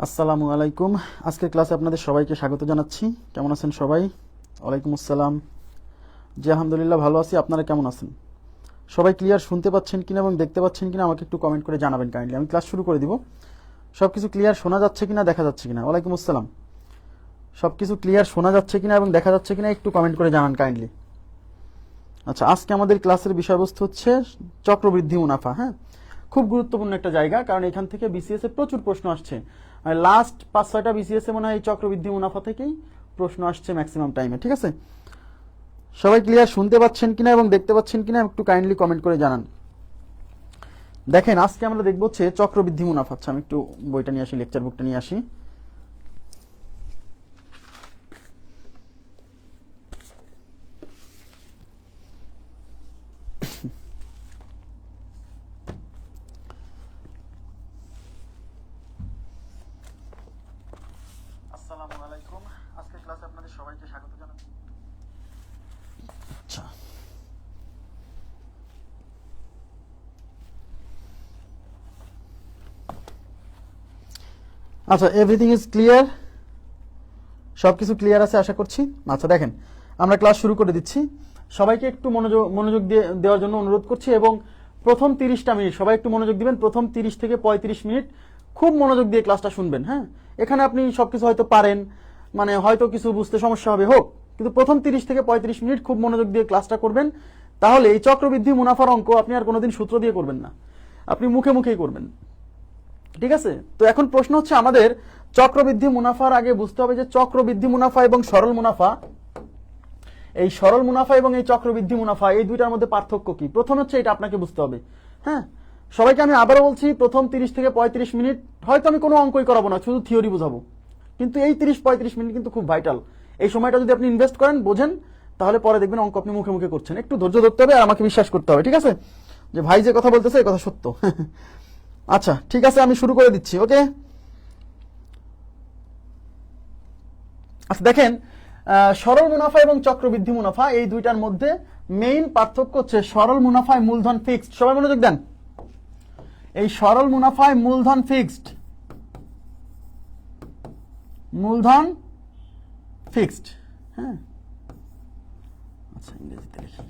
আসসালামু আলাইকুম। আজকের ক্লাসে আপনাদের সবাইকে স্বাগত জানাচ্ছি। কেমন আছেন সবাই? ওয়ালাইকুম আসসালাম। জি আলহামদুলিল্লাহ ভালো আছি। আপনারা কেমন আছেন? সবাই ক্লিয়ার শুনতে পাচ্ছেন কিনা এবং দেখতে পাচ্ছেন কিনা আমাকে একটু কমেন্ট করে জানাবেন কাইন্ডলি। আমি ক্লাস শুরু করে দিব। সব কিছু ক্লিয়ার শোনা যাচ্ছে কিনা, দেখা যাচ্ছে কিনা? ওয়ালাইকুম আসসালাম। সব কিছু ক্লিয়ার শোনা যাচ্ছে কিনা এবং দেখা যাচ্ছে কিনা একটু কমেন্ট করে জানান কাইন্ডলি। আচ্ছা, আজকে আমাদের ক্লাসের বিষয়বস্তু হচ্ছে চক্রবৃদ্ধি মুনাফা। হ্যাঁ, খুব গুরুত্বপূর্ণ একটা জায়গা, কারণ এখান থেকে বিসিএস এ প্রচুর প্রশ্ন আসছে। লাস্ট 5-6টা বিসিএস এ মনে হয় এই চক্রবৃদ্ধি মুনাফা থেকেই প্রশ্ন আসছে ম্যাক্সিমাম টাইমে। ঠিক আছে, সবাই ক্লিয়ার শুনতে পাচ্ছেন কিনা এবং দেখতে পাচ্ছেন কিনা একটু কাইন্ডলি কমেন্ট করে জানান। দেখেন, আজকে আমরা দেখবো হচ্ছে চক্রবৃদ্ধি মুনাফা। আচ্ছা, আমি একটু বইটা নিয়ে আসি, লেকচার বুকটা নিয়ে আসি। আসসালামু আলাইকুম। আজকের ক্লাসে আপনাদের সবাইকে স্বাগত জানাচ্ছি। আচ্ছা আচ্ছা, এভরিথিং ইজ ক্লিয়ার? সবকিছু ক্লিয়ার আছে আশা করছি। আচ্ছা দেখেন, আমরা ক্লাস শুরু করে দিচ্ছি। সবাইকে একটু মনোযোগ দিয়ে দেওয়ার জন্য অনুরোধ করছি, এবং প্রথম 30টা মিনিট সবাই একটু মনোযোগ দিবেন। প্রথম 30 থেকে 35 মিনিট খুব মনোযোগ দিয়ে ক্লাসটা শুনবেন। হ্যাঁ, এখানে আপনি সবকিছু হয়তো পারেন, মানে হয়তো কিছু বুঝতে সমস্যা হবে হোক, কিন্তু প্রথম 30 থেকে 35 মিনিট খুব মনোযোগ দিয়ে ক্লাসটা করবেন। তাহলে এই চক্রবৃদ্ধি মুনাফার অঙ্ক আপনি আর কোনোদিন সূত্র দিয়ে করবেন না, আপনি মুখে মুখেই করবেন। ঠিক আছে, তো এখন প্রশ্ন হচ্ছে আমাদের চক্রবৃদ্ধি মুনাফার আগে বুঝতে হবে যে চক্রবৃদ্ধি মুনাফা এবং সরল মুনাফা, এই সরল মুনাফা এবং এই চক্রবৃদ্ধি মুনাফা, এই দুইটার মধ্যে পার্থক্য কি। প্রথম হচ্ছে এটা আপনাকে বুঝতে হবে। হ্যাঁ, সবাইকে আমি আবারও বলছি, প্রথম 30 থেকে 35 মিনিট হয়তো আমি কোনো অঙ্কই করাবো না, শুধু থিওরি বোঝাবো, কিন্তু এই 30-35 মিনিট কিন্তু খুব ভাইটাল। এই সময়টা যদি আপনি ইনভেস্ট করেন, বোঝেন, তাহলে পরে দেখবেন অঙ্ক আপনি মুখে মুখে করছেন। একটু ধৈর্য ধরতে হবে আর আমাকে বিশ্বাস করতে হবে। ঠিক আছে, যে ভাই যে কথা বলতেছে এই কথা সত্য। আচ্ছা ঠিক আছে, আমি শুরু করে দিচ্ছি। ওকে, আচ্ছা দেখেন, সরল মুনাফা এবং চক্রবৃদ্ধি মুনাফা এই দুইটার মধ্যে মেইন পার্থক্য হচ্ছে সরল মুনাফায় মূলধন ফিক্সড। সবাই মনোযোগ দেন, এই সরল মুনাফায় মূলধন ফিক্সড, মূলধন ফিক্সড। হ্যাঁ, আচ্ছা ইংরেজিতে লিখি।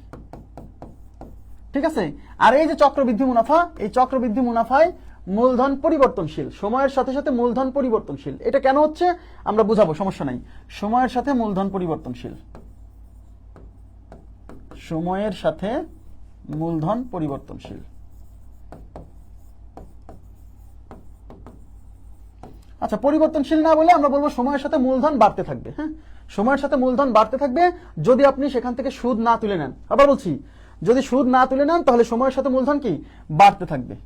ঠিক আছে, আর এই যে চক্রবৃদ্ধি মুনাফা, এই চক্রবৃদ্ধি মুনাফায় মূলধন পরিবর্তনশীল, সময়ের সাথে সাথে মূলধন পরিবর্তনশীল। এটা কেন হচ্ছে আমরা বুঝাবো, সমস্যা নাই। সময়ের সাথে মূলধন পরিবর্তনশীল, সময়ের সাথে মূলধন পরিবর্তনশীল। আচ্ছা, পরিবর্তনশীল না বলে আমরা বলবো সময়ের সাথে মূলধন বাড়তে থাকবে। হ্যাঁ, সময়ের সাথে মূলধন বাড়তে থাকবে যদি আপনি সেখান থেকে সুদ না তুলে নেন। আবার বলছি, যদি সুদ না তুলে নেন তাহলে সময়ের সাথে মূলধন কি বাড়তে থাকবে।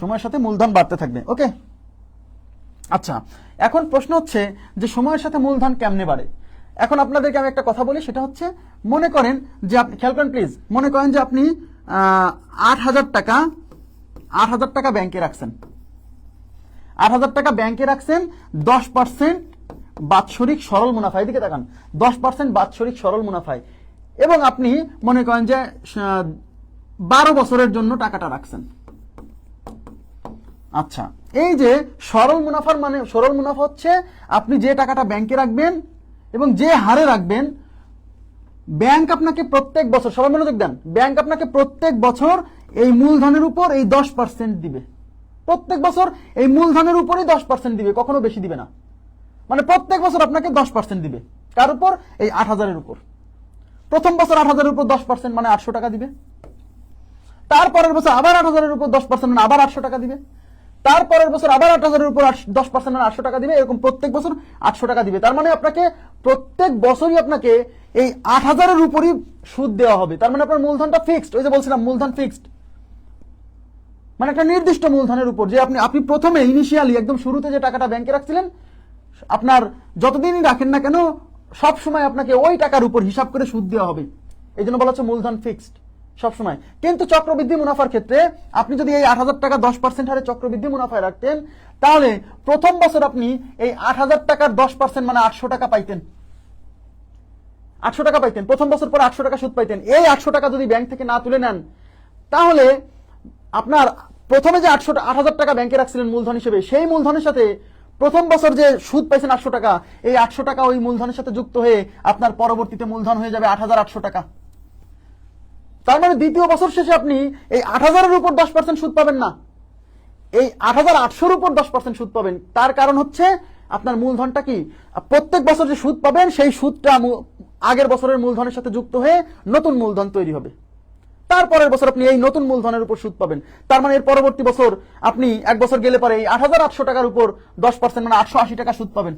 সময়ের সাথে মূলধন বাড়তে থাকবে। ওকে, আচ্ছা এখন প্রশ্ন হচ্ছে যে সময়ের সাথে মূলধন কেমনে বাড়ে। এখন আপনাদেরকে আমি একটা কথা বলি, সেটা হচ্ছে মনে করেন যে আপনি, খেয়াল করেন প্লিজ, মনে করেন যে আপনি 8,000 টাকা ব্যাংকে রাখছেন। 8,000 টাকা ব্যাংকে রাখছেন 10% বাৎসরিক সরল মুনাফা। এদিকে তাকান, 10% বাৎসরিক সরল মুনাফায়, এবং আপনি মনে করেন যে 12 বছরের জন্য টাকাটা রাখছেন। আচ্ছা, এই যে সরল মুনাফার মানে, সরল মুনাফা হচ্ছে আপনি যে টাকাটা ব্যাংকে রাখবেন এবং যে হারে রাখবেন, ব্যাংক আপনাকে প্রত্যেক বছর, সবাই মনোযোগ দেন, ব্যাংক আপনাকে প্রত্যেক বছর এই মূলধনের উপর এই 10% দিবে। প্রত্যেক বছর এই মূলধনের উপরে 10% দিবে, কখনো বেশি দিবে না। মানে প্রত্যেক বছর আপনাকে 10% দিবে। কার উপর? এই 8,000-এর উপর। প্রথম বছর 8,000-এর উপর 10% মানে 800 টাকা দিবে। তারপরের বছর আবার 8,000-এর উপর 10% মানে আবার 800 টাকা দিবে। তারপরের বছর আবার 8,000-এর উপর 10% মানে 800 টাকা দিবে। এরকম প্রত্যেক বছর 800 টাকা দিবে। তার মানে আপনাকে প্রত্যেক বছরই আপনাকে এই 8,000-এর উপরই সুদ দেওয়া হবে। তার মানে আপনার মূলধনটা ফিক্সড। ওই যে বলছিলাম মূলধন ফিক্সড, মানে একটা নির্দিষ্ট মূলধনের উপর, যে আপনি প্রথমে ইনিশিয়ালি একদম শুরুতে যে টাকাটা ব্যাংকে রাখছিলেন, আপনার যতদিনই রাখেন না কেন সব সময় আপনাকে ওই টাকার উপর হিসাব করে সুদ দেওয়া হবে। এই জন্য বলা হচ্ছে মূলধন ফিক্সড সবসময়। কিন্তু চক্রবৃদ্ধি মুনাফার ক্ষেত্রে আপনি যদি এই 8,000 টাকা 10% হারে চক্রবৃদ্ধি মুনাফায় রাখতেন, তাহলে প্রথম বছর আপনি এই 8,000 টাকার 10% মানে 800 টাকা পাইতেন। 800 টাকা পাইতেন প্রথম বছর, পর 800 টাকা সুদ পাইতেন। এই 800 টাকা যদি ব্যাংক থেকে না তুলে নেন, তাহলে আপনার প্রথমে যে 8,000 টাকা ব্যাংকে রাখছিলেন মূলধন হিসেবে, সেই মূলধনের সাথে প্রথম বছর যে সুদ পাইছেন 800 টাকা, এই 800 টাকা ওই মূলধনের সাথে যুক্ত হয়ে আপনার পরবর্তীতে মূলধন হয়ে যাবে 8,800 টাকা। তার মানে দ্বিতীয় বছর শেষে আপনি এই 8,000-এর উপর 10% সুদ পাবেন না, এই 8,800-র উপর 10% সুদ পাবেন। তার কারণ হচ্ছে আপনার মূলধনটা কি, প্রত্যেক বছর যে সুদ পাবেন সেই সুদটা আগের বছরের মূলধনের সাথে যুক্ত হয়ে নতুন মূলধন তৈরি হবে। তারপরের বছর আপনি এই নতুন মূলধনের উপর সুদ পাবেন। তার মানে এর পরবর্তী বছর আপনি এক বছর গেলে পরে এই 8,800 টাকার উপর 10% মানে 880 টাকা সুদ পাবেন।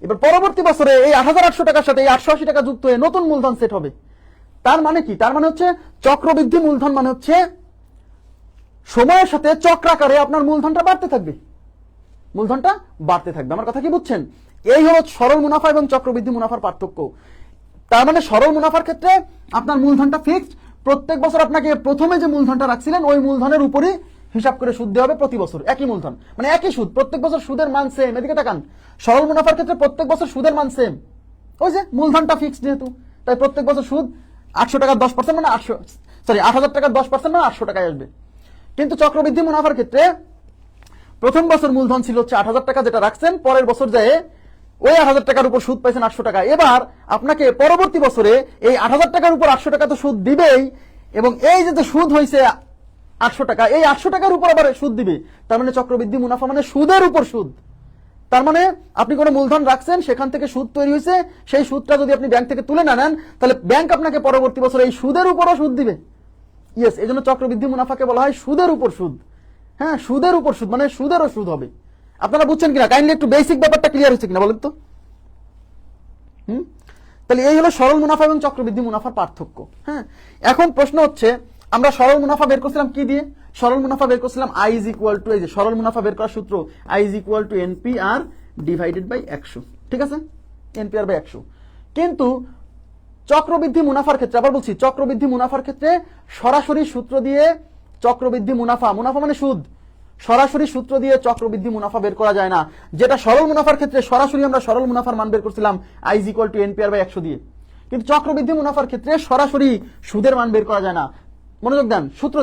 এবার পরবর্তী বছরে এই 8,800 টাকার সাথে এই 880 টাকা যুক্ত হয়ে নতুন মূলধন সেট হবে। তার মানে কি, তার মানে হচ্ছে চক্রবৃদ্ধি মূলধন মানে হচ্ছে সময়ের সাথে চক্রাকারে আপনার মূলধনটা বাড়তে থাকবে, মূলধনটা বাড়তে থাকবে। আমার কথা কি বুঝছেন? এই হলো সরল মুনাফা এবং চক্রবৃদ্ধি মুনাফার পার্থক্য। তার মানে সরল মুনাফার ক্ষেত্রে আপনার মূলধনটা ফিক্সড, প্রত্যেক বছর আপনাকে প্রথমে যে মূলধনটা রাখছিলেন ওই মূলধনের উপরই হিসাব করে সুদ দেওয়া হবে প্রতি বছর, একই মূলধন মানে একই সুদ, প্রত্যেক বছর সুদের মান সেম। এদিকে তাকান, সরল মুনাফার ক্ষেত্রে প্রত্যেক বছর সুদের মান সেম, ওই যে মূলধনটা ফিক্সড যেহেতু, তাই প্রত্যেক বছর সুদ 800 টাকার 10% মানে 8,000 টাকার 10% মানে 800 টাকায় আসবে। কিন্তু চক্রবৃদ্ধি মুনাফার ক্ষেত্রে প্রথম বছর মূলধন ছিল হচ্ছে 8,000 টাকা যেটা রাখছেন, পরের বছর যায় ওই 8,000 টাকার উপর সুদ পাইছেন 800 টাকা। এবার আপনাকে পরবর্তী বছরে এই 8,000 টাকার উপর 800 টাকা তো সুদ দিবেই, এবং এই যে সুদ হয়েছে 800 টাকা, এই 800 টাকার উপর আবার সুদ দিবে। তার মানে চক্রবৃদ্ধি মুনাফা মানে সুদের উপর সুদ। তার মানে আপনি কোনো মূলধন রাখছেন, সেখান থেকে সুদ তৈরি হয়েছে, সেই সুদটা যদি আপনি ব্যাংক থেকে তুলে না নেন, তাহলে ব্যাংক আপনাকে পরবর্তী বছর এই সুদের উপরও সুদ দিবে। ইয়েস, এই জন্য চক্রবৃদ্ধি মুনাফাকে বলা হয় সুদের উপর সুদ। হ্যাঁ, সুদের উপর সুদ মানে সুদেরও সুদ হবে। আপনারা বুঝছেন কিনা, কাইন্ডলি একটু বেসিক ব্যাপারটা ক্লিয়ার হচ্ছে কিনা বলেন তো। তাহলে এই হলো সরল মুনাফা এবং চক্রবৃদ্ধি মুনাফার পার্থক্য। হ্যাঁ, এখন প্রশ্ন হচ্ছে আমরা সরল মুনাফা বের করছিলাম কি দিয়ে? সরল মুনাফা বের করছিলাম I is equal to, এই যে সরল মুনাফা বের করার সূত্র, I is equal to NPR divided by 100, ঠিক আছে, NPR by 100। কিন্তু চক্রবৃদ্ধি মুনাফার ক্ষেত্রে, আবার বলছি, চক্রবৃদ্ধি মুনাফার ক্ষেত্রে সরাসরি সূত্র দিয়ে চক্রবৃদ্ধি মুনাফা, মুনাফা মানে সুদ, সরাসরি সূত্র দিয়ে চক্রবৃদ্ধি মুনাফা বের করা যায় না। যেটা সরল মুনাফার ক্ষেত্রে সরাসরি আমরা সরল মুনাফার মান বের করছিলাম I is equal to NPR by 100 দিয়ে, কিন্তু চক্রবৃদ্ধি মুনাফার ক্ষেত্রে সরাসরি সুদের মান বের করা যায় না। মনোযোগ দেন, সূত্র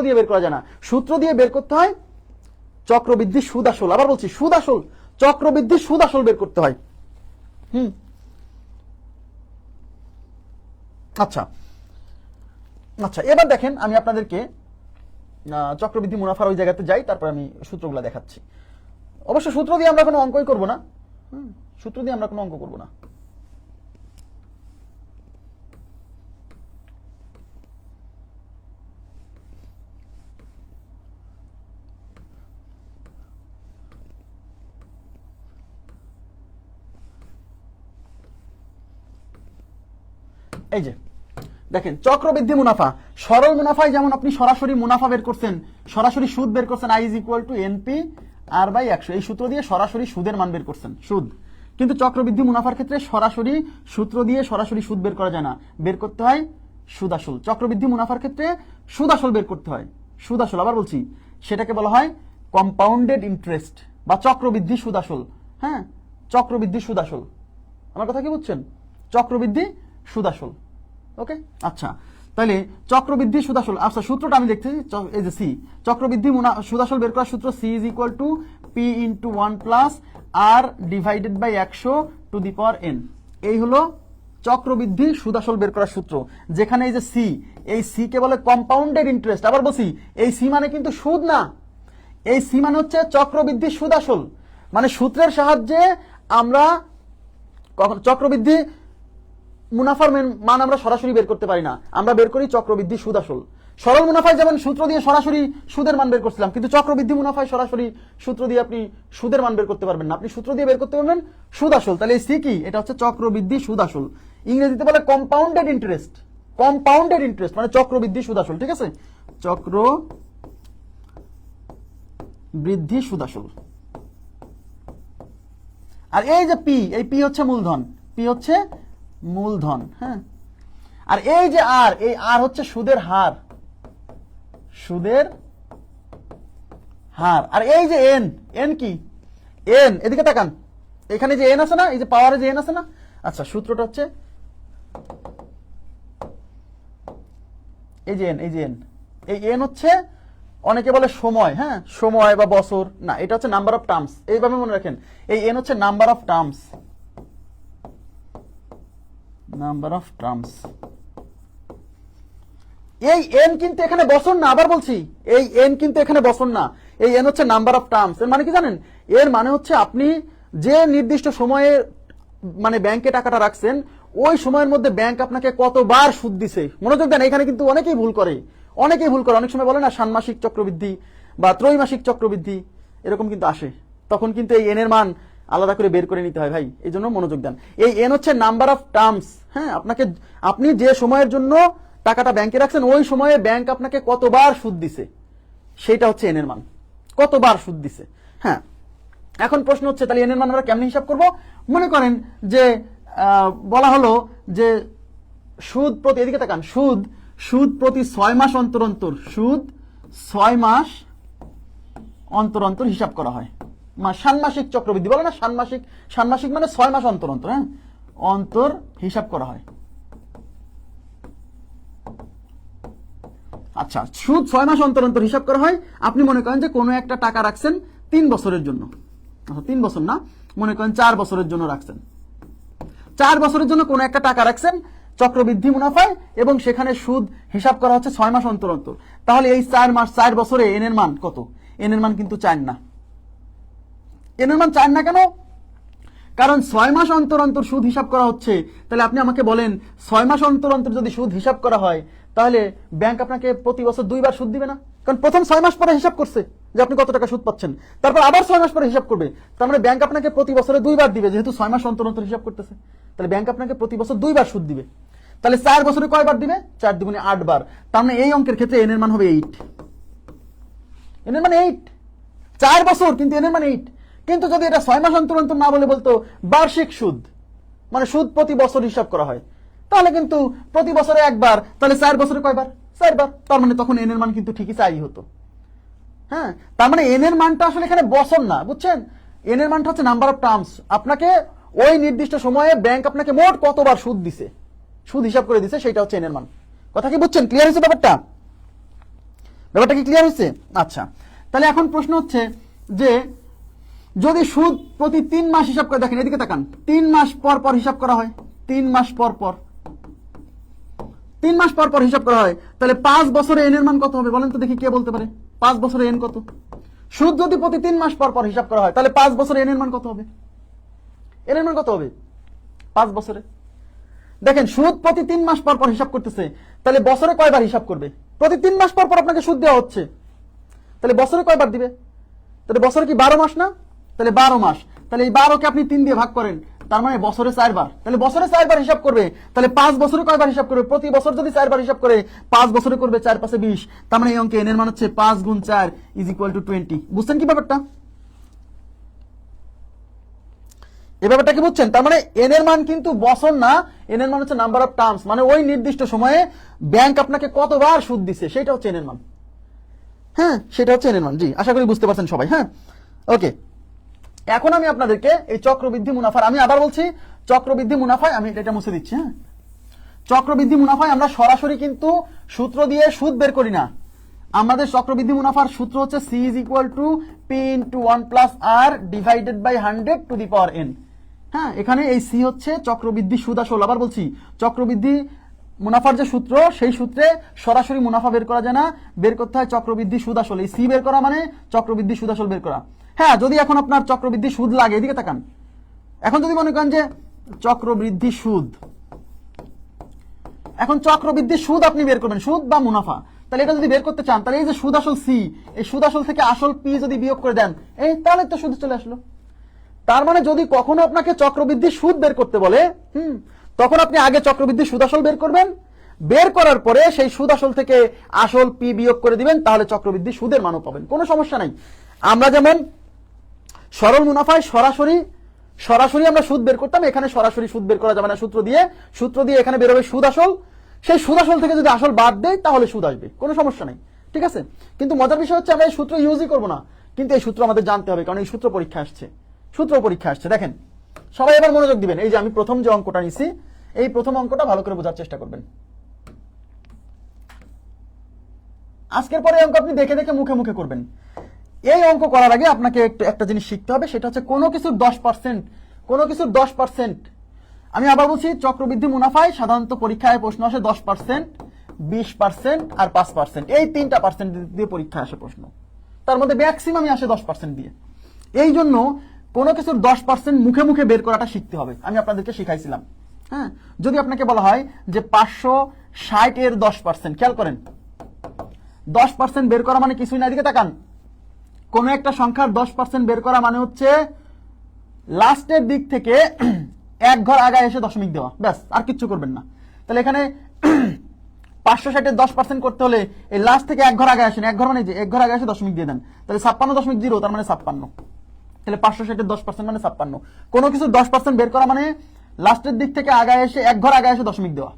দিয়ে বের করা যায় না, সূত্র দিয়ে বের করতে হয় চক্রবৃদ্ধি সুদ আসল। আবার বলছি, সুদ আসল, চক্রবৃদ্ধি সুদ আসল বের করতে হয়। আচ্ছা আচ্ছা, এবার দেখেন আমি আপনাদেরকে চক্রবৃদ্ধি মুনাফার ওই জায়গাতে যাই, তারপর আমি সূত্রগুলো দেখাচ্ছি। অবশ্য সূত্র দিয়ে আমরা কোনো অঙ্কই করব না, সূত্র দিয়ে আমরা কোনো অঙ্ক করব না। এই যে দেখেন, চক্রবৃদ্ধি মুনাফা, সরল মুনাফায় যেমন আপনি সরাসরি মুনাফা বের করছেন, সরাসরি সুদ বের করছেন I is equal to NPR by 100, এই সূত্র দিয়ে সরাসরি সুদের মান বের করছেন, সুদ। কিন্তু চক্রবৃদ্ধি মুনাফার ক্ষেত্রে সরাসরি সূত্র দিয়ে সরাসরি সুদ বের করা যায় না, বের করতে হয় সুদ আসল। চক্রবৃদ্ধি মুনাফার ক্ষেত্রে সুদ আসল বের করতে হয়, সুদ আসল। আবার বলছি, সেটাকে বলা হয় কম্পাউন্ডেড ইন্টারেস্ট বা চক্রবৃদ্ধি সুদ আসল। হ্যাঁ, চক্রবৃদ্ধি সুদ আসল। আমার কথা কি বুঝছেন? চক্রবৃদ্ধি সুদ আসল। ওকে, আচ্ছা, তাহলে চক্রবৃদ্ধি সুদ আসল, আচ্ছা সূত্রটা আমি দেখতেছি, এই যে সি, চক্রবৃদ্ধি সুদ আসল বের করার সূত্র C is equal to P into 1 plus R divided by 100 to the power n। এই হলো চক্রবৃদ্ধি সুদ আসল বের করার সূত্র, যেখানে এই যে সি, এই সি কে বলে কম্পাউন্ডেড ইন্টারেস্ট। আবার বলছি, এই সি মানে কিন্তু সুদ না, এই সি মানে হচ্ছে চক্রবৃদ্ধি সুদ আসল। মানে সূত্রের সাহায্যে আমরা চক্রবৃদ্ধি মুনাফার মান আমরা সরাসরি বের করতে পারি না, আমরা বের করি চক্রবৃদ্ধি সুদ আসল। সরল মুনাফায় যেমন সূত্র দিয়ে সরাসরি সুদের মান বের করছিলাম, কিন্তু চক্রবৃদ্ধি মুনাফায় সরাসরি সূত্র দিয়ে আপনি সুদের মান বের করতে পারবেন না, আপনি সূত্র দিয়ে বের করতে পারবেন সুদ আসল। তাহলে এই সি কি? এটা হচ্ছে চক্রবৃদ্ধি সুদ আসল, ইংরেজিতে বলে কম্পাউন্ডেড ইন্টারেস্ট। কম্পাউন্ডেড ইন্টারেস্ট মানে চক্রবৃদ্ধি সুদ আসল, ঠিক আছে, চক্রবৃদ্ধি সুদ আসল। আর এই যে পি, এই পি হচ্ছে মূলধন, পি হচ্ছে মূলধন। হ্যাঁ, আর এই যে আর, এই আর হচ্ছে সুদের হার, সুদের হার। আর এই যে এন, এন কি? এন, এদিকে তাকান, এখানে যে এন আছে না, এই যে পাওয়ারে যে এন আছে না, আচ্ছা সূত্রটা হচ্ছে এই যে এন, এই যে এন, এই এন হচ্ছে অনেকে বলে সময়, হ্যাঁ সময় বা বছর, না এটা হচ্ছে নাম্বার অফ টার্মস। এইভাবে মনে রাখেন, এই এন হচ্ছে number of terms, number of terms. এই এন কিন্তু এখানে বছর না, আবার বলছি এই এন কিন্তু এখানে বছর না, এই এন হচ্ছে নাম্বার অফ টার্মস। এর মানে কি জানেন? এর মানে হচ্ছে আপনি যে নির্দিষ্ট সময়ে মানে ব্যাংকে টাকাটা রাখছেন, ওই সময়ের মধ্যে ব্যাংক আপনাকে কতবার সুদ দিছে। মনোযোগ দেন, এখানে কিন্তু অনেকেই ভুল করে, অনেক সময় বলে না ষান্মাসিক চক্রবৃদ্ধি বা ত্রৈমাসিক চক্রবৃদ্ধি, এরকম কিন্তু আসে। তখন কিন্তু এই এন এর মান আলাদা করে বের করে নিতে হয় ভাই, এই জন্য মনোযোগ দেন। এই এন হচ্ছে নাম্বার অফ টার্মস। হ্যাঁ, আপনি যে সময়ের জন্য টাকাটা ব্যাংকে রাখছেন, ওই সময়ে ব্যাংক আপনাকে কতবার সুদ দিছে, সেটা হচ্ছে এন এর মান, কতবার সুদ দিছে। হ্যাঁ, এখন প্রশ্ন হচ্ছে তাহলে এন এর মান আমরা কেমনে হিসাব করব? মনে করেন যে বলা হলো যে সুদ প্রতি, এদিকে তাকান, সুদ প্রতি 6 মাস অন্তর অন্তর, সুদ 6 মাস অন্তর অন্তর হিসাব করা হয়। ষান্মাসিক চক্রবৃদ্ধি বলে না, ষান্মাসিক মানে 6 মাস অন্তর অন্তর, হ্যাঁ অন্তর হিসাব করা হয়। আচ্ছা, সুদ 6 মাস অন্তর অন্তর হিসাব করা হয়। আপনি মনে করেন যে কোনো একটা টাকা রাখছেন 3 বছরের জন্য, 3 বছর না, মনে করেন 4 বছরের জন্য রাখছেন, 4 বছরের জন্য কোনো একটা টাকা রাখছেন চক্রবৃদ্ধি মুনাফায়, এবং সেখানে সুদ হিসাব করা হচ্ছে 6 মাস অন্তর অন্তর। তাহলে এই 4 বছরে এন এর মান কত? এন এর মান কিন্তু 4 না। এন এর মান 4 না কেন? কারণ 6 মাস অন্তর অন্তর সুদ হিসাব করা হচ্ছে। তাহলে আপনি আমাকে বলেন, 6 মাস অন্তর অন্তর যদি সুদ হিসাব করা হয়, তাহলে ব্যাংক আপনাকে প্রতি বছর 2 বার সুদ দিবে না? কারণ প্রথম 6 মাস পরে হিসাব করছে যে আপনি কত টাকা সুদ পাচ্ছেন, তারপর আবার 6 মাস পরে হিসাব করবে। তার মানে ব্যাংক আপনাকে প্রতি বছরে 2 বার দিবে, যেহেতু 6 মাস অন্তর অন্তর হিসাব করতেছে। তাহলে ব্যাংক আপনাকে প্রতি বছর 2 বার সুদ দিবে। তাহলে 4 বছরে কয়বার দিবে? 4 দুগুণে 8 বার। তার মানে এই অঙ্কের ক্ষেত্রে এন এর মান হবে 8। এন এর মান 8, 4 বছর কিন্তু এন এর মান 8। কিন্তু যদি এটা 6 মাস অন্তর অন্তর না বলে বলতো বার্ষিক সুদ, মানে সুদ প্রতি বছর হিসাব করা হয়, তাহলে কিন্তু প্রতি বছরে একবার, তাহলে 4 বছরে কয়বার? 4 বার। তার মানে তখন এন এর মান কিন্তু ঠিকই 4ই হতো। হ্যাঁ, তার মানে এন এর মানটা আসলে এখানে বছর না, বুঝছেন? এন এর মানটা হচ্ছে নাম্বার অফ টার্মস। আপনাকে ওই নির্দিষ্ট সময়ে ব্যাংক আপনাকে মোট কতবার সুদ দিছে, সুদ হিসাব করে দিছে, সেটা হচ্ছে এন এর মান। কথা কি বুঝছেন? ক্লিয়ার হয়েছে ব্যাপারটা? ব্যাপারটা কি ক্লিয়ার হয়েছে? আচ্ছা, তাহলে এখন প্রশ্ন হচ্ছে যে যদি সুদ প্রতি 3 মাস হিসাব করে, দেখেন এদিকে তাকান, 3 মাস পর পর হিসাব করা হয়, 3 মাস পর পর, 3 মাস পর পর হিসাব করা হয়, তাহলে 5 বছরে এন এর মান কত হবে বলেন তো দেখি, কে বলতে পারে? 5 বছরে এন কত? সুদ যদি প্রতি 3 মাস পর পর হিসাব করা হয়, তাহলে 5 বছরে এন এর মান কত হবে? এন এর মান কত হবে 5 বছরে? দেখেন, সুদ প্রতি 3 মাস পর পর হিসাব করতেছে, তাহলে বছরে কয়বার হিসাব করবে? প্রতি 3 মাস পর পর আপনাকে সুদ দেওয়া হচ্ছে, তাহলে বছরে কয়বার দিবে? তাহলে বছরে কি 12 মাস না? তাহলে 12 মাস। তাহলে এই 12 কে আপনি 3 দিয়ে ভাগ করেন, তার মানে বছরে 4 বার। তাহলে বছরে 4 বার হিসাব করবে, তাহলে 5 বছরে কয়বার হিসাব করবে? প্রতি বছর যদি 4 বার হিসাব করে, 5 বছরে করবে 4 5 20। তার মানে এই অঙ্কে এন এর মান হচ্ছে 5 গুণ 4 = 20। বুঝছেন কি ব্যাপারটা? এই ব্যাপারটা কি বুঝছেন? তার মানে এন এর মান কিন্তু বছর না, এন এর মান হচ্ছে নাম্বার অফ টার্মস, মানে ওই নির্দিষ্ট সময়ে ব্যাংক আপনাকে কতবার সুদ দিছে, সেটা হচ্ছে এন এর মান। হ্যাঁ, সেটা হচ্ছে এন এর মান। জি, আশা করি বুঝতে পারছেন সবাই। হ্যাঁ, ওকে। এখন আমি আপনাদেরকে এই চক্রবৃদ্ধি মুনাফার, আমি আবার বলছি, চক্রবৃদ্ধি মুনাফায় আমি এটা মুছে দিচ্ছি। হ্যাঁ, চক্রবৃদ্ধি মুনাফায় আমরা সরাসরি কিন্তু সূত্র দিয়ে সুদ বের করি না। আমাদের চক্রবৃদ্ধি মুনাফার সূত্র হচ্ছে C = P × 1 + R / 100⁴n। হ্যাঁ, এখানে এই C হচ্ছে চক্রবৃদ্ধি সুদ আসল। আবার বলছি, চক্রবৃদ্ধি মুনাফার যে সূত্র, সেই সূত্রে সরাসরি মুনাফা বের করা যায় না, বের করতে হয় চক্রবৃদ্ধি সুদ আসল। এই C বের করা মানে চক্রবৃদ্ধি সুদ আসল বের করা। হ্যাঁ, যদি এখন আপনার চক্রবৃদ্ধি সুদ লাগে, এদিকে তাকান, এখন যদি মনে করেন যে চক্রবৃদ্ধি সুদ, এখন চক্রবৃদ্ধি সুদ আপনি বের করবেন, সুদ বা মুনাফা, তাহলে এটা যদি বের করতে চান, তাহলে এই যে সুদ আসল C, এই সুদ আসল থেকে আসল P যদি বিয়োগ করে দেন, এই তাহলে তো সুদ চলে আসলো। তার মানে যদি কখনো আপনাকে চক্রবৃদ্ধি সুদ বের করতে বলে, তখন আপনি আগে চক্রবৃদ্ধি সুদ আসল বের করবেন, বের করার পরে সেই সুদ আসল থেকে আসল P বিয়োগ করে দিবেন, তাহলে চক্রবৃদ্ধি সুদের মানও পাবেন, কোনো সমস্যা নাই। আমরা যেমন সরল মুনাফায় সরাসরি আমরা সুদ বের করতাম, এখানে সরাসরি সুদ বের করা যাবে না, সূত্র দিয়ে এখানে বের হবে সুদ আসল, সেই সুদ আসল থেকে যদি আসল বাদ দেয় তাহলে সুদ আসবে, কোনো সমস্যা নাই, ঠিক আছে। কিন্তু মজার বিষয় হচ্ছে আমরা এই সূত্র ইউজই করবো না, কিন্তু এই সূত্র আমাদের জানতে হবে, কারণ এই সূত্র পরীক্ষা আসছে। দেখেন সবাই এবার মনোযোগ দিবেন, এই যে আমি প্রথম যে অঙ্কটা নিছি, এই প্রথম অঙ্কটা ভালো করে বোঝার চেষ্টা করবেন। আজকের পরে অঙ্ক আপনি দেখে দেখে মুখে মুখে করবেন। এই অঙ্ক করার আগে আপনাকে একটা জিনিস শিখতে হবে, সেটা হচ্ছে কোনো কিছুর 10%, আমি আবার বলছি, চক্রবৃদ্ধি মুনাফায় সাধারণত পরীক্ষায় প্রশ্ন আসে 10%, 20% আর 5%, এই 3টা পার্সেন্ট দিয়ে পরীক্ষায় আসে প্রশ্ন, তার মধ্যে ম্যাক্সিমামই আসে 10% দিয়ে। এই জন্য কোনো কিছুর 10% মুখে মুখে বের করাটা শিখতে হবে, আমি আপনাদেরকে শিখাইছিলাম। হ্যাঁ, যদি আপনাকে বলা হয় যে 560 এর 10%, খেয়াল করেন 10% বের করা মানে কিছুই না, এদিকে তাকান, কোন একটা সংখ্যার 10% বের করা মানে হচ্ছে লাস্টের দিক থেকে এক ঘর আগায় এসে দশমিক দেওয়া, ব্যাস, আর কিচ্ছু করবেন না। তাহলে এখানে 560 এর 10% করতে হলে এই লাস্ট থেকে এক ঘর আগায় আসেন, এক ঘর মানে যে এক ঘর আগায় এসে দশমিক দিয়ে দেন, তাহলে 56.0, তার মানে 56। তাহলে 560 এর 10% মানে 56। কোনো কিছু 10% বের করা মানে লাস্টের দিক থেকে আগায় এসে এক ঘর আগায় এসে দশমিক দেওয়া,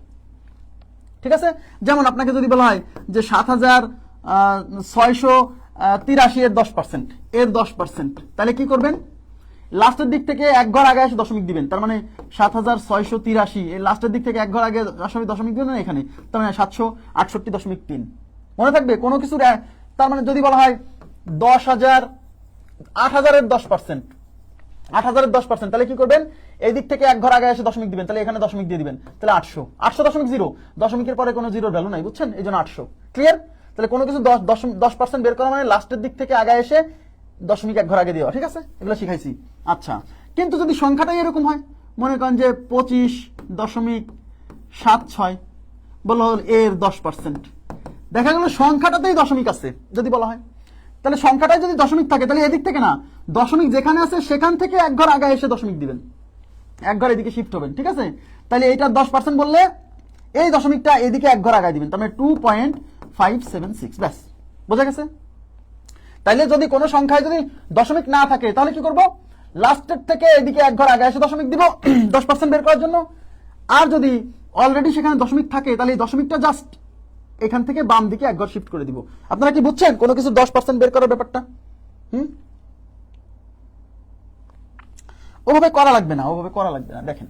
ঠিক আছে? যেমন আপনাকে যদি বলা হয় যে 7683 এর 10%, তাহলে কি করবেন? লাস্টের দিক থেকে এক ঘর আগে এসে দশমিক দিবেন, তার মানে 7683, এই লাস্টের দিক থেকে এক ঘর আগে দশমিক দিবেন না এখানে, তার মানে 768.3। মনে থাকবে কোনো কিছুর, তার মানে যদি বলা হয় 8000 এর 10%, 8000 এর 10%, তাহলে কি করবেন? এই দিক থেকে এক ঘর আগে এসে দশমিক দিবেন, তাহলে এখানে দশমিক দিয়ে দিবেন, তাহলে 800.0, দশমিকের পরে কোনো জিরোর ভ্যালু নাই, বুঝছেন? এই জন্য 800। ক্লিয়ার? তাহলে কোনো কিছু 10% বের করা মানে লাস্টের দিক থেকে আগে এসে দশমিক এক ঘর আগে দেওয়া, ঠিক আছে? এগুলো শিখাইছি। আচ্ছা, কিন্তু যদি সংখ্যাটাই এরকম হয়, মনে করেন যে 25.76 বলা হল এর 10%, দেখা গেল সংখ্যাটাতেই দশমিক আছে যদি বলা হয়, তাহলে সংখ্যাটায় যদি দশমিক থাকে তাহলে এদিক থেকে না, দশমিক যেখানে আছে সেখান থেকে এক ঘর আগে এসে দশমিক দিবেন, এক ঘর এদিকে শিফট হবেন, ঠিক আছে? তাহলে এইটা 10% বললে এই দশমিকটা এদিকে এক ঘর আগায় দিবেন, তার মানে 2.576, ব্যাস, বোঝা গেছে? তাইলে যদি কোনো সংখ্যায় যদি দশমিক না থাকে তাহলে কি করব? লাস্টের থেকে এদিকে এক ঘর আগে এসে দশমিক দিব 10% বের করার জন্য। আর যদি অলরেডি সেখানে দশমিক থাকে তাহলে এই দশমিকটা জাস্ট এখান থেকে বাম দিকে এক ঘর শিফট করে দিব। আপনারা কি বুঝছেন কোনো কিছু 10% বের করার ব্যাপারটা? ওভাবে করা লাগবে না, দেখেন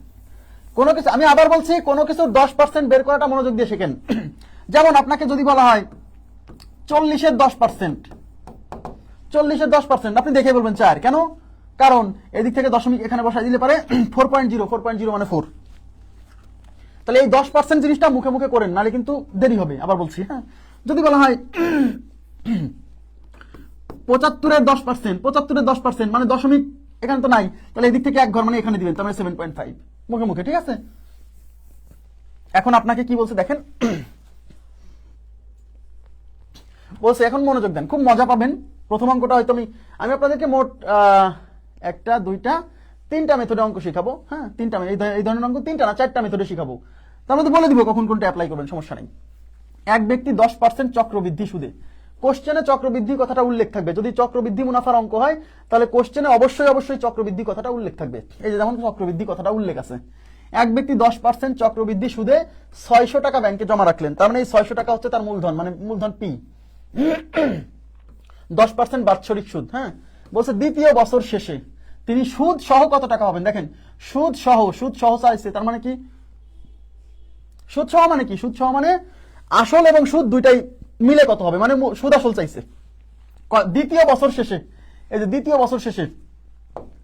কোনো কিছু, আমি আবার বলছি, কোনো কিছু 10% বের করাটা মনোযোগ দিয়ে শেখেন। যেমন আপনাকে যদি বলা হয় 40 এর 10%, 40 এর 10%, আপনি দেখে বলবেন 4, কেন? কারণ এদিক থেকে দশমিক এখানে বসাই দিলে পারে 4.0 মানে 4। তাহলে এই 10% জিনিসটা মুখে মুখে করেন, নাহলে কিন্তু দেরি হবে। আবার বলছি, হ্যাঁ, যদি বলা হয় 75 এর 10%, মানে দশমিক এখানে তো নাই, তাহলে এদিক থেকে এক ঘর মানে এখানে দিবেন, তার মানে 7.5, মুখে মুখে, ঠিক আছে? এখন আপনাকে কি বলছে দেখেন, বলছে এখন মনোযোগ দেন, খুব মজা পাবেন। প্রথম অঙ্কটা হয়তো আমি আপনাদেরকে মোট 1টা 2টা 3টা মেথডে অঙ্ক শিখাবো। হ্যাঁ, 3টা, এই ধরনের অঙ্ক 3টা না 4টা মেথডে শিখাবো, তার মধ্যে বলে দিব কখন কোনটা অ্যাপ্লাই করবেন, সমস্যা নেই। এক ব্যক্তি 10% চক্রবৃদ্ধি সুদে, কোশ্চেনে চক্রবৃদ্ধি কথাটা উল্লেখ থাকবে। যদি চক্রবৃদ্ধি মুনাফার অঙ্ক হয় তাহলে কোশ্চেনে অবশ্যই চক্রবৃদ্ধি কথাটা উল্লেখ থাকবে। এই যে যেমন চক্রবৃদ্ধি কথাটা উল্লেখ আছে, এক ব্যক্তি 10% চক্রবৃদ্ধি সুদে 600 টাকা ব্যাংকে জমা রাখলেন, তার মানে এই 600 টাকা হচ্ছে তার মূলধন, মানে মূলধন পি। 10% বাৎসরিক সুদ। হ্যাঁ, বলছে দ্বিতীয় বছর শেষে তিনি সুদ সহ কত টাকা পাবেন। দেখেন সুদ সহ চাইছে, তার মানে কি? সুদ সহ মানে আসল এবং সুদ দুইটাই মিলে কত হবে, মানে সুদ আসল চাইছে দ্বিতীয় বছর শেষে। এই যে দ্বিতীয় বছর শেষে,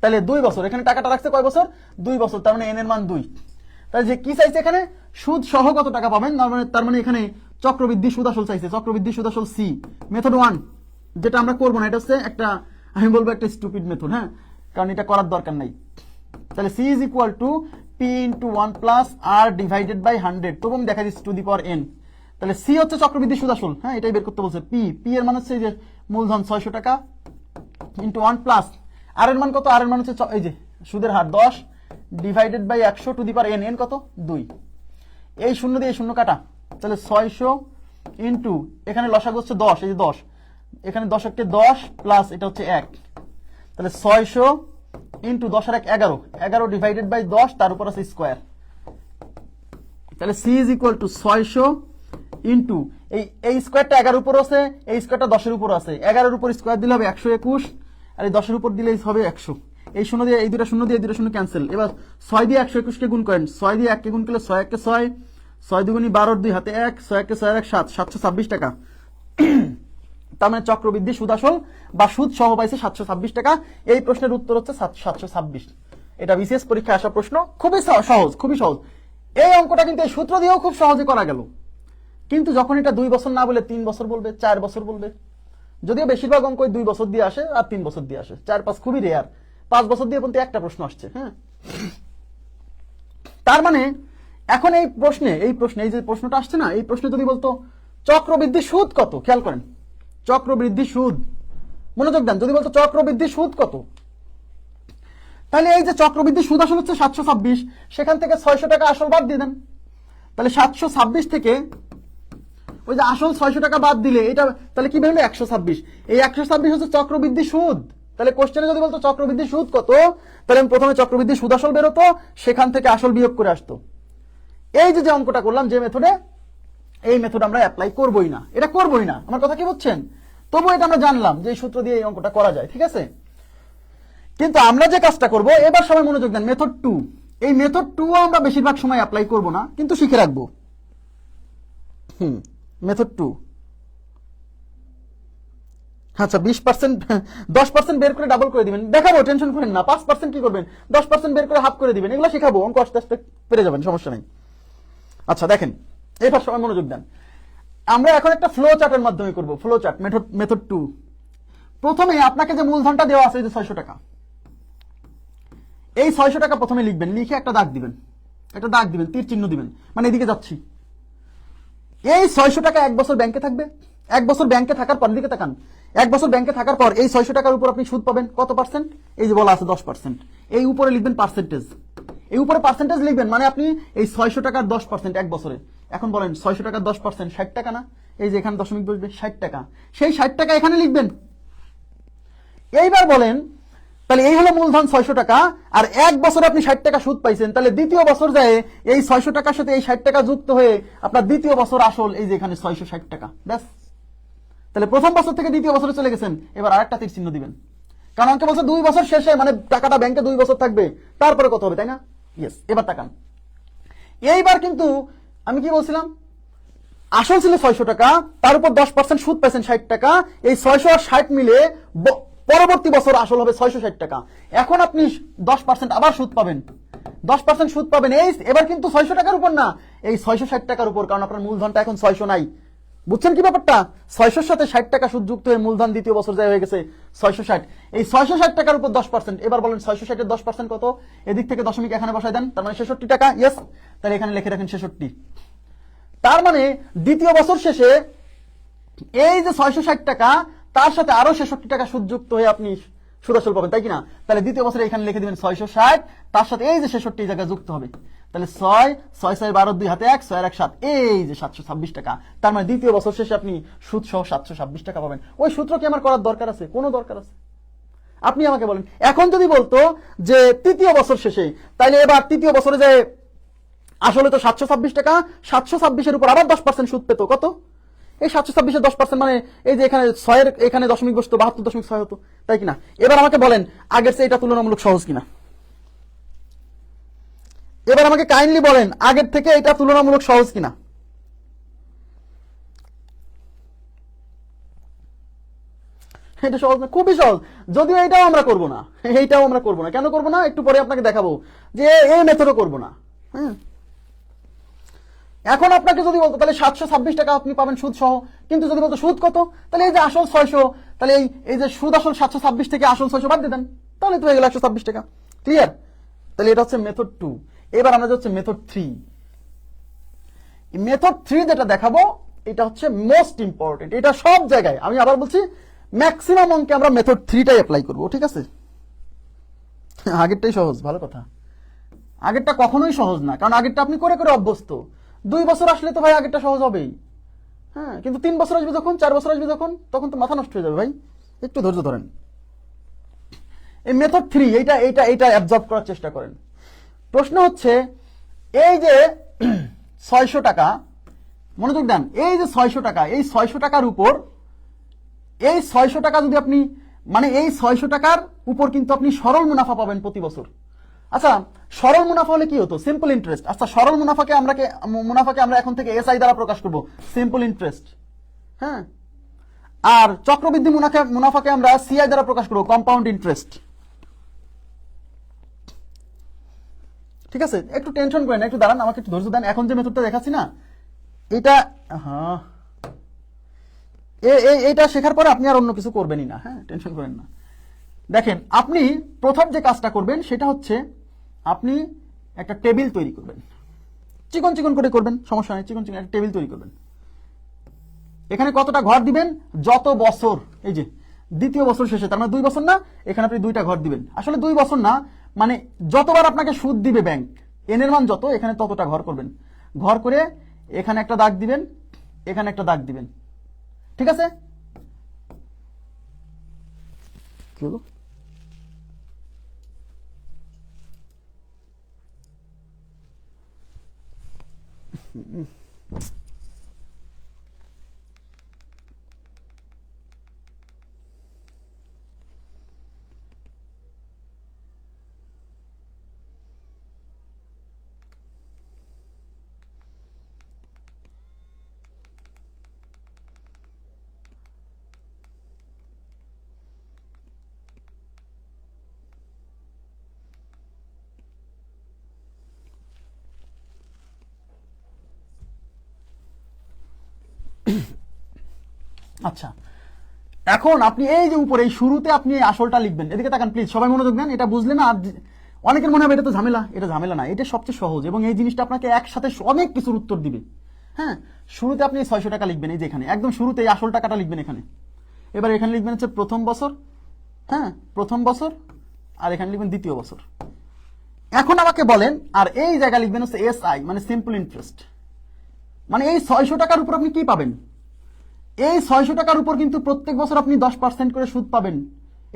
তাহলে 2 বছর, এখানে টাকাটা রাখছে কয় বছর? 2 বছর, তার মানে এন এর মান 2। তাহলে যে কি চাইছে এখানে, সুদ সহ কত টাকা পাবেন, তার মানে এখানে চক্রবৃদ্ধি সুদ আসল চাইছে। চক্রবৃদ্ধি সুদ আসল সি, মেথড 1, যেটা আমরা করবো না, এটা হচ্ছে একটা, আমি বলবো একটা স্টুপিড মেথড, হ্যাঁ, কারণ এটা করার দরকার নাই। তাহলে C is equal to P into 1 plus R divided by 100, তবু আমি দেখা দিচ্ছি টু দি পাওয়ার এন। তাহলে সি হচ্ছে চক্রবৃদ্ধি সুদ আসল, হ্যাঁ, এটাই বের করতে বলছে। পি এর মান হচ্ছে যে মূলধন 600 টাকা ইন্টু 1 প্লাস আর এর মান কত? আর এর মান হচ্ছে এই যে সুদের হার 10 divided by 100 to the power N, N কত? 2। এই শূন্য দিয়ে শূন্য কাটা, তাহলে 600 ইন্টু এখানে লসাগু হচ্ছে 10, এই যে 10, এখানে 10 কে 10 প্লাস এটা হচ্ছে 1, তাহলে 600 ইন্টু 10 আর 1 11 ডিভাইডেড বাই 10, তার উপর আছে স্কোয়ার। তাহলে C is equal to 600 into এই স্কোয়ারটা 11 উপর আছে, এই স্কোয়ারটা 10 এর উপর আছে, 11 এর উপর স্কোয়ার দিলে হবে 121, আর এই 10 এর উপর দিলে হবে 100। এই শূন্য দিয়ে এই দুটো শূন্য দিয়ে এই দুটো শূন্য ক্যান্সেল। এবার 6 দিয়ে 121 কে গুণ করেন, 6 দিয়ে 1 কে গুণ করলে 6 1 কে 6, 6 দুগুণী 12, 2 হাতে 1, 6 1 কে 6 আর 1 7, 726 টাকা। তার মানে চক্রবৃদ্ধি সুদ আসল বা সুদ সহ পাইছে 726 টাকা। এই প্রশ্নের উত্তর হচ্ছে 726। এটা বিশেষ পরীক্ষায় আসা প্রশ্ন, খুবই সহজ, খুবই সহজ। এই অঙ্কটা কিন্তু এই সূত্র দিয়েও খুব সহজে করা গেল, কিন্তু যখন এটা 2 বছর না বলে 3 বছর বলবে, 4 বছর বলবে, যদিও বেশিরভাগ অঙ্ক 2 বছর দিয়ে আসে আর 3 বছর দিয়ে আসে, 4-5 খুবই রেয়ার, 5 বছর দিয়ে পর্যন্ত একটা প্রশ্ন আসছে। হ্যাঁ, তার মানে এখন এই প্রশ্নে এই যে প্রশ্নটা আসছে না, এই প্রশ্নে যদি বলতো চক্রবৃদ্ধি সুদ কত, খেয়াল করেন, চক্রবৃদ্ধি সুদ, মনোযোগ দেন, যদি বলতো চক্রবৃদ্ধি সুদ কত, তাহলে এই যে চক্রবৃদ্ধি সুদ আসল হচ্ছে 726, সেখান থেকে 600 টাকা আসল বাদ দিয়ে দেন। তাহলে 726 থেকে ওই যে আসল 600 টাকা বাদ দিলে এটা তাহলে কি বেরোলো 126। এই 126 হচ্ছে চক্রবৃদ্ধি সুদ। তাহলে কোশ্চেনে যদি বলতো চক্রবৃদ্ধি সুদ কত, তাহলে আমি প্রথমে চক্রবৃদ্ধি সুদ আসল বেরোতো, সেখান থেকে আসল বিয়োগ করে আসতো। এই যে অঙ্কটা করলাম যে মেথডে, এই মেথড আমরা অ্যাপ্লাই করবই না, এটা করবই না, আমার কথা কি বুঝছেন? তবু এটা আমরা জানলাম যে এই সূত্র দিয়ে এই অঙ্কটা করা যায়, ঠিক আছে। কিন্তু আমরা যে কাজটা করব, এবার সবাই মনোযোগ দেন, মেথড 2। এই মেথড 2 আমরা বেশিরভাগ সময় অ্যাপ্লাই করব না, কিন্তু শিখে রাখবো। মেথড 2, আচ্ছা 20%, 10% বের করে ডাবল করে দিবেন, দেখাবো, টেনশন করেন না। 5% কি করবেন, 10% বের করে হাফ করে দিবেন, এগুলো শেখাবো, অঙ্ক আস্তে আস্তে পেরে যাবেন, সমস্যা নেই। আচ্ছা দেখেন, এবার সবাই মনোযোগ দেন, আমরা এখন একটা ফ্লো চার্টের মাধ্যমে করব, ফ্লো চার্ট, মেথড 2। প্রথমে আপনাকে যে মূলধনটা দেওয়া আছে, এই যে 600 টাকা, এই 600 টাকা প্রথমে লিখবেন, লিখে একটা দাগ দিবেন, একটা দাগ দিবেন, তীর চিহ্ন দিবেন, মানে এদিকে যাচ্ছি। এই 600 টাকা 1 বছর ব্যাংকে থাকবে। 1 বছর ব্যাংকে থাকার পর, দিকে তাকান, 1 বছর ব্যাংকে থাকার পর এই 600 টাকার উপর আপনি সুদ পাবেন কত পার্সেন্ট, এই যে বলা আছে 10%। এই উপরে লিখবেন পার্সেন্টেজ, এই উপরে পার্সেন্টেজ লিখবেন, মানে আপনি এই 600 টাকার 10% 1 বছরে। এখন বলেন 600 টাকার 10% 60 টাকা না, এই যে এখানে দশমিক বসবে, 60 টাকা, সেই 60 টাকা এখানে লিখবেন। এইবার বলেন, তাহলে এই হলো মূলধন 600 টাকা, আর 1 বছরে আপনি 60 টাকা সুদ পাইছেন, তাহলে দ্বিতীয় বছর যায় এই 600 টাকার সাথে এই 60 টাকা যুক্ত হয়ে আপনার দ্বিতীয় বছর আসল এই যে এখানে 660 টাকা, ব্যাস। তাহলে প্রথম বছর থেকে দ্বিতীয় বছরে চলে গেছেন, এবার আরেকটা তীর চিহ্ন দিবেন, কারণ অঙ্কে বলছে 2 বছর শেষে, মানে টাকাটা ব্যাংকে 2 বছর থাকবে, তারপরে কত হবে, তাই না? ইয়েস। এবার তাকান, এইবার কিন্তু আমি কি বলছিলাম, আসল ছিল 600 টাকা, তার উপর 10% সুদ পাইছেন 60 টাকা, এই 600 আর 60 মিলে পরবর্তী বছর আসল হবে 660 টাকা। এখন আপনি 10% আবার সুদ পাবেন, 10% সুদ পাবেন, এই এবার কিন্তু 600 টাকার উপর না, এই 660 টাকার উপর, কারণ আপনার মূলধনটা এখন 600 নাই। বুঝছেন কি ব্যাপারটা? 600 সাথে 60 টাকা সুদ যুক্ত হয়ে মূলধন দ্বিতীয় বছর যায় হয়ে গেছে 660। এই 660 টাকার উপর 10%, এবার বলেন 660 এর 10% কত, এদিক থেকে দশমিক এখানে বসায় দেন, তার মানে 66 টাকা। ইয়েস, তাহলে এখানে লিখে রাখেন 66। তার মানে দ্বিতীয় বছর শেষে এই যে 660 টাকা, তার সাথে আরো 66 টাকা সুদ যুক্ত হয়ে আপনি সুদ আসল পাবেন, তাই কিনা? তাহলে দ্বিতীয় বছরে এখানে লিখে দিবেন 660, তার সাথে এই যে 66 এই জায়গায় যুক্ত হবে, তাহলে 6 6 6 12 2 হাতে 1 6 আর 1 7, এই যে 726 টাকা। তার মানে দ্বিতীয় বছর শেষে আপনি সুদ সহ 726 টাকা পাবেন। ওই সূত্র কি আমার করার দরকার আছে? কোনো দরকার আছে? আপনি আমাকে বলেন। এখন যদি বলতো যে তৃতীয় বছর শেষে, তাহলে এবার তৃতীয় বছরে যে আসলে তো 726 টাকা, 726 এর উপর আবার 10% সুদ পেত কত, এই 726 এর 10%, মানে এই যে এখানে 6 এর এখানে দশমিক বসতো, 72.6 হতো, তাই কিনা? এবার আমাকে বলেন আগের চেয়ে এটা তুলনামূলক সহজ কিনা, এবার আমাকে কাইন্ডলি বলেন আগের থেকে এটা তুলনামূলক সহজ কিনা। এটা সহজ না, খুবই সহজ, যদিও এইটাও আমরা করবো না, এইটাও আমরা করবো না। কেন করবো না একটু পরে আপনাকে দেখাবো, যে এই মেথডও করবো না। হ্যাঁ, এখন আপনাকে যদি বলতো তাহলে 726 টাকা আপনি পাবেন সুদ সহ, কিন্তু যদি বলতো সুদ কত, তাহলে এই যে আসল 600, তাহলে এই যে সুদ আসল 726 থেকে আসল 600 বাদ দিয়ে দেন, তাহলে তো হয়ে গেল 126 টাকা। ক্লিয়ার? তাহলে এটা হচ্ছে মেথড 2। এবার আমরা হচ্ছে মেথড 3। মেথড 3 যেটা দেখাবো, এটা হচ্ছে মোস্ট ইম্পর্টেন্ট, এটা সব জায়গায়, আমি আবার বলছি, ম্যাক্সিমাম অঙ্কে আমরা মেথড 3টাই অ্যাপ্লাই করবো, ঠিক আছে? আগেরটাই সহজ, ভালো কথা। আগেরটা কখনোই সহজ না, কারণ আগেরটা আপনি করে করে অভ্যস্ত। 2 বছর আসলে তো ভাই আগেরটা সহজ হবেই, হ্যাঁ, কিন্তু 3 বছর আসবে যখন, 4 বছর আসবে যখন, তখন তো মাথা নষ্ট হয়ে যাবে ভাই। একটু ধৈর্য ধরেন। এই মেথড 3 এইটা অ্যাবজর্ব করার চেষ্টা করেন। প্রশ্ন হচ্ছে এই যে 600 টাকা, মনোযোগ দেন, এই যে 600 টাকা, এই 600 টাকার উপর, এই 600 টাকা যদি আপনি, মানে এই 600 টাকার উপর কিন্তু আপনি সরল মুনাফা পাবেন প্রতি বছর। আচ্ছা, সরল মুনাফা হলে কি হতো? Simple interest. আচ্ছা, সরল মুনাফাকে আমরা এখন থেকে এসআই দ্বারা প্রকাশ করব, সিম্পল ইন্টারেস্ট। হ্যাঁ, আর চক্রবৃদ্ধি মুনাফাকে আমরা সিআই দ্বারা প্রকাশ করবো, কম্পাউন্ড ইন্টারেস্ট। ঠিক আছে, একটু টেনশন করেন, একটু দাঁড়ান, আমাকে একটু ধৈর্য দেন। এখন যে মেথডটা দেখাচ্ছি না, এটা এইটা শেখার পরে আপনি আর অন্য কিছু করবেনই না। হ্যাঁ, টেনশন করেন না। দেখেন, আপনি প্রথম যে কাজটা করবেন সেটা হচ্ছে আপনি একটা টেবিল তৈরি করবেন, চিকন চিকন করে করবেন, সমস্যা নেই, চিকন চিকন একটা টেবিল তৈরি করবেন। এখানে কতটা ঘর দিবেন, যত বছর, এই যে দ্বিতীয় বছর শেষে, তার মানে 2 বছর না, এখানে আপনি 2টা ঘর দিবেন। আসলে 2 বছর না, মানে যতবার আপনাকে সুদ দিবে ব্যাংক, এনের মান যত, এখানে ততটা ঘর করবেন। ঘর করে এখানে একটা দাগ দিবেন, এখানে একটা দাগ দিবেন। ঠিক আছে, কি হলো? আচ্ছা, এখন আপনি এই যে উপরে এই শুরুতে আপনি এই আসলটা লিখবেন। এদিকে তাকান প্লিজ, সবাই মনোযোগ দেন। এটা বুঝলেন না? আর অনেকের মনে হবে এটা তো ঝামেলা। এটা ঝামেলা না, এটা সবচেয়ে সহজ, এবং এই জিনিসটা আপনাকে একসাথে অনেক কিছুর উত্তর দিবে। হ্যাঁ, শুরুতে আপনি 600 টাকা লিখবেন, এই যে এখানে একদম শুরুতে এই আসল টাকাটা লিখবেন এখানে। এবার এখানে লিখবেন হচ্ছে প্রথম বছর, হ্যাঁ প্রথম বছর, আর এখানে লিখবেন দ্বিতীয় বছর। এখন আমাকে বলেন, আর এই জায়গা লিখবেন হচ্ছে এসআই, মানে সিম্পল ইন্টারেস্ট। মানে এই 600 টাকার উপর আপনি কি পাবেন? এই 600 টাকার উপর কিন্তু প্রত্যেক বছর আপনি 10% করে সুদ পাবেন।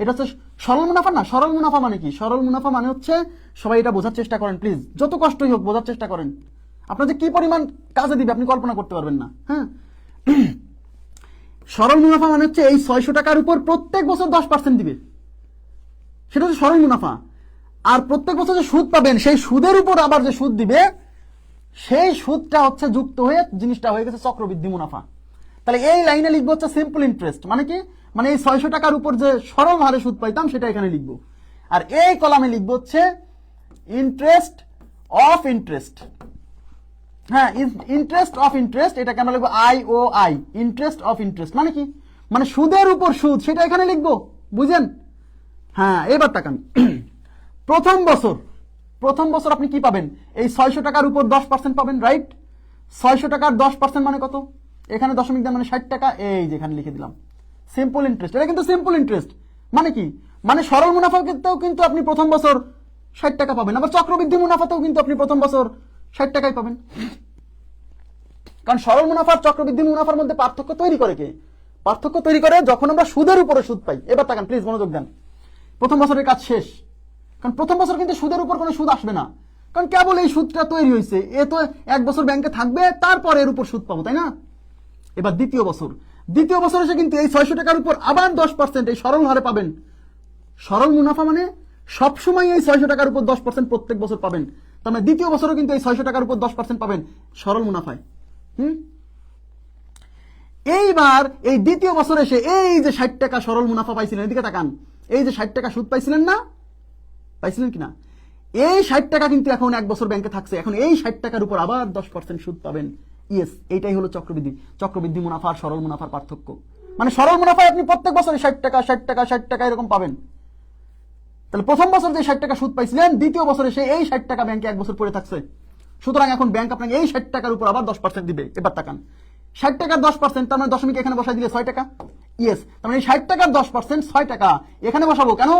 এটা হচ্ছে সরল মুনাফা না? সরল মুনাফা মানে কি? সরল মুনাফা মানে হচ্ছে, সবাই এটা বোঝার চেষ্টা করেন প্লিজ, যত কষ্টই হোক বোঝার চেষ্টা করেন। আপনার যে কি পরিমাণ কাজে দিবে আপনি কল্পনা করতে পারবেন না। হ্যাঁ, সরল মুনাফা মানে হচ্ছে এই 600 টাকার উপর প্রত্যেক বছর 10% দিবে, সেটা হচ্ছে সরল মুনাফা। আর প্রত্যেক বছর যে সুদ পাবেন, সেই সুদের উপর আবার যে সুদ দিবে, সেই সুদটা হচ্ছে যুক্ত হয়ে জিনিসটা হয়ে গেছে চক্রবৃদ্ধি মুনাফা। তাহলে এই লাইনে লিখবো হচ্ছে সিম্পল ইন্টারেস্ট। মানে কি? মানে এই 600 টাকার উপর যে সরল হারে সুদ পাইতাম সেটা এখানে লিখবো। আর এই কলামে লিখবো হচ্ছে ইন্টারেস্ট অফ ইন্টারেস্ট। হ্যাঁ, ইন্টারেস্ট অফ ইন্টারেস্ট, এটা কেন লিখবো? IOI, interest of interest. মানে কি? মানে সুদের উপর সুদ, সেটা এখানে লিখবো। বুঝেন? হ্যাঁ, এবার তাকান। প্রথম বছর আপনি কি পাবেন? এই 600 টাকার উপর 10% পাবেন, রাইট? 600 টাকার 10% মানে কত? এখানে দশমিক দেন, মানে 60 টাকা। এই যেখানে লিখে দিলাম সিম্পল ইন্টারেস্ট। এটা কিন্তু সিম্পল ইন্টারেস্ট। মানে কি? মানে সরল মুনাফাতেও কিন্তু আপনি প্রথম বছর 60 টাকা পাবেন, আবার চক্রবৃদ্ধি মুনাফাতেও কিন্তু আপনি প্রথম বছর 60 টাকাই পাবেন। কারণ সরল মুনাফার চক্রবৃদ্ধি মুনাফার মধ্যে পার্থক্য তৈরি করে কে? পার্থক্য তৈরি করে যখন আমরা সুদের উপরে সুদ পাই। এবার তাকান প্লিজ, মনোযোগ দেন। প্রথম বছরের কাজ শেষ, কারণ প্রথম বছর কিন্তু সুদের উপর কোনো সুদ আসবে না, কারণ কেবল এই সুদটা তৈরি হয়েছে। এ তো 1 বছর ব্যাংকে থাকবে, তারপর এর উপর সুদ পাবো, তাই না? এবার দ্বিতীয় বছর এসে কিন্তু এই 600 টাকার উপর আবার 10% এই সরল হারে পাবেন। সরল মুনাফা মানে সবসময় এই 600 টাকার উপর 10% প্রত্যেক বছর পাবেন। তার মানে দ্বিতীয় বছরও কিন্তু এই 600 টাকার উপর 10% পাবেন সরল মুনাফায়। এইবার এই দ্বিতীয় বছর এসে এই যে 60 টাকা সরল মুনাফা পাইছিলেন, এদিকে তাকান, এই যে 60 টাকা সুদ পাইছিলেন না? পাইছিলেন কিনা? এই 60 টাকা কিন্তু এখন 1 বছর ব্যাংকে থাকছে, এখন এই 60 টাকার উপর আবার 10% সুদ পাবেন। ইয়েস, এইটাই হলো চক্রবৃদ্ধি মুনাফা আর সরল মুনাফার পার্থক্য। মানে সরল মুনাফায় আপনি প্রত্যেক বছরে 60 টাকা 60 টাকা 60 টাকা এরকম পাবেন। তাহলে প্রথম বছর যে 60 টাকা সুদ পাইছিলেন, দ্বিতীয় বছরে সে এই 60 টাকা ব্যাংকে 1 বছর পড়ে থাকছে। সুতরাং এখন ব্যাংক আপনাকে এই 60 টাকার উপর আবার 10% দিবে। এবার তাকান, 60 টাকার 10%, তার মানে দশমিক এখানে বসাই দিলে 6 টাকা। ইয়েস, তার মানে 60 টাকার 10% 6 টাকা এখানে বসাবো কেন?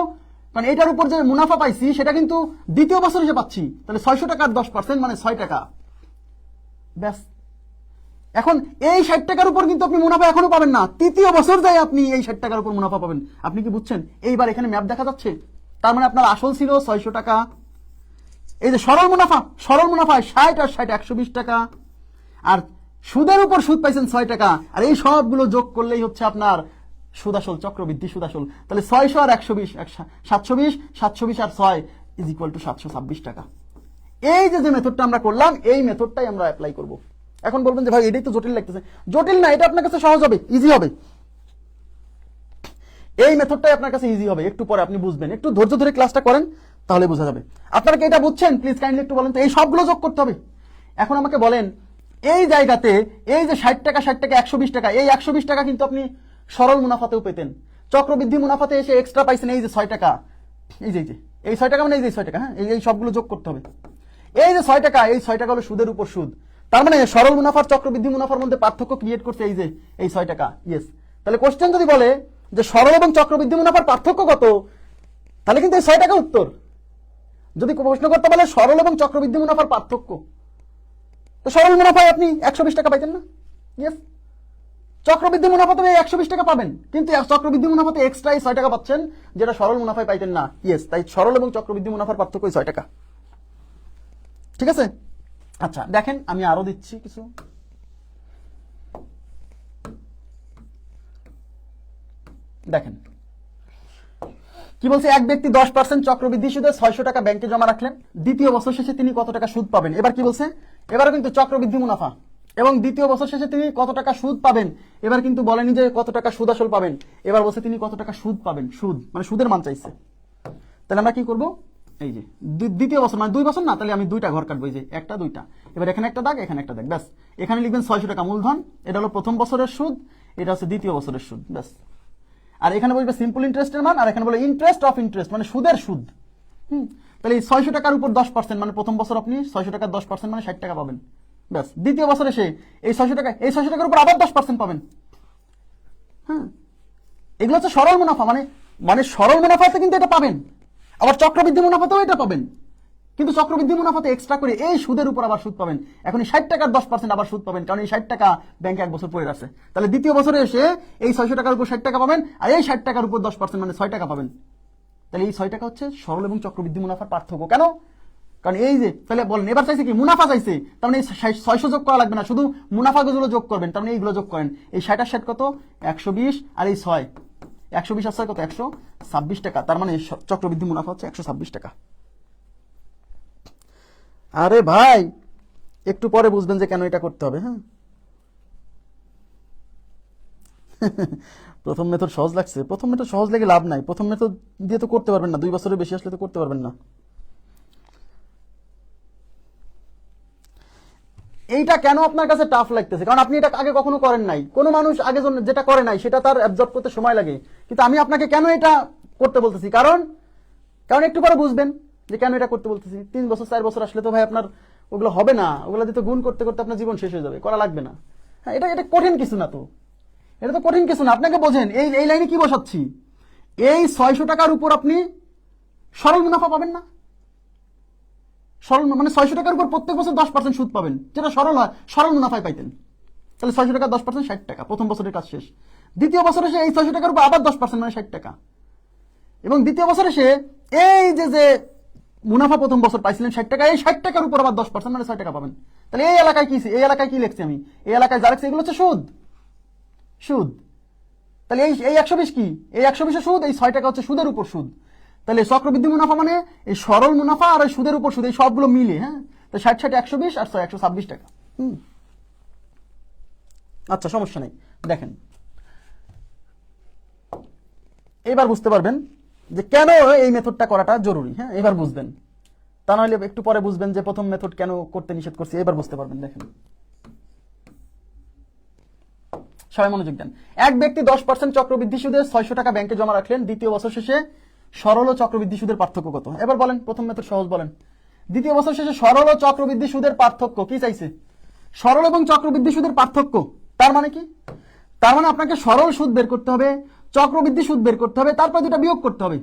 কারণ এটার উপর যে মুনাফা পাইছি সেটা কিন্তু দ্বিতীয় বছর এসে পাচ্ছি। তাহলে 600 টাকার 10% মানে 6 টাকা। ব্যাস। এখন এই 60 টাকার উপর কিন্তু আপনি মুনাফা এখনো পাবেন না, তৃতীয় বছর যায় আপনি এই 60 টাকার উপর মুনাফা পাবেন। আপনি কি বুঝছেন? এইবার এখানে ম্যাপ দেখা যাচ্ছে। তার মানে আপনার আসল ছিল 600 টাকা, এই যে সরল মুনাফায় 60 আর 60 120 টাকা, আর সুদের উপর সুদ পাইছেন 6 টাকা, আর এই সবগুলো যোগ করলেই হচ্ছে আপনার সুদ আসল, চক্রবৃদ্ধি সুদ আসল। তাহলে 600 আর 120 720, 720 আর 6 ইজ ইকুয়াল টু 726 টাকা। এই যে মেথডটা আমরা করলাম, এই মেথডটাই আমরা অ্যাপ্লাই করব। এখন বলবেন যে ভাই এটাই তো জটিল লাগতেছে। জটিল না, এটা আপনার কাছে সহজ হবে, ইজি হবে। এই মেথডটাই আপনার কাছে ইজি হবে, একটু পরে আপনি বুঝবেন, একটু ধৈর্য ধরে ক্লাসটা করেন তাহলে বোঝা যাবে। আপনারা কি এটা বুঝছেন? প্লিজ কাইন্ডলি একটু বলেন তো। এই সবগুলো যোগ করতে হবে। এখন আমাকে বলেন, এই জায়গাতে এই যে 60 টাকা 120 টাকা, এই 120 টাকা কিন্তু আপনি সরল মুনাফাতেও পেতেন, চক্রবৃদ্ধি মুনাফাতে এসে এক্সট্রা পাইছেন এই যে 6 টাকা, এই যে এই 6 টাকা মানে এই যে 6 টাকা, হ্যাঁ, এই সবগুলো যোগ করতে হবে। এই যে 6 টাকা, এই 6 টাকা হলো সুদের উপর সুদ, তার মানে সরল মুনাফার চক্রবৃদ্ধি মুনাফার মধ্যে পার্থক্য ক্রিয়েট করছে এই যে এই 6 টাকা। ইয়েস, তাহলে কোশ্চেন যদি বলে যে সরল এবং চক্রবৃদ্ধি মুনাফার পার্থক্য কত, তাহলে কিন্তু এই 6 টাকা উত্তর। যদি প্রশ্ন করতে বলে সরল এবং চক্রবৃদ্ধি মুনাফার পার্থক্য, তো সরল মুনাফায় আপনি 120 টাকা পাইতেন না? ইয়েস, চক্রবৃদ্ধি মুনাফাতে 120 টাকা পাবেন, কিন্তু চক্রবৃদ্ধি মুনাফাতে এক্সট্রা এই 6 টাকা পাচ্ছেন, যেটা সরল মুনাফায় পাইতেন না। ইয়েস, তাই সরল এবং চক্রবৃদ্ধি মুনাফার পার্থক্য 6 টাকা। ঠিক আছে? আচ্ছা দেখেন, আমি আরো দিচ্ছি কিছু। দেখেন কি বলছে, এক ব্যক্তি 10% চক্রবৃদ্ধি সুদে 600 টাকা ব্যাংকে জমা রাখলেন, দ্বিতীয় বছর শেষে তিনি কত টাকা সুদ পাবেন? এবার কি বলছে, এবারও কিন্তু চক্রবৃদ্ধি মুনাফা, এবং দ্বিতীয় বছর শেষে তিনি কত টাকা সুদ পাবেন। এবার কিন্তু বলেনি যে কত টাকা সুদ আসল পাবেন, এবার বলছে তিনি কত টাকা সুদ পাবেন। সুদ মানে সুদের মান চাইছে। তাহলে আমরা কি করব, এই যে দ্বিতীয় বছর মানে 2 বছর না, তাহলে আমি 2টা ঘর কাটবো, এই যে 1টা 2টা, এবার এখানে একটা দাগ এখানে একটা দাগ, ব্যাস। এখানে লিখবেন 600 টাকা মূলধন, এটা হলো প্রথম বছরের সুদ, এটা হচ্ছে দ্বিতীয় বছরের সুদ, ব্যাস। আর এখানে বলবে সিম্পল ইন্টারেস্টের মান, আর এখানে বলে ইন্টারেস্ট অফ ইন্টারেস্ট মানে সুদের সুদ। তাহলে এই 600 টাকার উপর 10% মানে প্রথম বছর আপনি 600 টাকার 10% মানে 60 টাকা পাবেন, ব্যাস। দ্বিতীয় বছরে এসে এই 600 টাকার উপর আবার 10% পাবেন। হ্যাঁ, এগুলো হচ্ছে সরল মুনাফা, মানে সরল মুনাফাতে কিন্তু এটা পাবেন, আবার চক্রবৃদ্ধি মুনাফাতেও এটা পাবেন, কিন্তু চক্রবৃদ্ধি মুনাফাতে এক্সট্রা করে এই সুদের উপর আবার সুদ পাবেন। এখন এই 60 টাকার 10% আবার সুদ পাবেন, কারণ এই 60 টাকা ব্যাংকে 1 বছর পড়ে আছে। তাহলে দ্বিতীয় বছরে এসে এই 600 টাকার উপর 60 টাকা পাবেন, আর এই 60 টাকার উপর 10% মানে 6 টাকা পাবেন। তাহলে এই 6 টাকা হচ্ছে সরল এবং চক্রবৃদ্ধি মুনাফার পার্থক্য। কেন? কারণ এই যে, তাহলে বলেন এবার চাইছে কি, মুনাফা চাইছে, তার মানে এই 600 যোগ করা লাগবে না, শুধু মুনাফাগুলো যোগ করবেন, তার মানে এইগুলো যোগ করেন। এই 60 আর 60 কত, 120, আর এই 6 120 আর 6 কত, 126 টাকা, তার মানে চক্রবৃদ্ধি মুনাফা হচ্ছে 126 টাকা। আরে ভাই, একটু পরে বুঝবেন যে কেন এটা করতে হবে। হ্যাঁ, প্রথম মেথড সহজ লাগছে, প্রথম মেথড সহজ লেগে লাভ নাই, প্রথম মেথড দিয়ে তো করতে পারবেন না, 2 বছরের বেশি আসলে তো করতে পারবেন না। এইটা কেন আপনার কাছে টাফ লাগতেছে, কারণ আপনি এটা আগে কখনো করেন নাই। কোনো মানুষ আগে যেটা করে নাই সেটা তার অ্যাবজর্ব করতে সময় লাগে, কিন্তু আমি আপনাকে কেন এটা করতে বলতেছি, কারণ একটু পরে বুঝবেন যে কেন এটা করতে বলতেছি। 3 বছর 4 বছর আসলে তো ভাই আপনার ওগুলো হবে না, ওগুলো দিয়ে তো গুণ করতে করতে আপনার জীবন শেষ হয়ে যাবে, করা লাগবে না। হ্যাঁ, এটা কঠিন কিছু না, তো এটা তো কঠিন কিছু না। আপনাকে বোঝেন এই লাইনে কি বসাচ্ছি, এই 600 টাকার উপর আপনি সরল মুনাফা পাবেন না, সরল মানে 600 টাকার উপর প্রত্যেক বছর 10% সুদ পাবেন, যেটা সরল হয়, সরল মুনাফায় পাইতেন। তাহলে 600 টাকা 10% 60 টাকা, প্রথম বছরের কাজ শেষ। দ্বিতীয় বছরে এসে এই 600 টাকার উপর আবার 10% মানে 60 টাকা, এবং দ্বিতীয় বছরে এসে এই যে মুনাফা প্রথম বছর পাইছিলেন 60 টাকা, এই 60 টাকার উপর আবার 10% মানে 6 টাকা পাবেন। তাহলে এই এলাকায় কি লিখছি আমি, এই এলাকায় যা লিখছি এগুলো হচ্ছে সুদ। তাহলে এই 120 কি, এই 120 সুদ, এই 6 টাকা হচ্ছে সুদের উপর সুদ। তাহলে চক্রবৃদ্ধি মুনাফা মানে এই সরল মুনাফা আর এই সুদের উপর সুদ, এই সবগুলো মিলে। হ্যাঁ, তো 60 120 আর 6 126 টাকা। আচ্ছা, সমস্যা নেই। দেখেন এবার বুঝতে পারবেন যে কেন এই মেথডটা করাটা জরুরি। হ্যাঁ, এবার বুঝবেন, তা নাহলে একটু পরে বুঝবেন যে প্রথম মেথড কেন করতে নিষেধ করছি। এবার বুঝতে পারবেন। দেখেন, সবাই মনোযোগ দেন। এক ব্যক্তি 10% চক্রবৃদ্ধি সুদে 600 টাকা ব্যাংকে জমা রাখলেন, দ্বিতীয় বছর শেষে সরল ও চক্রবৃদ্ধি সুদের পার্থক্য কত? এবার বলেন, প্রথম মেথড সহজ, বলেন দ্বিতীয় বছর শেষে সরল ও চক্রবৃদ্ধি সুদের পার্থক্য কি চাইছে? সরল এবং চক্রবৃদ্ধি সুদের পার্থক্য, তার মানে কি? তার মানে আপনাকে সরল সুদ বের করতে হবে, চক্রবৃদ্ধি সুদ বের করতে হবে, তারপর দুটা বিয়োগ করতে হবে।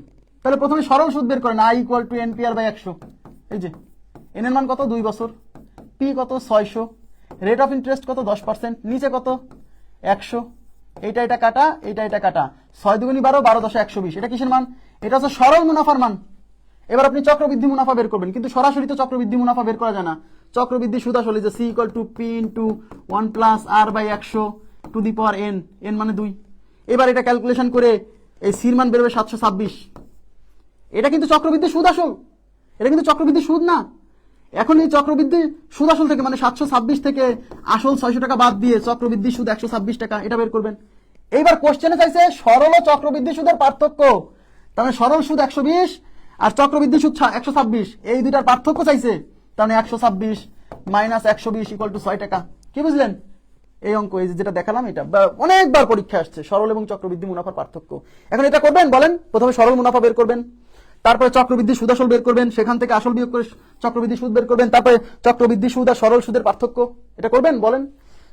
তাহলে প্রথমে সরল সুদ বের করেন, I = NPR/100। এই যে এন এর মান কত, 2 বছর, পি কত 600, রেট অফ ইন্টারেস্ট কত 10%, নিচে কত 100, এটা কাটা, এটা কাটা, 6 দুগুণী 12, 12 10 120। এটা কিসের মান? এটা হচ্ছে সরল মুনাফার মান। এবার আপনি চক্রবৃদ্ধি মুনাফা বের করবেন, কিন্তু সরাসরি তো চক্রবৃদ্ধি মুনাফা বের করা যায় না। চক্রবৃদ্ধি সুদ আসলে যে C = P × 1 + R/100 two the power n, n মানে 2। এবার এটা ক্যালকুলেশন করে এই সির মান বেরোবে 726। এটা কিন্তু চক্রবৃদ্ধি সুদ আসল, এটা কিন্তু চক্রবৃদ্ধি সুদ না। এখন এই চক্রবৃদ্ধি সুদ আসল থেকে মানে 726 থেকে আসল 600 টাকা বাদ দিয়ে চক্রবৃদ্ধি সুদ 126 টাকা, এটা বের করবেন। এইবার কোশ্চেনে চাইছে সরল ও চক্রবৃদ্ধি সুদের পার্থক্য, তার মানে সরল সুদ 120 আর চক্রবৃদ্ধি সুদ 126, এই দুইটার পার্থক্য চাইছে। তার মানে 126 মাইনাস 120 ইকুয়াল টু 6 টাকা। কি বুঝলেন? এই অঙ্ক, এই যেটা দেখালাম, এটা অনেকবার পরীক্ষা আসছে, সরল এবং চক্রবৃদ্ধি মুনাফার পার্থক্য। এখন এটা করবেন, বলেন। প্রথমে সরল মুনাফা বের করবেন, তারপরে চক্রবৃদ্ধি সুদ আসল বের করবেন, সেখান থেকে আসল বিয়োগ করে চক্রবৃদ্ধি সুদ বের করবেন, তারপরে চক্রবৃদ্ধি সুদ আর সরল সুদের পার্থক্য। এটা করবেন, বলেন।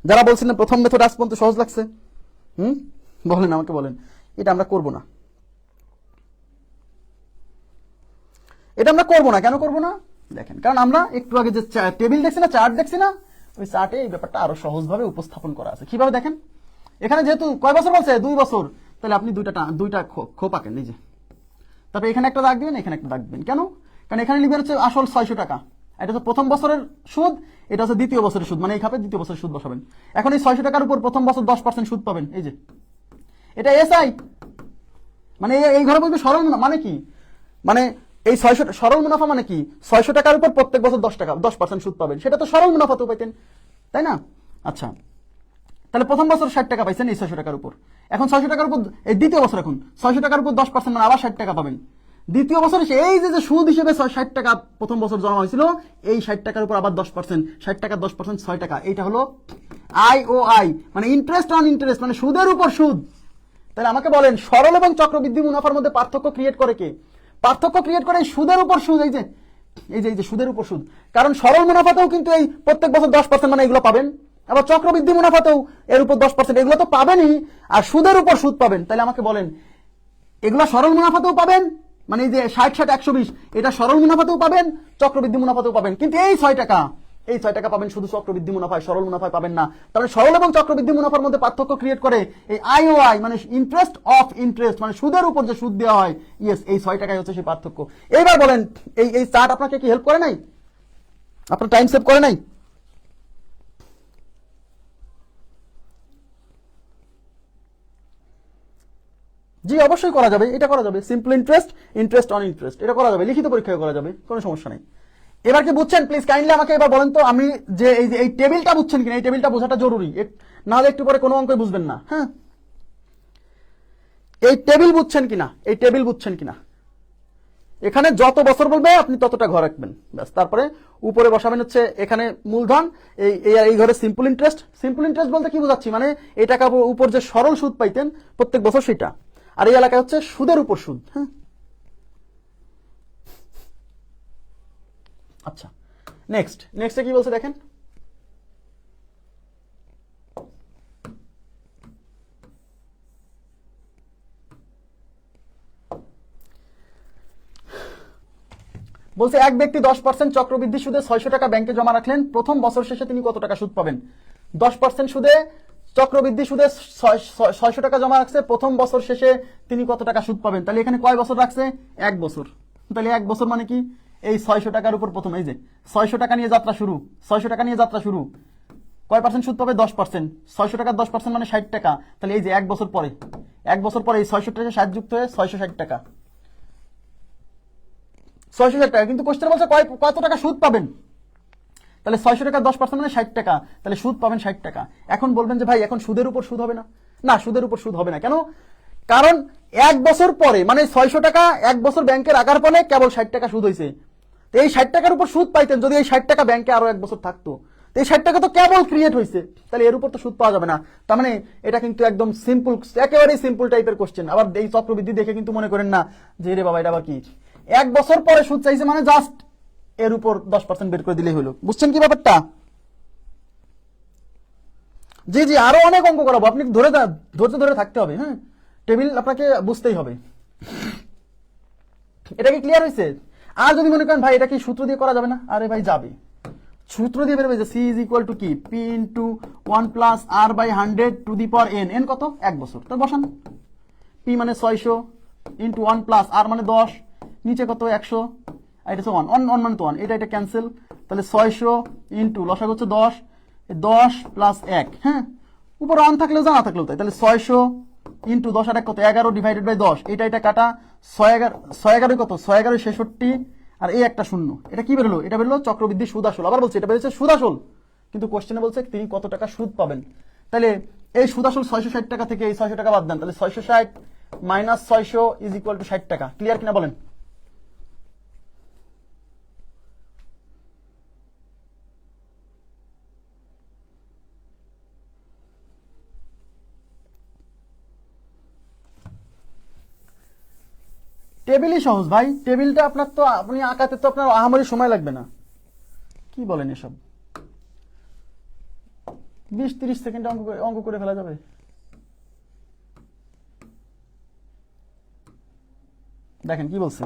যারা বলছিলেন প্রথম মেথড আজ পর্যন্ত সহজ লাগছে, বলেন, আমাকে বলেন। এটা আমরা করব না, এটা আমরা করব না। কেন করব না? দেখেন, কারণ আমরা একটু আগে যে টেবিল দেখছি না, চার্ট দেখছি না, ওই চার্টে এই ব্যাপারটা আরো সহজভাবে উপস্থাপন করা আছে। কিভাবে দেখেন, এখানে যেহেতু কয় বছর বলছে, 2 বছর, তাহলে আপনি দুইটা খোপ আঁকেন নিজে, তারপরে এখানে একটা দাগ দিবেন, এখানে একটা দাগ দিবেন। কেন? কারণ এখানে লিখবেন হচ্ছে আসল 600 টাকা, এটা হচ্ছে প্রথম বছরের সুদ, এটা হচ্ছে দ্বিতীয় বছরের সুদ, মানে এই খাপে দ্বিতীয় বছরের সুদ বসাবেন। এখন এই 600 টাকার উপর প্রথম বছর 10% সুদ পাবেন, এই যে এটা এসআই, মানে এই ঘরে বলবে সরল মানে কি, মানে এই 600 সরল মুনাফা মানে কি, 600 টাকার উপর প্রত্যেক বছর 10% সুদ পাবেন, সেটা তো সরল মুনাফা তো পাইতেন, তাই না? আচ্ছা, তাহলে প্রথম বছর 60 টাকা পাইছেন এই 600 টাকার উপর। এখন 600 টাকার উপর এই দ্বিতীয় বছর, এখন 600 টাকার উপর 10% মানে আবার 60 টাকা পাবেন দ্বিতীয় বছর। এই যে সুদ হিসেবে 60 টাকা প্রথম বছর জমা হয়েছিল, এই 60 টাকার উপর আবার 10%, 60 টাকার 10% 6 টাকা, এইটা হলো আই, মানে ইন্টারেস্ট অন ইন্টারেস্ট, মানে সুদের উপর সুদ। তাহলে আমাকে বলেন, সরল এবং চক্রবৃদ্ধি মুনাফার মধ্যে পার্থক্য ক্রিয়েট করে কে? পার্থক্য ক্রিয়েট করে সুদের উপর সুদ, এই যে সুদের উপর সুদ। কারণ সরল মুনাফাতেও কিন্তু এই প্রত্যেক বছর 10% মানে এগুলো পাবেন, আবার চক্রবৃদ্ধি মুনাফাতেও এর উপর 10%, এগুলো তো পাবেনই, আর সুদের উপর সুদ পাবেন। তাহলে আমাকে বলেন, এগুলো সরল মুনাফাতেও পাবেন, মানে এই যে 60-60-120, এটা সরল মুনাফাতেও পাবেন, চক্রবৃদ্ধি মুনাফাতেও পাবেন, কিন্তু এই 6 টাকা পাবেন শুধু চক্রবৃদ্ধি মুনাফায়, সরল মুনাফায় পাবেন না। তাহলে সরল এবং চক্রবৃদ্ধি মুনাফার মধ্যে পার্থক্য ক্রিয়েট করে এই আইওআই, মানে ইন্টারেস্ট অফ ইন্টারেস্ট, মানে সুদের উপর যে সুদ দেওয়া হয়, ইয়েস, এই 6 টাকায় হচ্ছে সেই পার্থক্য। এইবার বলেন, এই চার্ট আপনাকে কি হেল্প করে নাই? আপনার টাইম সেভ করে নাই? জি, অবশ্যই করা যাবে, এটা করা যাবে। Simple interest, interest on interest, এটা করা যাবে, লিখিত পরীক্ষায় করা যাবে, কোনো সমস্যা নেই। এবার কি বুঝছেন? প্লিজ কাইন্ডলি আমাকে এবার বলেন তো, আমি যে এই টেবিলটা বুঝছেন কিনা, এই টেবিলটা বোঝাটা জরুরি, না হলে একটু পরে কোনো অঙ্কই বুঝবেন না। হ্যাঁ, এই টেবিল বুঝছেন কিনা, এই টেবিল বুঝছেন কিনা? এখানে যত বছর বলবে আপনি ততটা ঘর রাখবেন, ব্যাস। তারপরে উপরে বসাবেন হচ্ছে এখানে মূলধন, এই ঘরে সিম্পল ইন্টারেস্ট। সিম্পল ইন্টারেস্ট বলতে কি বোঝাচ্ছি, মানে এই টাকা উপর যে সরল সুদ পাইতেন প্রত্যেক বছর সেটা, আর এই এলাকায় হচ্ছে সুদের উপর সুদ। হ্যাঁ, আচ্ছা, নেক্সটে কি বলছে দেখেন। বলছে এক ব্যক্তি 10% চক্রবৃদ্ধি সুদে 600 টাকা ব্যাংকে জমা রাখলেন, প্রথম বছর শেষে তিনি কত টাকা সুদ পাবেন? 10% সুদে চক্রবৃদ্ধি সুদে 600 টাকা জমা রাখছে, প্রথম বছর শেষে তিনি কত টাকা সুদ পাবেন? তাহলে এখানে কয় বছর রাখছে? 1 বছর। তাহলে 1 বছর মানে কি, এই 600 টাকার উপর প্রথম, এই যে 600 টাকা নিয়ে যাত্রা শুরু, 600 টাকা নিয়ে যাত্রা শুরু, কয় পার্সেন্ট সুদ পাবে? 10%। 600 টাকার 10% মানে 60 টাকা। তাহলে এই যে 1 বছর পরে, 1 বছর পরে এই 600 টাকা 60 যুক্ত হয়ে 660 টাকা, 660 টাকা। কিন্তু কোশ্চেন বলছে কত টাকা সুদ পাবেন? তাহলে 600 টাকা 10% মানে 60 টাকা, তাহলে সুদ পাবেন 60 টাকা। এখন বলবেন যে ভাই এখন সুদের উপর সুদ হবে না? না, সুদের উপর সুদ হবে না। কেন? কারণ 1 বছর পরে, মানে 600 টাকা 1 বছর ব্যাংকে রাখার পরে কেবল 60 টাকা সুদ হয়েছে। তো এই 60 টাকার উপর সুদ পাইতেন যদি এই 60 টাকা ব্যাংকে আরো 1 বছর থাকতো, তো এই 60 টাকা তো কেবল ক্রিয়েট হয়েছে, তাহলে এর উপর তো সুদ পাওয়া যাবে না। তার মানে এটা কিন্তু একদম সিম্পল, একেবারেই সিম্পল টাইপের কোশ্চেন। আবার এই চক্রবৃদ্ধি দেখে কিন্তু মনে করেন না যে রে বাবা এটা আবার কি, 1 বছর পরে সুদ চাইছে, মানে জাস্ট এর উপর 10% বের করে দিলেই হলো। বুঝছেন কি ব্যাপারটা? জি, আরো অনেক অঙ্ক করাবো, আপনি ধৈর্য ধরে থাকতে হবে। হ্যাঁ, টেবিল আপনাকে বুঝতেই হবে। এটা কি ক্লিয়ার হয়েছে? আর যদি মনে করেন ভাই এটা কি সূত্র দিয়ে করা যাবে না, আরে ভাই যাবে, সূত্র দিয়ে বেরোবে যে সি ইজ ইকুয়াল টু কি, P into 1 plus R by 100 to the power N. N কত? 1 বছর। তো বসান, পি মানে 600 ইন্টু 1 প্লাস আর মানে 10, নিচে কত? 100, এটা হচ্ছে 1 মানে তো 1, এটা ক্যান্সেল। তাহলে 600 ইন্টু লসাগু হচ্ছে 10 প্লাস 1। হ্যাঁ, উপর 1 থাকলেও যা না থাকলেও তাই। তাহলে 600 ইন্টু 10 আর 1 কত? 11 ডিভাইডেড বাই 10, এটা কাটা, 6 কত? 6 66, আর এই একটা শূন্য। এটা কি বেরোলো? এটা বেরোলো চক্রবৃদ্ধি সুদ আসল। আবার বলছে এটা বেরোচ্ছে সুদ আসল, কিন্তু কোশ্চেনে বলছে তিনি কত টাকা সুদ পাবেন। তাহলে এই সুদ আসল 660 টাকা থেকে এই 600 টাকা বাদ দেন, তাহলে 660 মাইনাস 600 ইজ ইকুয়াল টু 60 টাকা। ক্লিয়ার কিনা বলেন? টেবিলই সহজ ভাই, টেবিলটা আপনার তো আপনি আঁকাতে তো আপনার আহামরি সময় লাগবে না। কি বলেন এসব? 20-30 সেকেন্ডে অঙ্ক করে ফেলা যাবে। দেখেন কি বলছে,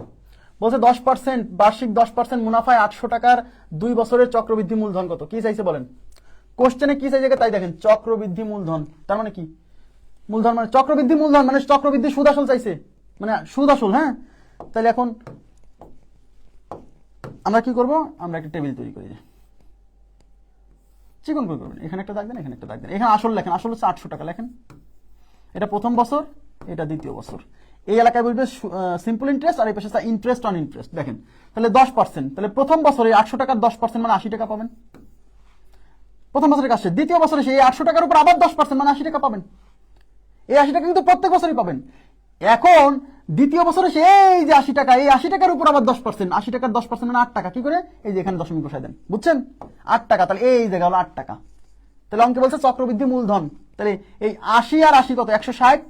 বলছে 10% বার্ষিক 10% মুনাফায় 800 টাকার 2 বছরের চক্রবৃদ্ধি মূলধন কত? কি চাইছে বলেন? কোশ্চেনে কি চাইছে তাই দেখেন, চক্রবৃদ্ধি মূলধন, তার মানে কি? মূলধন মানে চক্রবৃদ্ধি মূলধন মানে চক্রবৃদ্ধি সুদ আসল চাইছে, মানে সুদ আসল। হ্যাঁ, তাহলে এখন আমরা কি করব, আমরা একটা টেবিল তৈরি করি, চিকন করে করবেন। এখানে একটা দাগ দেন, এখানে একটা দাগ দেন, এখানে আসল লেখেন, আসল হচ্ছে 800 টাকা লেখেন। এটা প্রথম বছর, এটা দ্বিতীয় বছর। এই এলাকায় বলবে সিম্পল ইন্টারেস্ট, আর এই পাশে ইন্টারেস্ট অন ইন্টারেস্ট। দেখেন তাহলে 10%, তাহলে প্রথম বছরে 800 টাকার 10% মানে 80 টাকা পাবেন। প্রথম বছরের কাছে দ্বিতীয় বছরে সেই 800 টাকার উপর আবার 10% মানে 80 টাকা পাবেন। এই 80 টাকা কিন্তু প্রত্যেক বছরই পাবেন। এখন দ্বিতীয় বছরে সেই যে 80 টাকা, এই 80 টাকার উপর আবার 10%, 80 টাকার 10% মানে 8 টাকা। কি করে? এই যে এখানে দশমিক বসাই দেন, বুঝছেন? 8 টাকা, তাহলে এই জায়গা হলো 8 টাকা। তাহলে অঙ্কে বলছে চক্রবৃদ্ধি মূলধন, তাহলে এই 80 আর 80 কত? 160,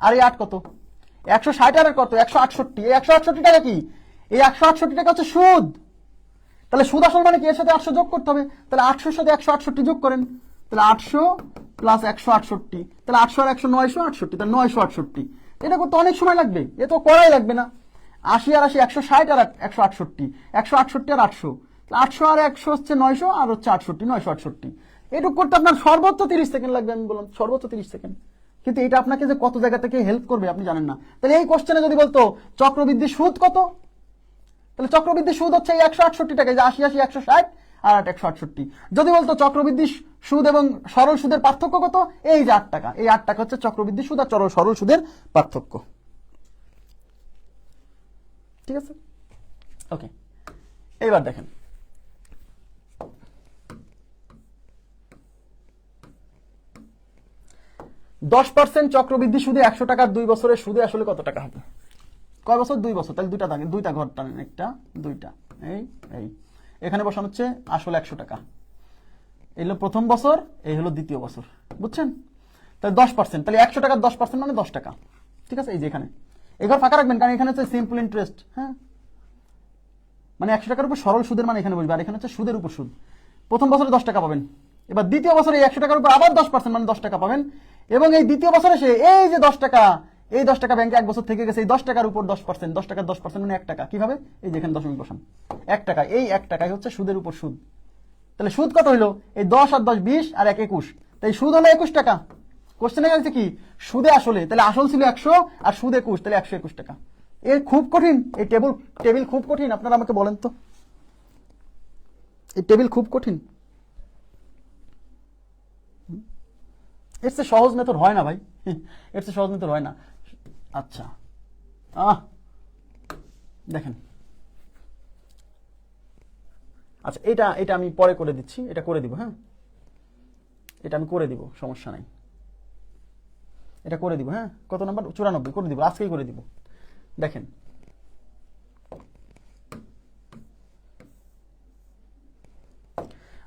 আর এই 8 কত? 160 আর কত? 168। এই 168 টাকা কি? এই 168 টাকা হচ্ছে সুদ। তাহলে সুদ আসল মানে কি? এর সাথে 800 যোগ করতে হবে। তাহলে 800 সাথে 168 যোগ করেন, তাহলে 800 প্লাস 168, তাহলে 800 আর 100 968, তাহলে 968। এটা করতে অনেক সময় লাগবে, এ তো করাই লাগবে না। 80 আর 80 160 আর 168, 168 আর 800, 800 আর 100 হচ্ছে 900, আর হচ্ছে 68 968। এটুকু করতে আপনার সর্বোচ্চ 30 সেকেন্ড লাগবে, আমি বললাম সর্বোচ্চ 30 সেকেন্ড। কিন্তু এটা আপনাকে যে কত জায়গা থেকে হেল্প করবে আপনি জানেন না। তাহলে এই কোশ্চেনে যদি বলতো চক্রবৃদ্ধি সুদ কত, তাহলে চক্রবৃদ্ধি সুদ হচ্ছে 168 টাকা, যে 80 80 160 আর 168। যদি বলতো চক্রবৃদ্ধি সুদ এবং সরল সুদের পার্থক্য কত, এই যে 8 টাকা, এই 8 টাকা হচ্ছে চক্রবৃদ্ধি সুদ আর সরল সুদের পার্থক্য। ঠিক আছে, ওকে। এইবার দেখেন, %10 চক্রবৃদ্ধি সুদে 100 টাকার 2 বছরের সুদে আসলে কত টাকা হবে? কয় বছর? 2 বছর। তাহলে দুইটা থাকে, দুইটা ঘর টানেন, একটা দুইটা, এই এই এখানে বসানো হচ্ছে আসলে 100 টাকা। এই হলো প্রথম বছর, এই হলো দ্বিতীয় বছর, বুঝছেন? তাহলে 10%, তাহলে 100 টাকার 10% মানে 10 টাকা। ঠিক আছে, এই যে এখানে এই ঘর ফাঁকা রাখবেন, কারণ এখানে হচ্ছে সিম্পল ইন্টারেস্ট। হ্যাঁ, মানে 100 টাকার উপর সরল সুদের মানে এখানে বসবে, আর এখানে হচ্ছে সুদের উপর সুদ। প্রথম বছরে 10 টাকা পাবেন, এবার দ্বিতীয় বছরে 100 টাকার উপর আবার 10% মানে 10 টাকা পাবেন। এবং এই দ্বিতীয় বছরে সে এই যে 10 টাকা, এই 10 টাকা ব্যাংকে 1 বছর থেকে গেছে, এই 10 টাকার উপর 10%, 10 টাকার 10% মানে 1 টাকা। কিভাবে? এই যে এখানে দশমিক বসান, 1 টাকা, এই 1 টাকাই হচ্ছে সুদের উপর সুদ। তাহলে সুদ কত হইলো? এই 10 আর 10 20 আর 1 21, তাই সুদ হলো 21 টাকা। কোশ্চেনে গেছে কি? সুদে আসলে, তাহলে আসল ছিল 100 আর সুদ 21, তাহলে 121 টাকা। এই খুব কঠিন, এই টেবিল খুব কঠিন। আপনারা আমাকে বলেন তো, এই টেবিল খুব কঠিন? এর চেয়ে সহজ মেথড হয় না ভাই, এর চেয়ে সহজ মেথড হয় না। আচ্ছা, দেখেন, আচ্ছা এটা এটা আমি পরে করে দিচ্ছি, এটা করে দিব। হ্যাঁ, এটা আমি করে দিব, সমস্যা নাই, এটা করে দিব। হ্যাঁ, কত নাম্বার? 94 করে দিব, আজকেই করে দিব। দেখেন,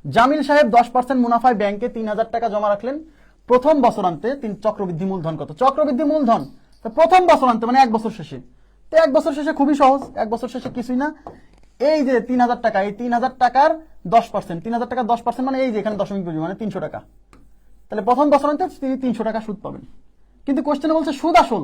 জামিল সাহেব 10% মুনাফায় ব্যাংকে 3000 টাকা জমা রাখলেন। প্রথম বছরান্তে চক্রবৃদ্ধি মূলধন কত? চক্রবৃদ্ধি মূলধন প্রথম বছরান্তে মানে 1 বছর শেষে। তো 1 বছর শেষে খুবই সহজ, 1 বছর শেষে কিছুই না। এই যে 3000 টাকা, এই 3000 টাকার 10%, 3000 টাকার 10% মানে এই যে এখানে দশমিক বসবে, মানে 300 টাকা। তাহলে প্রথম বছরান্তে তিনি 300 টাকা সুদ পাবেন। কিন্তু কোশ্চেনে বলছে সুদ আসল,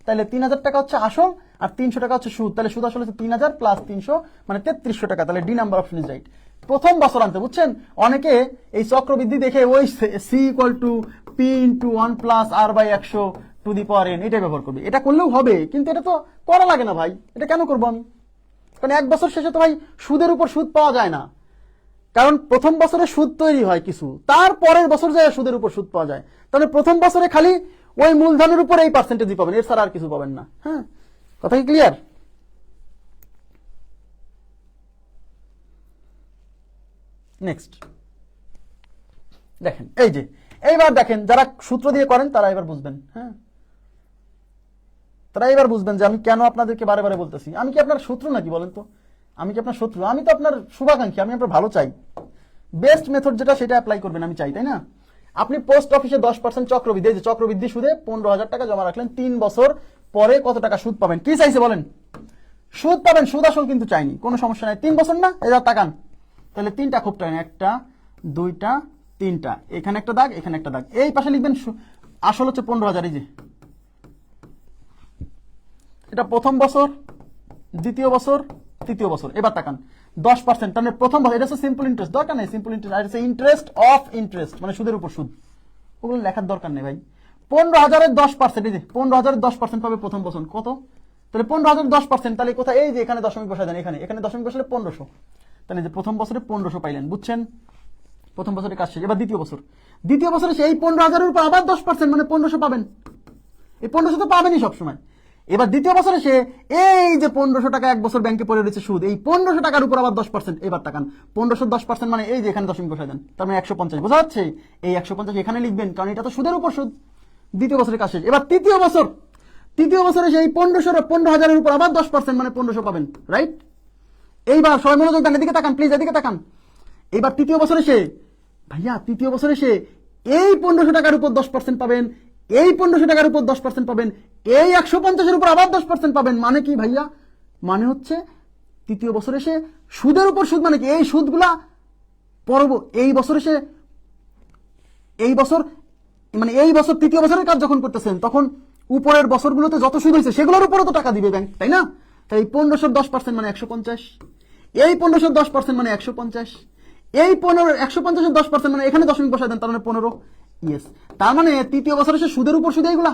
তাহলে 3000 টাকা হচ্ছে আসল আর 300 টাকা হচ্ছে সুদ। তাহলে সুদ আসল হচ্ছে 3000 প্লাস 300 মানে 3300 টাকা। তাহলে D number option is right. প্রথম বছর আনতে, বুঝছেন? অনেকে এই চক্রবৃদ্ধি দেখে ওই C equal to P into 1 plus R by 100 to the power N এটা ব্যবহার করবে। এটা করলেও হবে, কিন্তু এটা তো করা লাগে না ভাই। এটা কেন করবো আমি? কারণ 1 বছর শেষে তো ভাই সুদের উপর সুদ পাওয়া যায় না। কারণ প্রথম বছরে সুদ তৈরি হয় কিছু, তারপরের বছর যায় সুদের উপর সুদ পাওয়া যায়। তাহলে প্রথম বছরে খালি ওই মূলধনের উপর এই পার্সেন্টেজই পাবেন, এর ছাড়া আর কিছু পাবেন না। হ্যাঁ, কথা কি ক্লিয়ার? নেক্সট দেখেন, এই যে এইবার দেখেন যারা সূত্র দিয়ে করেন তারা এবার বুঝবেন, হ্যাঁ তারা এবার বুঝবেন যে আমি কেন আপনাদেরকে বারে বারে বলতেছি। আমি কি আপনার শত্রু নাকি বলেন তো? আমি কি আপনার শত্রু? আমি তো আপনার শুভাকাঙ্ক্ষী, আমি আপনার ভালো চাই। বেস্ট মেথড যেটা সেটা অ্যাপ্লাই করবেন আমি চাই, তাই না? আপনি পোস্ট অফিসে 10% চক্রবৃদ্ধি, এই যে চক্রবৃদ্ধি সুদে 15,000 টাকা জমা রাখলেন, 3 বছর পরে কত টাকা সুদ পাবেন? কি চাইছে বলেন? সুদ পাবেন, সুদ আসল কিন্তু চাইনি, কোনো সমস্যা নাই। 3 বছর না, এই তাকান, তাহলে 3টা খুব টাইম, 1টা 2টা 3টা, এখানে একটা দাগ, এখানে একটা দাগ, এই পাশে লিখবেন আসল হচ্ছে 15,000। এই যে এটা প্রথম বছর, দ্বিতীয় বছর, তৃতীয় বছর। এবার তাকান 10%, মানে প্রথম বছর, এটা হচ্ছে সিম্পল ইন্টারেস্ট, দরকার নেই সিম্পল ইন্টারেস্ট, আর হচ্ছে ইন্টারেস্ট অফ ইন্টারেস্ট, মানে সুদের উপর সুদ, ওগুলো লেখার দরকার নেই ভাই। 15,000-এর 10%, এই যে 15,000-এর 10% পাবে প্রথম বছর, কত? তাহলে 15,000 10%, তাহলে কোথায়? এই যে এখানে দশমিক বসায় দেন, এখানে দশমিক বসালে 1500, তাহলে যে প্রথম বছরে 1500 পাইলেন, বুঝছেন? প্রথম বছরের কাজ শেষ। এবার দ্বিতীয় বছর, দ্বিতীয় বছরে সেই 15,000-এর উপর আবার 10%, মানে 1500 পাবেন। এই 1500 তো পাবেনই সবসময়। এবার দ্বিতীয় বছরে সে এই যে 1500 টাকা এক বছর ব্যাংকে পড়ে রয়েছে সুদ, এই 1500 টাকার উপর আবার 10%। এবার তাকান 1500 10%, মানে এই যে এখানে দশমিক বসায় দেন, তার মানে 150, বোঝা যাচ্ছে? এই 150 এখানে লিখবেন, কারণ এটা তো সুদের উপর সুদ। দ্বিতীয় বছরের কাজ শেষ। এবার তৃতীয় বছর, তৃতীয় বছরে সেই 15,000-এর উপর আবার 10%, মানে 1500 পাবেন, রাইট? এইবার সবাই মনোযোগ দেন, এদিকে তাকান প্লিজ, এদিকে তাকান। এবার তৃতীয় বছরে সে, ভাইয়া তৃতীয় বছরে সে এই 1500 টাকার উপর 10% পাবেন, এই 1500 টাকার উপর 10% পাবেন, এই 150-এর উপর আবার 10% পাবেন। মানে কি ভাইয়া? মানে হচ্ছে তৃতীয় বছরে সে সুদের উপর সুদ, মানে কি এই সুদগুলা এই বছরে সে, এই বছর, মানে এই বছর তৃতীয় বছরের কাজ যখন করতেছেন তখন উপরের বছরগুলোতে যত সুদ হয়েছে সেগুলোর উপরও তো টাকা দিবে ব্যাংক, তাই না? তাই 1500-র 10% মানে 150, এই 1500-র 10% মানে 150, এই 150-এর 10% মানে এখানে দশমিক বসায় দেন, তার মানে 15। ইয়েস, তার মানে তৃতীয় বছরে সে সুদের উপর সুদ এইগুলা।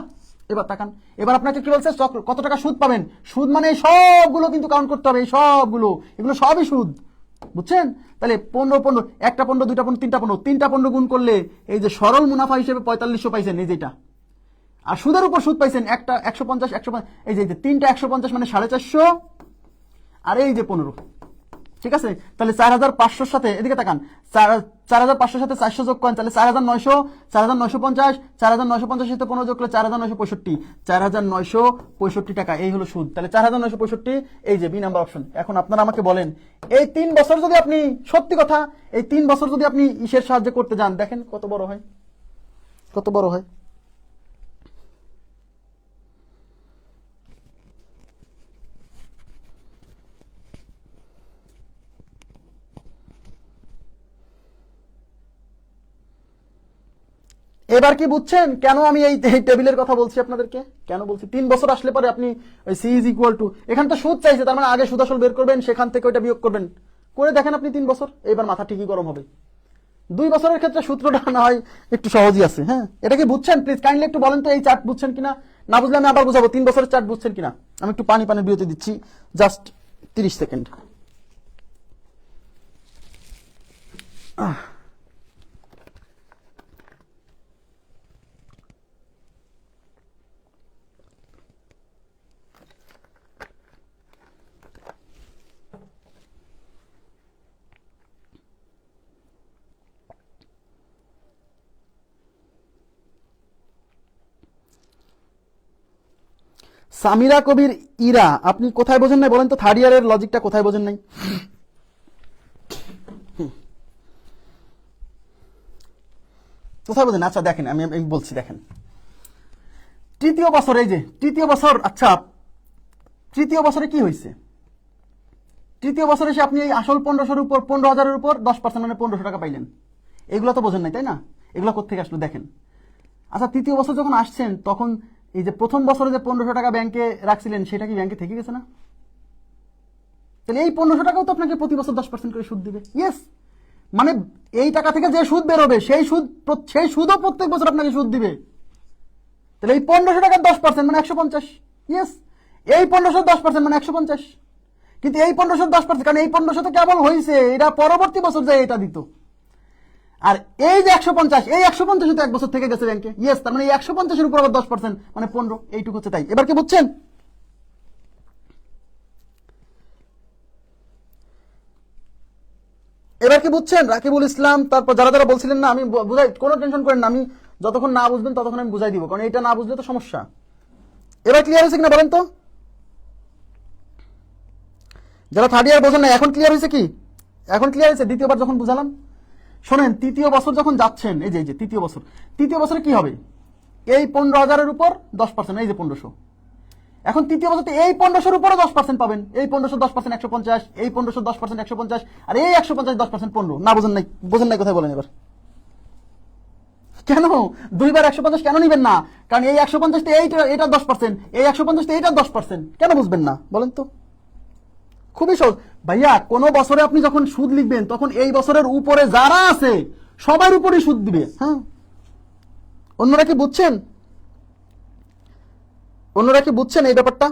এবার তাকান, এবার আপনাকে কি বলছে? কত টাকা সুদ পাবেন? সুদ মানে সবগুলো কিন্তু কাউন্ট করতে হবে, এই সবগুলো, এগুলো সবই সুদ, বুঝছেন? তাহলে 15, একটা 15, 2টা 15, 3টা 15, 3টা 15 গুণ করলে এই যে সরল মুনাফা হিসেবে 4500 পাইছেন, এই যেটা। আর সুদের উপর সুদ পাইছেন একটা 150, 150, এই যে 3টা 150 মানে 450, আর এই যে 15, ঠিক আছে? তাহলে 4,500-র সাথে, এদিকে তাকান, 4,500-র সাথে 400 যোগ করেন, তাহলে 4,900, 4,950, 4,950-এর সাথে 15 যোগ করলে 4,965, 4,965 টাকা, এই হলো সুদ। তাহলে 4,965, এই যে বি নাম্বার অপশন। এখন আপনারা আমাকে বলেন, এই 3 বছর যদি আপনি, সত্যি কথা, এই 3 বছর যদি আপনি ইসের সাহায্যে করতে যান, দেখেন কত বড় হয়, কত বড় হয়। এবার কি বুঝছেন কেন আমি এই টেবিলের কথা বলছি আপনাদেরকে? কেন বলছি? 3 বছর আসলে পরে আপনি ওই সি ইজ ইকুয়াল টু, এখানে তো সুদ চাইছে, তার মানে আগে সুদ আসল বের করবেন, সেখান থেকে ওইটা বিয়োগ করবেন, করে দেখেন আপনি 3 বছর, এবার মাথা ঠিকই গরম হবে। 2 বছরের ক্ষেত্রে সূত্রটা না হয় একটু সহজই আছে। হ্যাঁ, এটা কি বুঝছেন? প্লিজ কাইন্ডলি একটু বলেন তো এই চার্ট বুঝছেন কিনা। না বুঝলে আমি আবার বুঝাবো 3 বছরের চার্ট বুঝছেন কিনা। আমি একটু পানির বিরতি দিচ্ছি, জাস্ট 30 সেকেন্ড। সামিরা কবির ইরা, আপনি কোথায় বোঝেন নাই বলেন তো? 3rd ইয়ারের লজিকটা কোথায় বোঝেন নাই? কোথায় বোঝেন? আচ্ছা দেখেন, আমি বলছি, দেখেন তৃতীয় বছর, এই যে তৃতীয় বছর, আচ্ছা তৃতীয় বছরে কি হয়েছে? তৃতীয় বছরে এসে আপনি এই আসল 1500-এর উপর, 15,000-এর উপর 10% মানে 1500 টাকা পাইলেন। এগুলো তো বোঝেন নাই, তাই না? এগুলো কোথেকে আসলো দেখেন। আচ্ছা তৃতীয় বছর যখন আসছেন তখন এই যে প্রথম বছরে যে 1500 টাকা ব্যাংকে রাখছিলেন সেটা কি ব্যাংকে থেকে গেছে না? তাহলে এই 1500 টাকাও তো আপনাকে প্রতি বছর 10% করে সুদ দিবে। ইয়েস, মানে এই টাকা থেকে যে সুদ বেরোবে সেই সুদও প্রত্যেক বছর আপনাকে সুদ দিবে। তাহলে এই 1500 টাকার 10% মানে 150। ইয়েস, এই 1500 10% মানে 150। কিন্তু এই 1500 10%, কারণ এই 1500 তো কেবল হয়েছে, এটা পরবর্তী বছর যায় এটা দিত। আর এই যে 150, এই 150 তো 1 বছর থেকে গেছে ব্যাংকে। ইয়েস, তার মানে এই 150-এর উপর আবার 10% মানে 15, এইটুকু হচ্ছে তাই। এবার কি বুঝছেন? এবার কি বুঝছেন? রাকিবুল ইসলাম, তারপর যারা যারা বলছিলেন না আমি বুঝাই, কোনো টেনশন করেন না, আমি যতক্ষণ না বুঝবেন ততক্ষণ আমি বুঝাই দিব, কারণ এটা না বুঝলে তো সমস্যা। এবার ক্লিয়ার হয়েছে কিনা বলেন তো? যারা থার্ড ইয়ার বোঝেন না, এখন ক্লিয়ার হয়েছে কি? এখন ক্লিয়ার হয়েছে? দ্বিতীয়বার যখন বুঝালাম, শোনেন, তৃতীয় বছর যখন যাচ্ছেন, এই যে তৃতীয় বছরে কি হবে? এই 15,000-এর উপর 10%, এই যে 1500। এখন তৃতীয় বছরতে এই 1500-এর উপরে 10% পাবেন। এই 1500 10% 150, এই 1500 10% 150, আর এই 150 10% 15। না বোঝেন নাই? বোঝেন নাই কোথায় বলেন এবার? কেন দুইবার 150 কেন নিবেন না? কারণ এই 150-তে এইটা 10%, এই 150-তে এইটা 10%। কেন বুঝবেন না বলেন তো? খুবই সহজ ভাইয়া। কোন বছরে আপনি যখন সুদ লিখবেন তখন এই বছরের উপরে যারা আছে সবার উপরেই সুদ দিবে। হ্যাঁ, অন্যরা কি বুঝছেন? অন্যরা কি বুঝছেন এই ব্যাপারটা?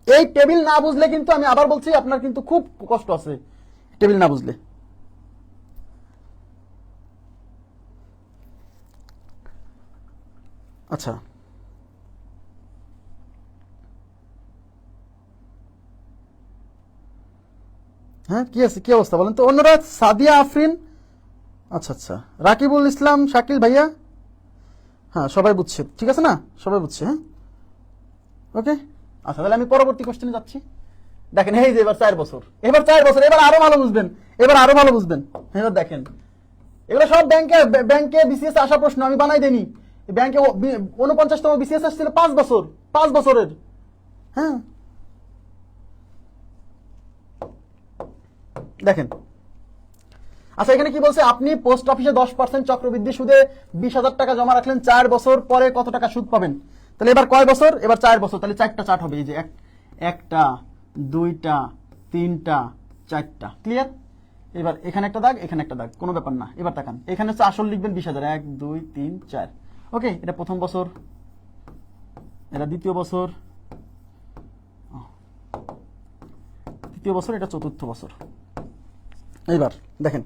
এই টেবিল না বুঝলে কিন্তু, আমি আবার বলছি, আপনার কিন্তু খুব কষ্ট আছে টেবিল না বুঝলে। আচ্ছা, হ্যাঁ, কি আছে, কি অবস্থা বলেন তো অন্যরা? সাদিয়া আফরিন, আচ্ছা আচ্ছা, রাকিবুল ইসলাম, শাকিল ভাইয়া, হ্যাঁ সবাই বুঝছে, ঠিক আছে না? সবাই বুঝছে, হ্যাঁ, ওকে। আচ্ছা, তাহলে আমি পরবর্তী কোশ্চেনে যাচ্ছি। দেখেন, এই যে এবার 4 বছর, এবার আরো ভালো বুঝবেন, এবার দেখেন, এগুলো সব ব্যাংকে বিসিএস আসা প্রশ্ন, আমি বানাই দেনি। ব্যাংকে 49তম বিসিএস আসছিল 5 বছরের। হ্যাঁ, দেখেন। আচ্ছা, এখানে কি বলছে? আপনি পোস্ট অফিসে 10% চক্রবৃদ্ধি সুদে 20,000 টাকা জমা রাখলেন, 4 বছর পরে কত টাকা সুদ পাবেন? তাহলে এবার কয় বছর? এবার 4 বছর, তাহলে 4টা চার্ট হবে। এই যে একটা, দুইটা, তিনটা, 4টা। ক্লিয়ার? এবার এখানে একটা দাগ, এখানে একটা দাগ, কোনো ব্যাপার না। এবার তাকান, এখানে হচ্ছে আসল লিখবেন 20,000, 1 2 3 4। ওকে, এটা প্রথম বছর, এটা দ্বিতীয় বছর, তৃতীয় বছর, এটা চতুর্থ বছর। এইবার দেখেন,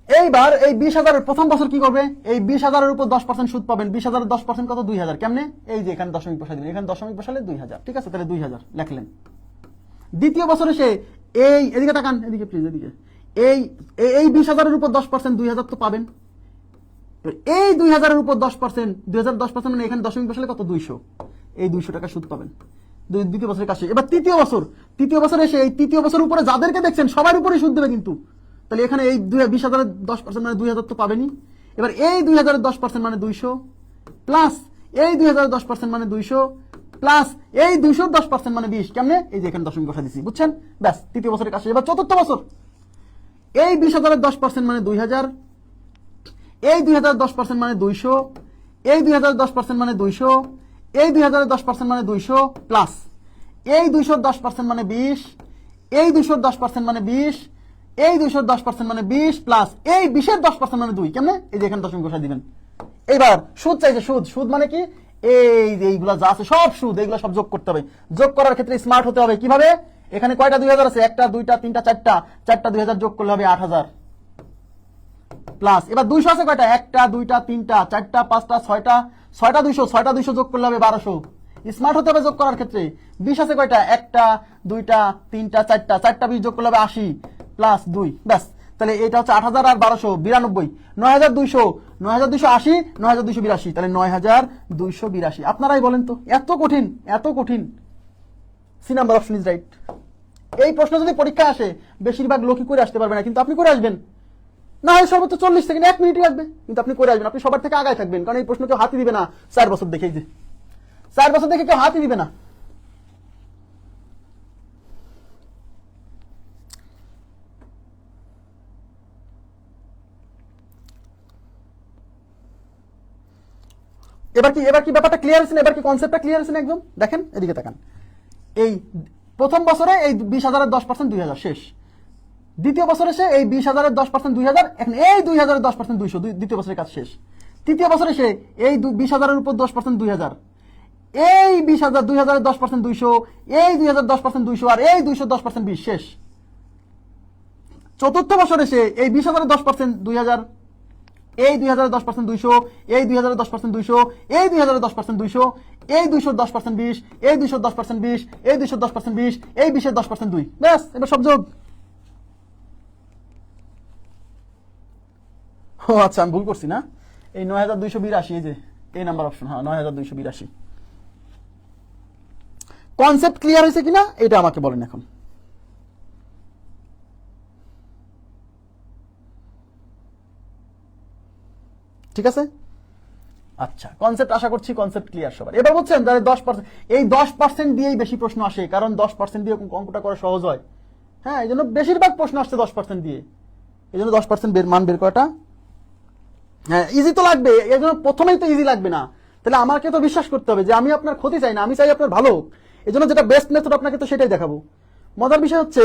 এইবার এই 20,000-এর প্রথম বছর কি করবে? এই 20,000-এর উপর 10% সুদ পাবেন। 20,000-এর 10% কত? 2,000। কেমনে? এই যে এখানে দশমিক বসাই দিবেন, এখানে দশমিক বসালে 2,000। ঠিক আছে, তাহলে 2,000 লেখলেন। দ্বিতীয় বছরে সে এই, এদিকে তাকান, এদিকে প্লিজ, এদিকে, এই 20,000-এর উপর 10%, 2,000 তো পাবেন। এই 2,000-এর উপর 10%, 2,000 10% মানে এখানে দশমিক বসালে কত? 200। এই 200 টাকা সুদ পাবেন দ্বিতীয় বছরের কাছে। এবার তৃতীয় বছর এসে এই তৃতীয় বছরের উপরে যাদেরকে দেখছেন সবার উপরে সুদ দেবে কিন্তু। তাহলে এখানে এই 20,000-এর 10% মানে 2,000 তো পাবেনি। এবার এই 2,000-এর 10% মানে 200, প্লাস এই 2,000-এর 10% মানে 200, প্লাস এই 200-র 10% মানে 20। কেমনে? এই যে এখানে দশমিক বসা দিচ্ছি, বুঝছেন? ব্যাস, তৃতীয় বছরের কাছে। এবার চতুর্থ বছর, এই 20,000-এর 10% মানে 2,000, এই 2,000-এর 10% মানে 200, এই 2,000-এর 10% মানে 200, এই 2,000-এর 10% মানে 200, প্লাস এই 200-র 10% মানে 20, এই 200-র 10% মানে 20, এই 200-র 10% মানে 20, প্লাস এই 20-এর 10% মানে 2। কেমনে? এই যে এখানে দশমিক বসাই দিবেন। এইবার সুদ চাইছে, সুদ মানে কি? এই যে এইগুলা যা আছে সব সুদ, এইগুলা সব যোগ করতে হবে। যোগ করার ক্ষেত্রে স্মার্ট হতে হবে। কিভাবে? এখানে কয়টা 2,000 আছে? একটা, দুইটা, তিনটা, চারটা 2,000 যোগ করলে হবে 8,000, প্লাস এবার 200 আছে কয়টা? একটা, দুইটা, তিনটা, চারটা, পাঁচটা, ছয়টা 200 যোগ করলে হবে 1,200। স্মার্ট হতে হবে যোগ করার ক্ষেত্রে। 20 আছে কয়টা? একটা, দুইটা, তিনটা, চারটা 20 যোগ করলে হবে 80, প্লাস 2। ব্যাস, তাহলে এটা হচ্ছে 8,000 আর 1200 92, 9,200, 9,280, 9,282, তাহলে 9,282। আপনারাই বলেন তো, এত কঠিন? C number option is right. এই প্রশ্ন যদি পরীক্ষা আসে, বেশিরভাগ লোকই করে আসতে পারবে না, কিন্তু আপনি করে আসবেন। না হয় সর্বোচ্চ 40 সেকেন্ড, 1 মিনিটই লাগবে, কিন্তু আপনি করে আসবেন। আপনি সবার থেকে আগায় থাকবেন, কারণ এই প্রশ্ন কেউ হাতই দিবে না 4 বছর দেখে। যে 4 বছর দেখে কেউ হাতই দিবে না। এবার কি ব্যাপারটা ক্লিয়ার হয়েছে? এবার কি কনসেপ্টটা ক্লিয়ার হয়েছে একদম? দেখেন, এদিকে তাকান। এই প্রথম বছরে এই 20,000-এর 10% 2,000 শেষ। দ্বিতীয় বছরে সে এই 20,000-এর 10% 2,000, এখন এই 2,000-এর 10% 200, দ্বিতীয় বছরের কাজ শেষ। তৃতীয় বছরে সে এই 20,000-এর উপর 10% 2,000, এই 20,000, 2,000-এর 10% 200, এই 2,000 10% 200, আর এই 200 10% 20 শেষ। চতুর্থ বছরে সে এই 20,000-এর 10% 2,000, এই 2,000-এর 10% 200, এই 2,000-এর 10% 200, এই 2,000-এর 10% 200, এই 200-র 10% 20, এই 200-র 10% 20, এই 200-র 10% 20, এই 20-এর 10% 2। ব্যাস, এবার সব যোগ। ও আচ্ছা, আমি ভুল করছি না, এই 9282, এই যে এই নাম্বার অপশন, হ্যাঁ 9282। কনসেপ্ট ক্লিয়ার হয়েছে কিনা এটা আমাকে বলেন এখন। ঠিক আছে, আচ্ছা কনসেপ্ট, আশা করছি কনসেপ্ট ক্লিয়ার সবার। এবার বলছেন যারা 10%, এই 10% দিয়েই বেশি প্রশ্ন আসে, কারণ 10% দিয়ে অঙ্কটা করা সহজ হয়। হ্যাঁ, এই জন্য বেশিরভাগ প্রশ্ন আসছে 10% দিয়ে, এই জন্য 10% মান বের করাটা, হ্যাঁ ইজি তো লাগবে, এই জন্য প্রথমেই তো ইজি লাগবে না, তাহলে আমাকে তো বিশ্বাস করতে হবে যে আমি আপনার ক্ষতি চাই না, আমি চাই আপনার ভালো হোক। এই জন্য যেটা বেস্ট মেথড আপনাকে তো সেটাই দেখাবো। মজার বিষয় হচ্ছে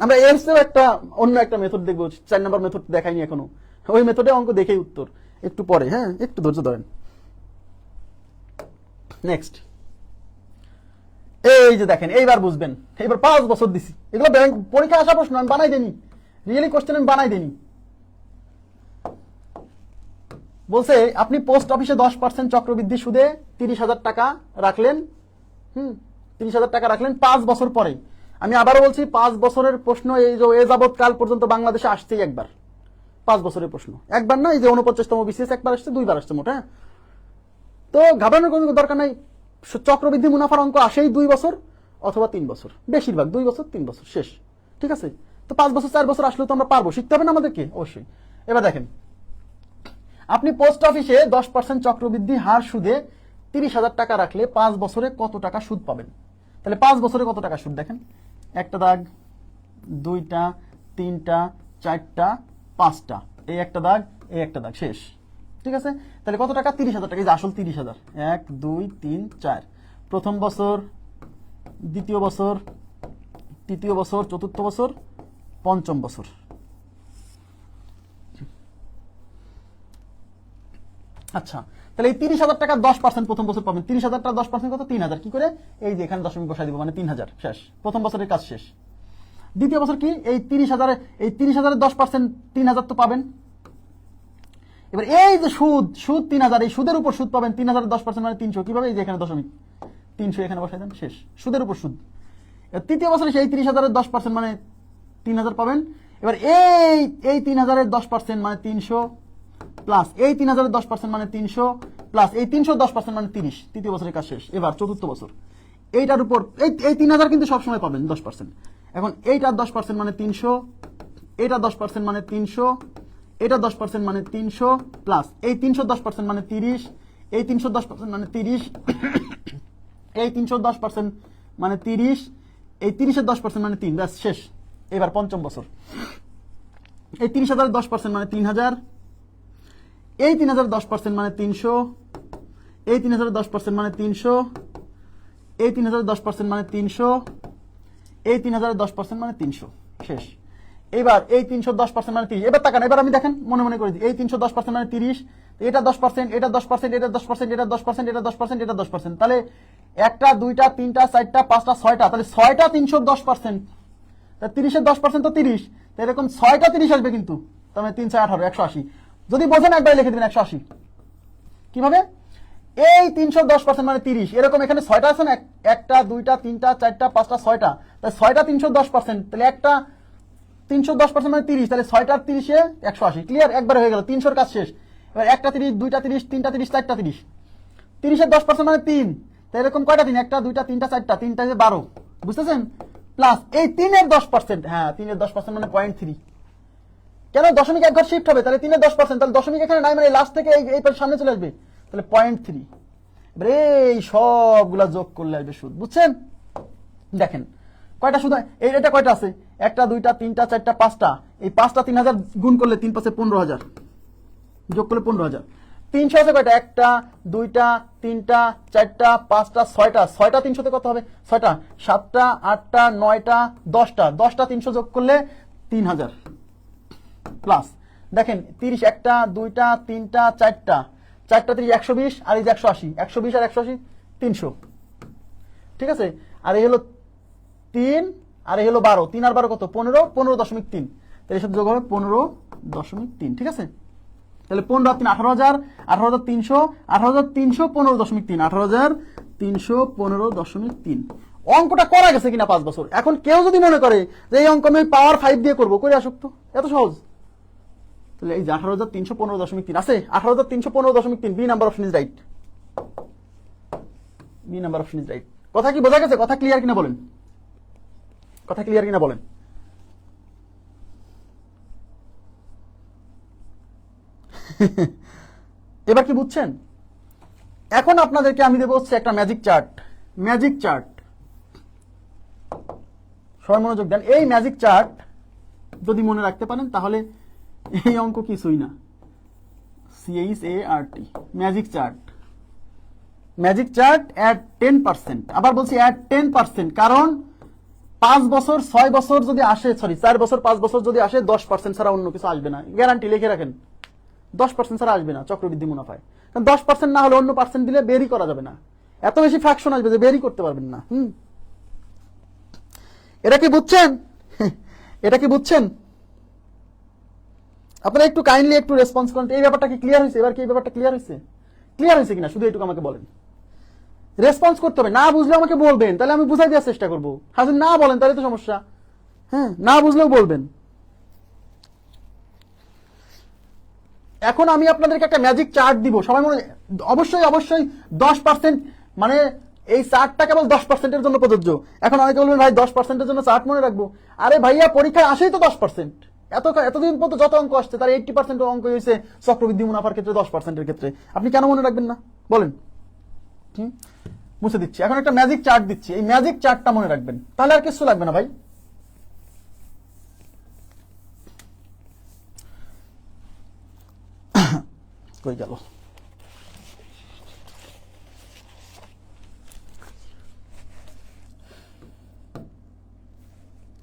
আমরা এরসেও একটা অন্য একটা মেথড দেখবো, 4 নম্বর মেথড দেখাইনি এখনো, ওই মেথডে অঙ্ক দেখেই উত্তর একটু পরে, হ্যাঁ একটু ধৈর্য ধরেন। নেক্সট, এই যে দেখেন, এইবার বুঝবেন, এইবার 5 বছর দিছি, এগুলো ব্যাংক পরীক্ষা আসা প্রশ্ন আমি বানাই দেনি, রিয়েলি কোশ্চেন আমি বানাই দেনি। বলছে আপনি পোস্ট অফিসে 10% চক্রবৃদ্ধি সুদে 30,000 টাকা রাখলেন, 30,000 টাকা রাখলেন 5 বছর পরে। আমি আবারও বলছি 5 বছরের প্রশ্ন এই যে এ যাবৎ কাল পর্যন্ত বাংলাদেশে আসছেই একবার, 5 বছরের প্রশ্ন একবার না, এই যে 49তম বিসিএস একবার আসছে, 2বার আসছে মোট। হ্যাঁ, তো ঘাবড়ানোর কোনো দরকার নাই, চক্রবৃদ্ধি মুনাফার অঙ্ক আসেই 2 বছর অথবা 3 বছর, বেশিরভাগ 2 বছর 3 বছর শেষ। ঠিক আছে, তো 5 বছর 4 বছর আসলেও তো আমরা পারবো, শিখতে হবে না আমাদেরকে অবশ্যই। এবার দেখেন, আপনি পোস্ট অফিসে 10% চক্রবৃদ্ধি হার সুদে 30,000 টাকা রাখলে 5 বছরে কত টাকা সুদ পাবেন? তাহলে 5 বছরে কত টাকা সুদ দেখেন, একটা দাগ, 2টা, 3টা, 4টা, 5টা, এই একটা দাগ, এই একটা দাগ, শেষ। ঠিক আছে, তাহলে কত টাকা? 30,000 টাকা, এই যে আসল 30,000, 1 2 3 4, প্রথম বছর, দ্বিতীয় বছর, তৃতীয় বছর, চতুর্থ বছর, পঞ্চম বছর। আচ্ছা, তাহলে এই 30,000 টাকা 10% প্রথম বছর পাবেন, 30,000 টাকা 10% কত? 3,000। কি করে? এই যে এখানে দশমিক বসাই দিব, মানে 3,000, শেষ, প্রথম বছরের কাজ শেষ। দ্বিতীয় বছর কি? এই 30,000, এই 30,000-এর 10% 3,000 তো পাবেন। এবার এই যে সুদ, 3,000, এই সুদের উপর সুদ পাবেন 3,000-এর 10% মানে 300। কিভাবে? এই যে এখানে দশমিক, 300 এখানে বসাই দেন, শেষ, সুদের উপর সুদ। তৃতীয় বছরে সেই 30,000-এর 10% মানে 3,000 পাবেন। এবার এই 3,000-এর 10% মানে 300, প্লাস এই 3,000-এর 10% মানে 300, প্লাস এই 300-10% মানে 30। তৃতীয় বছরের কাজ শেষ। এবার চতুর্থ বছর, এইটার উপর এই 3,000 কিন্তু সবসময় পাবেন 10%। এখন এইটার 10% মানে 300, এটা 10% মানে 300, এটা 10% মানে 300, প্লাস এই 310% মানে 30, এই 310% মানে 30, এই 310% মানে 30, এই 30-এর 10% মানে 3, ব্যাস শেষ। এবার পঞ্চম বছর, এই 30,000-এর 10% মানে 3,000, এই 3,000-এর 10% মানে 300, এই 3,000-এর 10% মানে 300, এই 3,000-এর 10% মানে 300, এই 3,000-এর 10% মানে 300, শেষ। এবার এই 310% মানে 30। এবার তাকান, এবার আমি দেখেন মনে মনে করে দিই, এই 310% মানে 30, এটা 10%, এটা 10%, এটা 10%, এটা 10%, এটা 10%, এটা 10%, তাহলে একটা, দুইটা, তিনটা, চারটা, পাঁচটা, ছয়টা, তাহলে ছয়টা 310%, 30-এর 10% তো 30, তো এরকম 6টা 30 আসবে কিন্তু, তাহলে 3 6 18, 180। যদি বোঝেন একবার লিখে দিবেন 180। কিভাবে? এই 310% মানে 30, এরকম এখানে 6টা আছে না, একটা, দুইটা, তিনটা, চারটা, পাঁচটা, 6টা, তাহলে 6টা 310%, তাহলে একটা 310% মানে 30, তাহলে 6টা 30-এ 180। ক্লিয়ার? একবার হয়ে গেল, 300-এর কাজ শেষ। এবার একটা 30, দুইটা 30, তিনটা 30, চারটা 30, 30-এর 10% মানে 3, তাই এরকম কয়টা 3? একটা, দুইটা, তিনটা, চারটা, 3টা 12, বুঝতেছেন? প্লাস এই 3-এর 10%, হ্যাঁ 3-এর 10% মানে 0.3, কেন? দশমিক এক ঘর শিফট হবে, তাহলে 3-এর 10%, তাহলে দশমিক এখানে নাই, মানে লাস্ট থেকে এই সামনে চলে আসবে, তাহলে 0.3। এবার এই সবগুলা যোগ করলে আসবে সুদ, বুঝছেন? দেখেন কয়টা সুদ, এটা কয়টা আছে? একটা, দুইটা, তিনটা, চারটা, পাঁচটা, এই 5টা 3,000 গুণ করলে 3 পাশে 15,000, যোগ করলে 15,000। 300 আছে কয়টা? একটা, দুইটা, তিনটা, চারটা, পাঁচটা, 6টা, 6টা 300-তে কত হবে? 6টা, 7টা, 8টা, 9টা, 10টা, 10টা 300 যোগ করলে 3,000, প্লাস দেখেন 30, একটা, দুইটা, তিনটা, চারটা, 30, 120, আর এই যে 180, 120 আর 180, 300। ঠিক আছে, আর এই হলো 3, আর এই হলো 12, 3 আর 12 কত? 15, 15.3, তাহলে এসব যোগ হবে 15.3। ঠিক আছে, তাহলে 15 আর 3 18,000, 18,300, 18,300, 15.3, 18,315.3। অঙ্কটা করা গেছে কিনা 5 বছর? এখন কেউ যদি মনে করে যে এই অঙ্ক আমি পাওয়ার 5 দিয়ে করবো, করে আসুক তো, এত সহজ। তাহলে এই যে 18,315.3 আছে, 18,315.3, B number option is right. B number option is right. কথা কি বোঝা গেছে? কথা ক্লিয়ার কিনা বলেন, কথা ক্লিয়ার কিনা বলেন। এবার কি বুঝছেন? এখন আপনাদেরকে আমি দেবো হচ্ছে একটা ম্যাজিক চার্ট। ম্যাজিক চার্ট, সবাই মনোযোগ দেন। এই ম্যাজিক চার্ট যদি মনে রাখতে পারেন তাহলে এই অঙ্ক কিছুই না। CHART, magic chart. Magic chart at 10%। আবার বলছি অ্যাট 10%, কারণ 5 বছর 6 বছর যদি আসে, সরি 4 বছর 5 বছর যদি আসে, 10% ছাড়া অন্য কিছু আসবে না। গ্যারান্টি লিখে রাখেন, 10% ছাড়া আসবে না চক্রবৃদ্ধি মুনাফায়। কারণ 10% না হলে অন্য পার্সেন্ট দিলে বেরই করা যাবে না। এত বেশি ফ্র্যাকশন আসবে যে বেরই করতে পারবেন না। এটা কি বুঝছেন? এটা কি বুঝছেন? আপনারা একটু কাইন্ডলি একটু রেসপন্স করেন। এই ব্যাপারটা কি ক্লিয়ার হয়েছে? এবার কি এই ব্যাপারটা ক্লিয়ার হয়েছে? ক্লিয়ার হয়েছে কিনা শুধু এটুকু আমাকে বলেন। রেসপন্স করতে হবে, না বুঝলে আমাকে বলবেন, তাহলে আমি বুঝাই দেওয়ার চেষ্টা করবো। হাজির না বলেন তাহলে তো সমস্যা। হ্যাঁ, না বুঝলেও বলবেন। এখন আমি আপনাদেরকে একটা ম্যাজিক চার্ট দিব, সবাই মনে, অবশ্যই অবশ্যই 10%, মানে এই চার্টটা কেবল 10%-এর জন্য প্রযোজ্য। এখন অনেকে বলবেন ভাই 10%-এর জন্য চার্ট মনে রাখবো। আরে ভাইয়া, পরীক্ষায় আসেই তো 10%। এতদিন পর্যন্ত যত অঙ্ক আসছে তার 80% অঙ্ক হয়েছে চক্রবৃদ্ধি মুনাফার ক্ষেত্রে, 10%-এর ক্ষেত্রে। আপনি কেন মনে রাখবেন না বলেন? মুছে দিচ্ছি। এখন একটা ম্যাজিক চার্ট দিচ্ছি, এই ম্যাজিক চার্টটা মনে রাখবেন, তাহলে আর কিছু লাগবে না ভাই। কই গেল?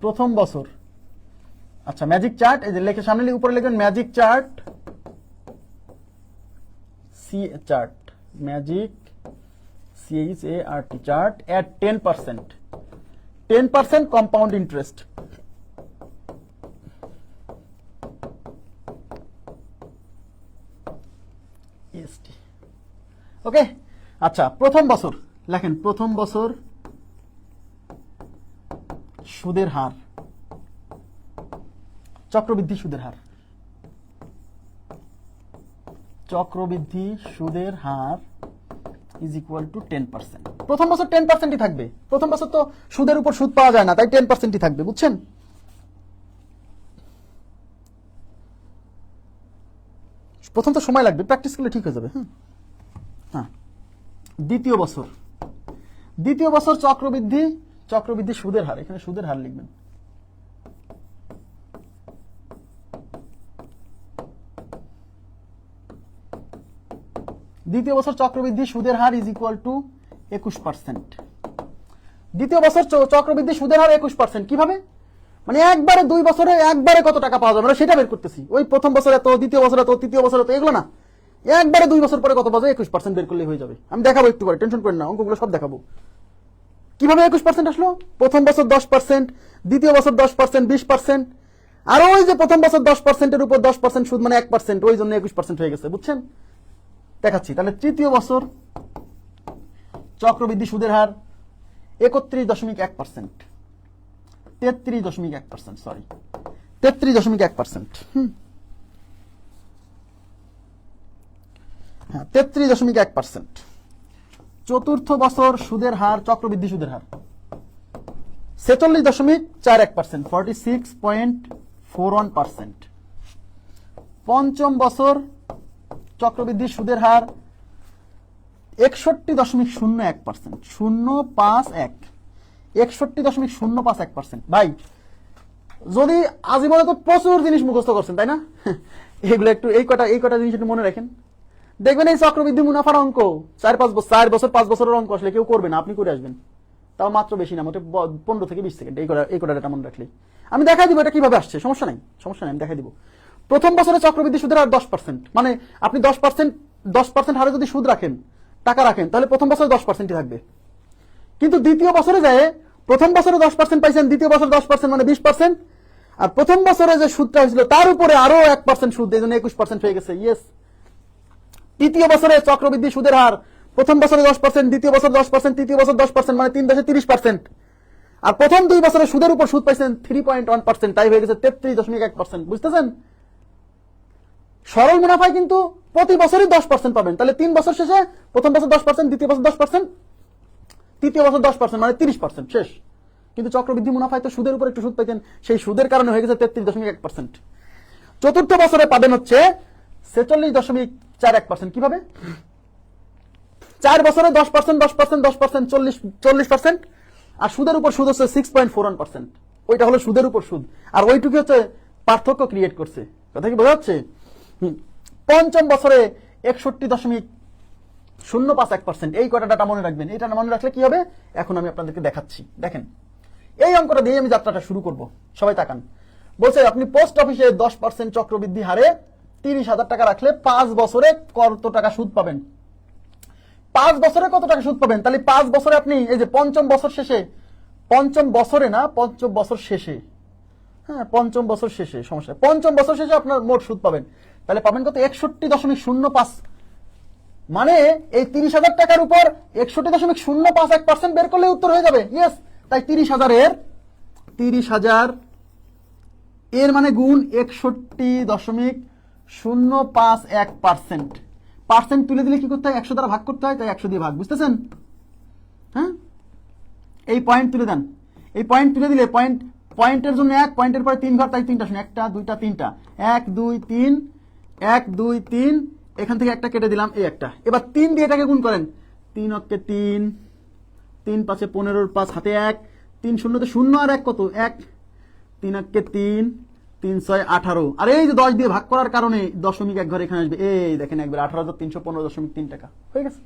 প্রথম বছর। আচ্ছা, ম্যাজিক চার্ট, এই যে লেখে সামনে উপরে লিখবেন magic chart, chart, magic CHART, chart at 10%, 10% compound interest. Okay, আচ্ছা, প্রথম বছর লেখেন, প্রথম বছর সুদের হার, চক্রবৃদ্ধি সুদের হার, চক্রবৃদ্ধি সুদের হার ইজ ইকুয়াল টু 10%। প্রথম বছর 10%ই থাকবে। প্রথম বছর তো সুদের উপর সুদ পাওয়া যায় না, তাই 10%ই থাকবে, বুঝছেন? প্রথম তো সময় লাগবে, প্র্যাকটিস করলে ঠিক হয়ে যাবে। হ্যাঁ, দ্বিতীয় বছর, দ্বিতীয় বছর চক্রবৃদ্ধি, চক্রবৃদ্ধি সুদের হার, এখানে সুদের হার লিখবেন। দ্বিতীয় বছর চক্রবৃদ্ধি সুদের হার ইজ ইকুয়াল টু 21%। দ্বিতীয় বছর চক্রবৃদ্ধি সুদের হার 21%। কিভাবে? মানে একবারে 2 বছরে একবারে কত টাকা পাওয়া যাবে সেটা বের করতেছি। ওই প্রথম বছর এত, দ্বিতীয় বছর এত, তৃতীয় বছর এত, এগুলো না, একবারে 2 বছর পরে কত পাওয়া যায় 21% বের করলেই হয়ে যাবে। আমি দেখাবো একটু পরে, টেনশন করেন না, অঙ্কগুলো সব দেখাবো। কিভাবে 21% আসলো? প্রথম বছর 10%, দ্বিতীয় বছর 10%, 20%, আর ওই যে প্রথম বছর 10%-এর উপর 10% সুদ, মানে 1%, ওই জন্য 21% হয়ে গেছে, বুঝছেন? দেখাচ্ছি। তাহলে তৃতীয় বছর চক্রবৃদ্ধি সুদের হার 31.1%, 33.1%, সরি 33.1%। হ্যাঁ, 33.1%। চতুর্থ বছর সুদের হার, চক্রবৃদ্ধি সুদের হার 46.41%, 46.41%। পঞ্চম বছর চক্রবৃদ্ধি সুদের হার 61.01%, 61.01%। ভাই, যদি আজীবনে তো প্রচুর জিনিস মুখস্থ করছেন, তাই না? এগুলো একটু, এই কটা জিনিস একটু মনে রাখেন। দেখবেন এই চক্রবৃদ্ধি মুনাফার অঙ্ক 4 বছর 5 বছরের অঙ্ক আসলে কেউ করবে না, আপনি করে আসবেন। তাও মাত্র বেশি না, মোটে 15 থেকে 20 সেকেন্ড। এই কটা ডেটা মনে রাখলেই আমি দেখাই দিব এটা কিভাবে আসছে। সমস্যা নাই, আমি দেখাই দিব। প্রথম বছরে চক্রবৃদ্ধি সুদের হার 10%, মানে আপনি 10% হারে যদি সুদ রাখেন, টাকা রাখেন, তাহলে প্রথম বছরে 10%ই থাকবে। কিন্তু দ্বিতীয় বছরে যায়, প্রথম বছরে 10% পাইছেন, দ্বিতীয় বছর 10%, মানে 20%, আর প্রথম বছরে যে সুদটা হয়েছিল তার উপরে আরো 1% সুদ, এই জন্য 21% হয়ে গেছে। ইয়েস। তৃতীয় বছরে চক্রবৃদ্ধি সুদের হার প্রথম বছরে 10%, দ্বিতীয় বছর 10%, তৃতীয় বছর 10%, মানে 3 বছরে 30%, আর প্রথম 2 বছরে সুদের উপর সুদ পাইছেন 3.1%, তাই হয়ে গেছে 33.1%। বুঝতেছেন? সরল মুনাফায় কিন্তু প্রতি বছরই 10% পাবেন। তাহলে 3 বছর শেষে প্রথম বছর 10%, দ্বিতীয় বছর 10%, তৃতীয় বছর 10%, মানে 30% শেষ। কিন্তু চক্রবৃদ্ধি মুনাফায় তো সুদের উপর একটু সুদ পাইতেন, সেই সুদের কারণে হয়ে গেছে 33.1%। চতুর্থ বছরে পাবেন হচ্ছে 46.41%। কিভাবে? 4 বছরে 10%, 10%, 10%, 40%, আর সুদের উপর সুদ হচ্ছে 6.41%। ওইটা হলো সুদের উপর সুদ, আর ওইটুকু হচ্ছে পার্থক্য ক্রিয়েট করছে। কথা কি বোঝা যাচ্ছে? পঞ্চম বছরে 61.051%। এই কটা ডাটা মনে রাখবেন। এটা মনে রাখলে কি হবে এখন আমি আপনাদেরকে দেখাচ্ছি। দেখেন, এই অঙ্কটা দিয়ে আমি যাত্রাটা শুরু করব। সবাই তাকান। বলছে আপনি পোস্ট অফিসে 10% চক্রবৃদ্ধি হারে 30,000 টাকা রাখলে 5 বছরে কত টাকা সুদ পাবেন? 5 বছরে কত টাকা সুদ পাবেন? তাহলে 5 বছরে আপনি এই যে পঞ্চম বছর শেষে, পঞ্চম বছরে না, পঞ্চম বছর শেষে, হ্যাঁ পঞ্চম বছর শেষে, সমস্যা, পঞ্চম বছর শেষে আপনার মোট সুদ পাবেন। তাহলে পাবেন কত? 61.05। মানে এই 30,000 টাকার উপর 61.051% বের করলে উত্তর হয়ে যাবে। ইয়েস, তাই 30,000 এর মানে গুণ 61.051%। পার্সেন্ট তুলে দিলে কি করতে হয়? 100 দ্বারা ভাগ করতে হয়, তাই 100 দিয়ে ভাগ। বুঝতেছেন? হ্যাঁ, এই পয়েন্ট তুলে দেন। এই পয়েন্ট তুলে দিলে পয়েন্টের জন্য 1, পয়েন্টের পরে 3 ঘর, তাই 3টা শুনে, 1টা 2টা 3টা, 1 2 3, 1 2 3, এখান থেকে একটা কেটে দিলাম, এই একটা। এবার 3 দিয়ে এটাকে গুণ করেন। 3 অক্কে 3, 3 5 15, 5 হাতে 1, 3 শূন্যতে 0 আর 1 কত? 1, 3 অক্কে 3, 3 6 18। আর এই যে 10 দিয়ে ভাগ করার কারণে দশমিক এক ঘর এখানে আসবে। এই দেখেন একবার 18,315.3 টাকা হয়ে গেছে।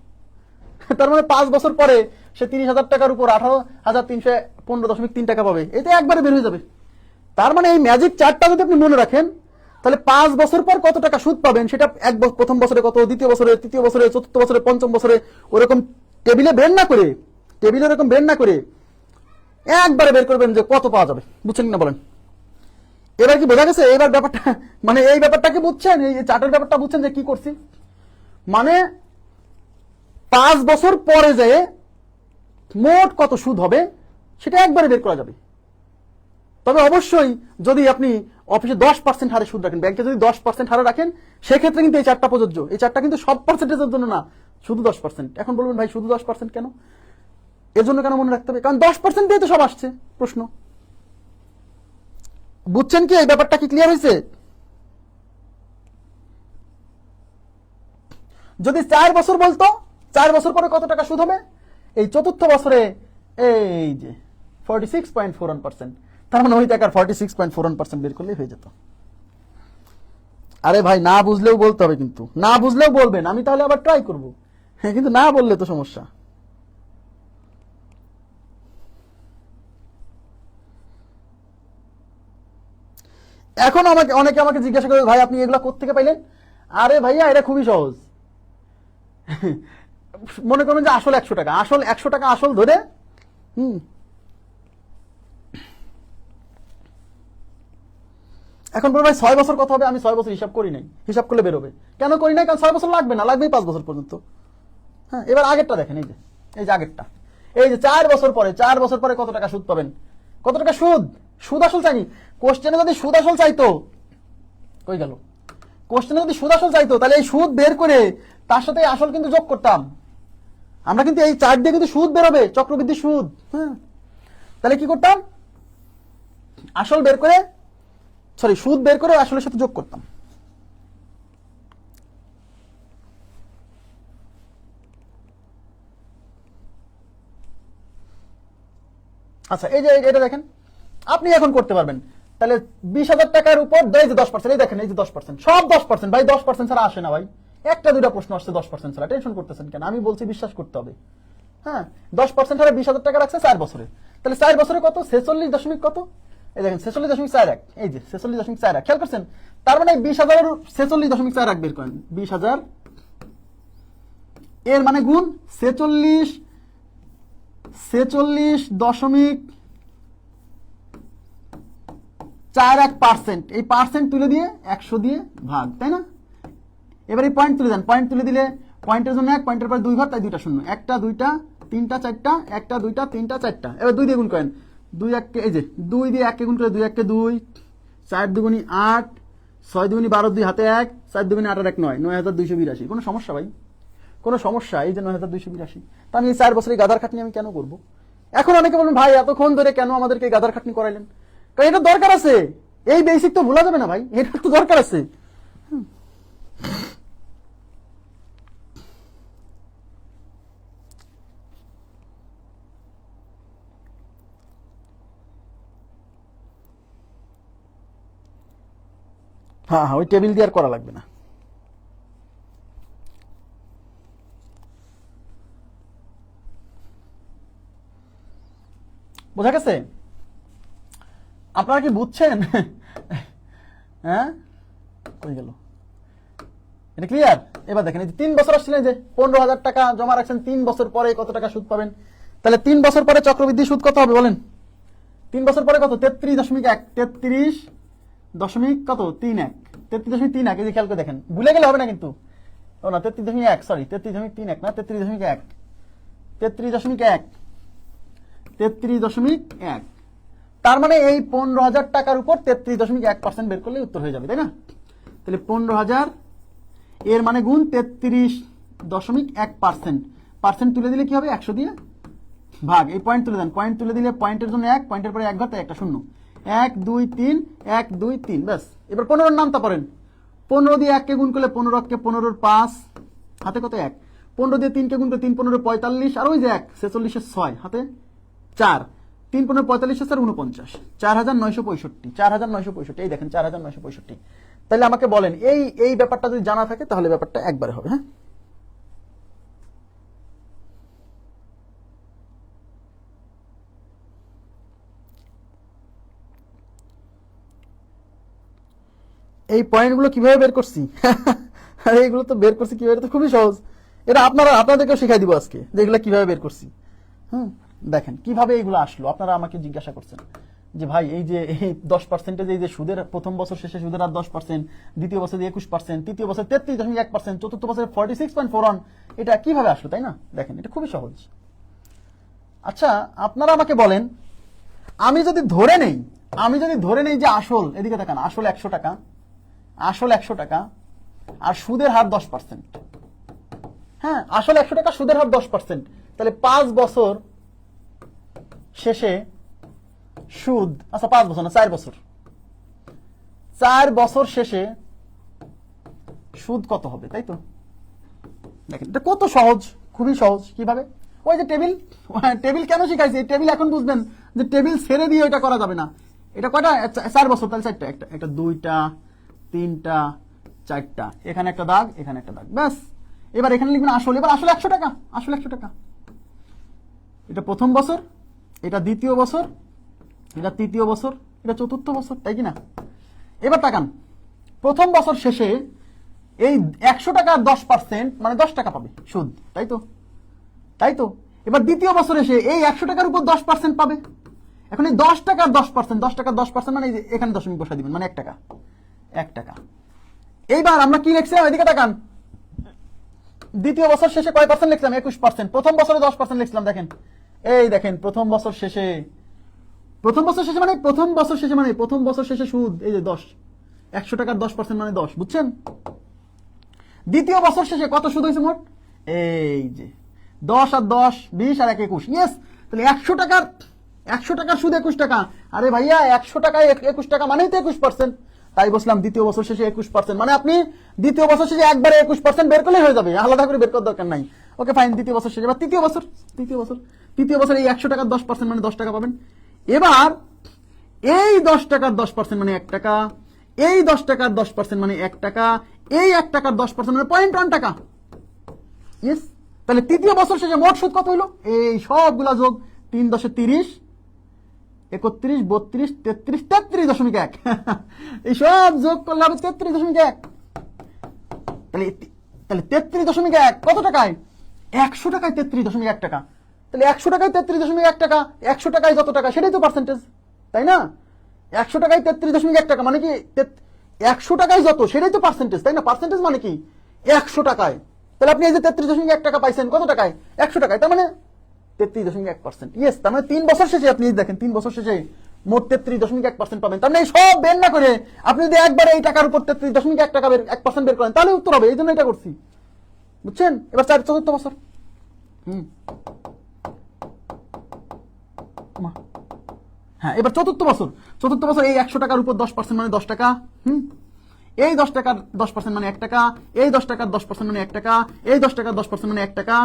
তার মানে 5 বছর পরে সে 30,000 টাকার উপর 18,315.3 টাকা পাবে। এটা একবারে বের হয়ে যাবে। তার মানে এই ম্যাজিক চার্টটা যদি আপনি মনে রাখেন, তাহলে 5 বছর পর কত টাকা সুদ পাবেন সেটা প্রথম বছরে কত, দ্বিতীয় বছরে, তৃতীয় বছরে, চতুর্থ বছরে, পঞ্চম বছরে, ওরকম টেবিলে বের না করে, টেবিলে এরকম বের না করে একবারে বের করবেন যে কত পাওয়া যাবে। বুঝছেন কিনা বলেন? এবার কি বোঝা গেছে? এবার ব্যাপারটা মানে এই ব্যাপারটা কি বুঝছেন? এই চার্টের ব্যাপারটা বুঝছেন যে কি করছি? মানে 5 বছর পরে যে মোট কত সুদ হবে সেটা একবারে বের করা যাবে। তবে অবশ্যই যদি আপনি অফিসে 10% হারে সুদ রাখেন, ব্যাংকে যদি 10% হারে রাখেন, সেক্ষেত্রে কিন্তু এই চারটা প্রযোজ্য। এই চারটা কিন্তু সব পার্সেন্টেজের জন্য না, শুধু 10%। এখন বলবেন ভাই শুধু 10% কেন? এর জন্য কেন মনে রাখতে হবে? কারণ 10% দিয়ে তো সব আসছে প্রশ্ন। বুঝছেন কি? এই ব্যাপারটা কি ক্লিয়ার হয়েছে? যদি 4 বছর বলতো 4 বছর পরে কত টাকা সুদ হবে, এই চতুর্থ বছরে এই যে 46.41%, তার মানে ওই টাকার 46.41% বের করলেই হয়ে যেত। আরে ভাই না বুঝলেও বলতে হবে, কিন্তু না বুঝলেও বলবেন, আমি তাহলে আবার ট্রাই করব। হ্যাঁ, কিন্তু না বললে তো সমস্যা। এখন অনেকে আমাকে জিজ্ঞাসা করে, ভাই আপনি এগুলা কোত্থেকে পাইলেন? আরে ভাইয়া এটা খুবই সহজ। মনে করবেন যে আসল 100 টাকা, আসল 100 টাকা আসল ধরে, এখন বলবো ভাই 6 বছর কত হবে? আমি 6 বছর হিসাব করি নাই, হিসাব করলে বেরোবে। কেন করি নাই? কারণ 6 বছর লাগবে না, লাগবেই 5 বছর পর্যন্ত। হ্যাঁ, এবার আগেরটা দেখেন, এই যে আগেরটা, এই যে 4 বছর পরে, 4 বছর পরে কত টাকা সুদ পাবেন? কত টাকা সুদ? সুদ আসল চাইনি। কোশ্চেনে যদি সুদ আসল চাইতো, কই গেল? কোশ্চেনে যদি সুদ আসল চাইতো তাহলে এই সুদ বের করে তার সাথে আসল কিন্তু যোগ করতাম। আমরা কিন্তু এই চার্ট দিয়ে কিন্তু সুদ বেরোবে, চক্রবৃদ্ধি সুদ। হ্যাঁ, তাহলে কি করতাম? আসল বের করে, সরি সুদ বের করে আসলের সাথে যোগ করতাম। আচ্ছা, এই যে এটা দেখেন, আপনি এখন করতে পারবেন। তাহলে 20,000 টাকার উপর এই যে 10%, এই দেখেন এই যে 10%, সব 10%। ভাই 10% ছাড়া আসে না ভাই, একটা দুইটা প্রশ্ন আসছে 10% ছাড়া। টেনশন করতেছেন কেন? আমি বলছি বিশ্বাস করতে হবে। হ্যাঁ, 10% হারে 20,000 টাকা রাখছে 4 বছরে। তাহলে 4 বছরে কত? 46 দশমিক কত? এই দেখেন 46.41। এই যে 46.41, খেয়াল করছেন? তার মানে 20,000 46.41 বের করেন। 20,000 এর মানে গুণ 46.41%। এই পার্সেন্ট তুলে দিয়ে 100 দিয়ে ভাগ, তাই না? এবার এই পয়েন্ট তুলে দেন। পয়েন্ট তুলে দিলে পয়েন্টের জন্য 1, পয়েন্টের পর 2 ঘর, তাই 2টা শূন্য, 1টা 2টা 3টা 4টা, 1টা 2টা 3টা 4টা। এবার 2 দিয়ে গুণ করেন। 2 1 কে, এই যে 2 দিয়ে 1 কে গুণ করে 2 1 কে 2, 4 দুগুণী 8, 6 দুগুনি 12, 2 হাতে 1, 4 দুগুনি 8 আর 1 9, 9282। কোনো সমস্যা ভাই? কোনো সমস্যা? এই যে 9282। তা আমি এই 4 বছরের গাধার খাটনি আমি কেন করব? এখন অনেকে বলবেন ভাই এতক্ষণ ধরে কেন আমাদেরকে গাধার খাটনি করাইলেন? কারণ এটা দরকার আছে, এই বেসিক তো ভুলা যাবে না ভাই, এটা তো দরকার আছে। হ্যাঁ হ্যাঁ, ওই টেবিল দিয়ে আর করা লাগবে না। বোঝা গেছে? আপনারা কি বুঝছেন? হ্যাঁ, কই গেল? এটা ক্লিয়ার? এবার দেখেন, এই যে 3 বছর আসছিলেন, যে 15,000 টাকা জমা রাখছেন, 3 বছর পরে কত টাকা সুদ পাবেন? তাহলে 3 বছর পরে চক্রবৃদ্ধি সুদ কত হবে বলেন? 3 বছর পরে কত? 33.1, 33 দশমিক কত? 31, 33.31। এই যে খেয়াল করে দেখেন, ভুলে গেলে হবে না কিন্তু। ও না, 33.1, সরি 33.31 না, 33.1, 33.1, 33.1। তার মানে এই 15,000 টাকার উপর 33.1% বের করলে উত্তর হয়ে যাবে, তাই না? তাহলে 15,000 এর মানে গুণ 33.1%। পার্সেন্ট তুলে দিলে কি হবে? 100 দিয়ে ভাগ। এই পয়েন্ট তুলে দেন, পয়েন্ট তুলে দিলে পয়েন্টের জন্য 1, পয়েন্টের পরে 1 ঘর, তাই একটা শূন্য। 1 2 3, 1 2 3, ব্যাস। এবার 15 নামতা পড়েন। 15 দিয়ে 1 কে গুণ করলে 15 কে 15 5, হাতে কত? 1। 15 দিয়ে 3 কে গুণ করলে 3 15 45, আর ওই যে 1 46 6, হাতে 4। 3 15 45 4 49, 4,965, 4,965। এই দেখেন 4,965। তাহলে আমাকে বলেন, এই ব্যাপারটা যদি জানা থাকে তাহলে ব্যাপারটা একবারে হবে। হ্যাঁ, এই পয়েন্টগুলো কিভাবে বের করছি? আরে এইগুলো তো বের করছি কিভাবে, এটা তো খুবই সহজ। এটা আপনাদেরকেও শিখাই দিব আজকে, যে এগুলো কিভাবে বের করছি। দেখেন কিভাবে এইগুলো আসলো। আপনারা আমাকে জিজ্ঞাসা করছেন যে ভাই এই যে 10%, এই যে সুদের প্রথম বছর শেষে সুদের হার 10%, দ্বিতীয় বছরে 21%, তৃতীয় বছর 33.1%, চতুর্থ বছরে 46.41, এটা কিভাবে আসলো, তাই না? দেখেন এটা খুবই সহজ। আচ্ছা, আপনারা আমাকে বলেন, আমি যদি ধরে নেই যে আসল, এদিকে দেখেন, আসল 100 টাকা, আসল 100 টাকা, আর সুদের হার 10%। হ্যাঁ, আসল 100 টাকা, সুদের হার 10%। তাহলে 5 বছর শেষে সুদ, আচ্ছা 5 বছর না, 4 বছর, 4 বছর শেষে সুদ কত হবে, তাই তো? দেখেন এটা কত সহজ, খুবই সহজ। কিভাবে? ওই যে টেবিল কেন শিখাইছি, এই টেবিল এখন বুঝবেন যে টেবিল ছেড়ে দিয়ে এটা করা যাবে না। এটা কয়টা? 4 বছর, তাহলে 4টা, একটা 2টা 3টা 4টা, এখানে একটা দাগ, এখানে একটা দাগ, ব্যাস। এবার এখানে লিখবেন আসল। এবার আসল 100 টাকা, আসল 100 টাকা। এটা প্রথম বছর, এটা দ্বিতীয় বছর, এটা তৃতীয় বছর, এটা চতুর্থ বছর, তাই কি না? এবার তাকান, প্রথম বছর শেষে এই 100 টাকার 10% মানে 10 টাকা পাবে সুদ, তাই তো? তাই তো? এবার দ্বিতীয় বছর এসে এই 100 টাকার উপর 10% পাবে। এখন এই 10 টাকার 10%, 10 টাকার 10% মানে এখানে দশমিক বসাই দিবেন, মানে 1 টাকা, 1 টাকা। এইবার আমরা কি লিখছিলাম, এদিকে তাকান, দ্বিতীয় বছর শেষে কয় পার্সেন্ট লিখলাম? 21%। প্রথম বছরে 10% লিখলাম, দেখেন, এই দেখেন, প্রথম বছর শেষে সুদ এই যে 10, 100 টাকার 10% মানে 10, বুঝছেন? দ্বিতীয় বছর শেষে কত সুদ হয়েছে মোট? এই যে 10 আর 10 20 আর 1 21, ইয়েস। তাহলে 100 টাকার সুদ 21 টাকা। আরে ভাইয়া, 100 টাকায় 21 টাকা মানেই তো 21%। তাই বললাম দ্বিতীয় বছর শেষে 21%, মানে আপনি দ্বিতীয় বছর শেষে একবারে 21% বের করলে হয়ে যাবে, আলাদা করে বের করার দরকার নাই। ওকে ফাইন, দ্বিতীয় বছর শেষে। এবার তৃতীয় বছর এই 100 টাকার 10% মানে 10 টাকা পাবেন। এবার এই 10 টাকার 10% মানে 1 টাকা, এই 10 টাকার 10% মানে 1 টাকা, এই 1 টাকার 10% মানে 0.1 টাকা। ইয়েস। তাহলে তৃতীয় বছর শেষে মোট সুদ কত হইলো? এই সবগুলা যোগ, 3 10 30, 31 32 33, 33.1। এই সব যোগ করলে হবে 33.1। তাহলে 33.1 কত টাকায়? 100 টাকায় 33.1 টাকা। তাহলে 100 টাকায় 33.1 টাকা, 100 টাকায় যত টাকা সেটাই তো পার্সেন্টেজ, তাই না? 100 টাকায় 33.1 টাকা মানে কি 100 টাকায় যত সেটাই তো পার্সেন্টেজ, তাই না? পার্সেন্টেজ মানে কি 100 টাকায়। তাহলে আপনি এই যে 33.1 টাকা পাইছেন কত টাকায়? 100 টাকায়, তার মানে 33.1%। ইয়েস, তার মানে 3 বছর শেষে আপনি দেখেন, 3 বছর শেষে মোট 33.1% পাবেন। তার মানে এই সব বের না করে আপনি যদি একবারে এই টাকার উপর 33.1 টাকা 1% বের করেন তাহলে উত্তর হবে। এই জন্য এটা করছি, বুঝছেন? এবার চতুর্থ বছর। হ্যাঁ, এবার চতুর্থ বছর এই 100 টাকার উপর 10% মানে 10 টাকা। এই 10 টাকার 10% মানে 1 টাকা, এই 10 টাকার 10% মানে 1 টাকা, এই 10 টাকার 10% মানে 1 টাকা,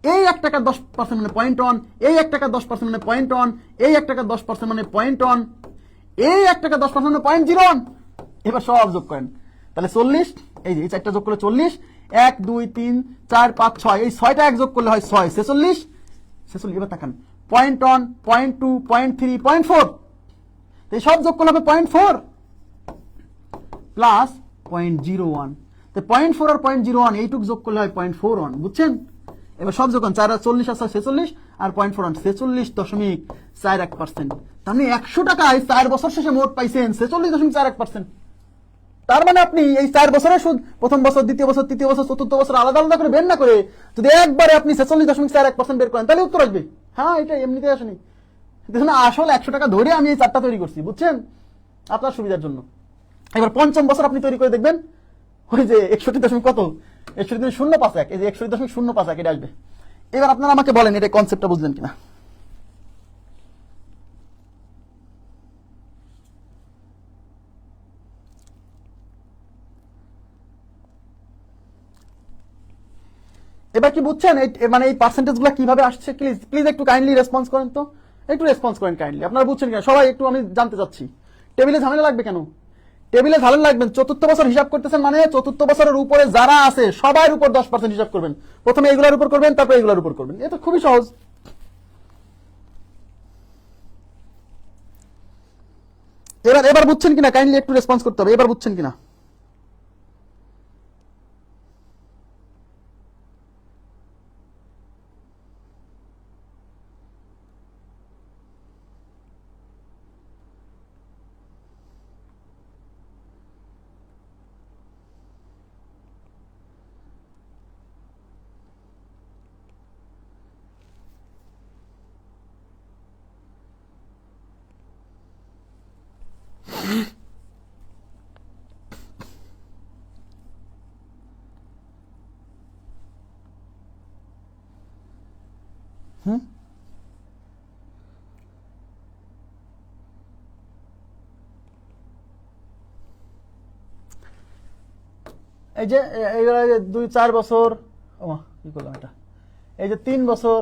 এই 1 টাকার 10% মানে পয়েন্ট অন, এই 1 টাকার 10% মানে পয়েন্ট অন, এই 1 টাকার 10% মানে পয়েন্ট অন, এই 1 টাকার 10% মানে পয়েন্ট জিরো অন। এবার সব যোগ করেন, তাহলে 40। এই যে এই 4টা যোগ করলে 40, 1 2 3 4 5 6, এই 6টা এক যোগ করলে হয় 6, 46। এবার তাকান, point on, point 2, point 3, point 4, এই সব যোগ করলে হবে 0.4 প্লাস 0.01। তো 0.4 আর 0.01 এইটুক যোগ করলে হয় 0.41, বুঝছেন? এবার সব যখন 4 আর 40 আছে 46 আর 0.41 46.41%। তার মানে 100 টাকায় 4 বছর শেষে মোট পাইছেন 46.41%। তার মানে আপনি এই 4 বছরের সুদ প্রথম বছর, দ্বিতীয় বছর, তৃতীয় বছর, চতুর্থ বছর আলাদা আলাদা করে বের না করে যদি একবারে আপনি 46.41% বের করেন তাহলে উত্তর আসবে। হ্যাঁ, এটা এমনিতে আসেনি, দেখুন আসল 100 টাকা ধরে আমি এই 4টা তৈরি করছি, বুঝছেন? আপনার সুবিধার জন্য। এবার পঞ্চম বছর আপনি তৈরি করে দেখবেন, ওই যে 61 কত, 61.051, এই যে 61.051 এটা আসবে। এবার আপনারা আমাকে বলেন এটা কনসেপ্টটা বুঝলেন কিনা। এবার কি বুঝছেন মানে এই পার্সেন্টেজ গুলো কিভাবে আসছে? প্লিজ একটু কাইন্ডলি রেসপন্স করেন তো, একটু রেসপন্স করেন কাইন্ডলি। আপনারা বুঝছেন কিনা সবাই একটু আমি জানতে চাচ্ছি। টেবিলে ঝামেলা লাগবে কেন? টেবিলে ঝামেলা লাগবেন, চতুর্থ বছর হিসাব করতেছেন মানে চতুর্থ বছরের উপরে যারা আছে সবার উপর 10% হিসাব করবেন। প্রথমে এগুলোর উপর করবেন, তারপর এগুলোর উপর করবেন। এটা খুবই সহজ। এবার বুঝছেন কিনা কাইন্ডলি একটু রেসপন্স করতে হবে। এবার বুঝছেন কিনা? এই যে 2-4 বছর, কি করলাম এটা, এই যে 3 বছর,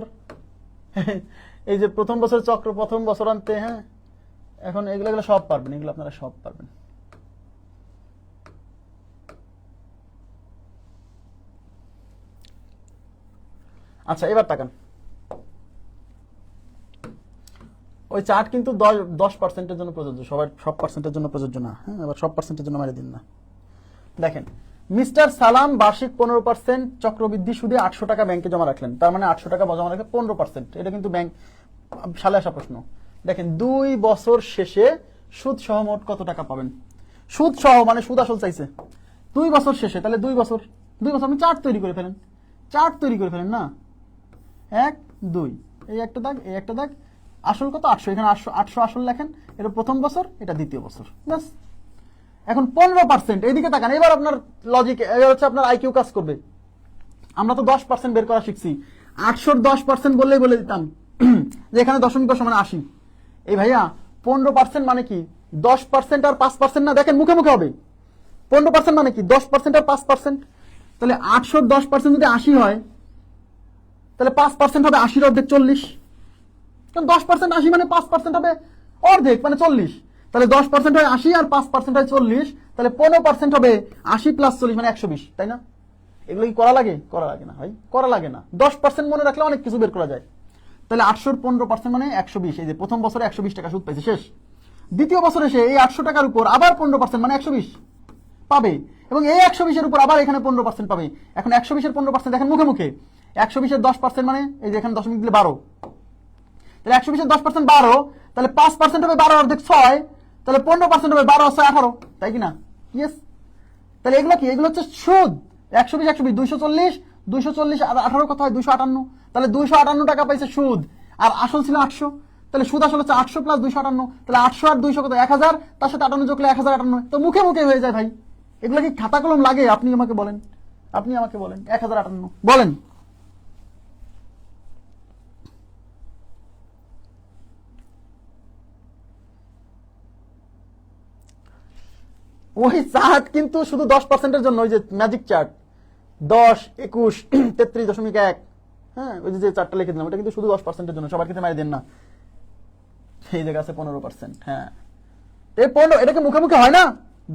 এই যে প্রথম বছর চক্র, প্রথম বছর আনতে। হ্যাঁ, এখন এগুলো সব পারবেন, এগুলো আপনারা সব পারবেন। আচ্ছা, এবার তাকান, ওই চার্ট কিন্তু 10% জন্য প্রযোজ্য, সব পার্সেন্টের জন্য প্রযোজ্য না। হ্যাঁ, এবার সব পার্সেন্টের জন্য মেরে দিন না। দেখেন, মিস্টার সালাম বার্ষিক 15% চক্রবৃদ্ধি সুদে 800 টাকা ব্যাংকে জমা রাখলেন। তার মানে 800 টাকা জমা রাখলে 15%, এটা কিন্তু ব্যাংক সালে আসা প্রশ্ন। দেখেন 2 বছর শেষে সুদ সহ মোট কত টাকা পাবেন? সুদ সহ মানে সুদ আসল চাইছে 2 বছর শেষে, তাহলে 2 বছর আপনি চার্ট তৈরি করে ফেলেন, না 1 2, এই একটা দাগ, এই একটা দাগ, আসল কত 800, এখানে 800 আসল লেখেন, এটা প্রথম বছর, এটা দ্বিতীয় বছর, ব্যাস। এখন 15%, এইদিকে তাকান। এবার আপনার লজিক, এবার হচ্ছে আপনার আইকিউ কাজ করবে। আমরা তো 10% বের করা শিখছি, 800 10% বললেই বলে দিতাম যে এখানে দশমিক মানে 80। এই ভাইয়া 15% মানে কি 10% আর 5% না, দেখেন মুখে মুখে হবে। 15% মানে কি 10% আর 5%, তাহলে 800 10% যদি 80 হয় তাহলে 5% হবে 80 অর্ধেক 40। কারণ 10% 80 মানে 5% হবে অর্ধেক মানে 40, তাহলে 10% হয় 80 আর 5% হয় 40, তাহলে 15% হবে 80 প্লাস 40 মানে 120, তাই না? এগুলো কি করা লাগে? করা লাগে না ভাই, করা লাগে না। 10% মনে রাখলে অনেক কিছু বের করা যায়। তাহলে 800 15% মানে 120, এই যে প্রথম বছরে 120 টাকা সুদ পাইছে, শেষ। দ্বিতীয় বছরে এসে এই 800 টাকার উপর আবার 15% মানে 120 পাবে, এবং এই 120 এর উপর আবার এখানে 15% পাবে। এখন 120 এর 15% দেখেন মুখে মুখে, 120 এর 10% মানে এই যে এখানে দশমিক দিলে 12, তাহলে 120 এর 10% 12, তাহলে 5% হবে 12 অর্ধেক 6, তাহলে 15% হবে 12 6 18, তাই কি না? ইয়েস। তাহলে এগুলো কি? এগুলো হচ্ছে সুদ। 120 240, 240 আর 18 কত হয় 258, তাহলে 258 টাকা পাইছে সুদ, আর আসল ছিল 800, তাহলে সুদ আসল হচ্ছে 800 প্লাস 258, তাহলে 800 আর 200 কত 1000, তার সাথে 58 যোগলে 1058, তো মুখে মুখে হয়ে যায় ভাই। এগুলো কি খাতা কলম লাগে? আপনি আমাকে বলেন, 1058 বলেন। ওই চার্ট কিন্তু শুধু 10%-এর জন্য, ওই যে ম্যাজিক চার্ট 10, 21, 33.1, হ্যাঁ ওই যে চার্টটা লিখে দিলাম, ওটা কিন্তু শুধু 10%-এর জন্য, সবার ক্ষেত্রে মারি দেন না। সেই জায়গা আছে 15%, হ্যাঁ এই 15, এটাকে মুখে মুখে হয় না?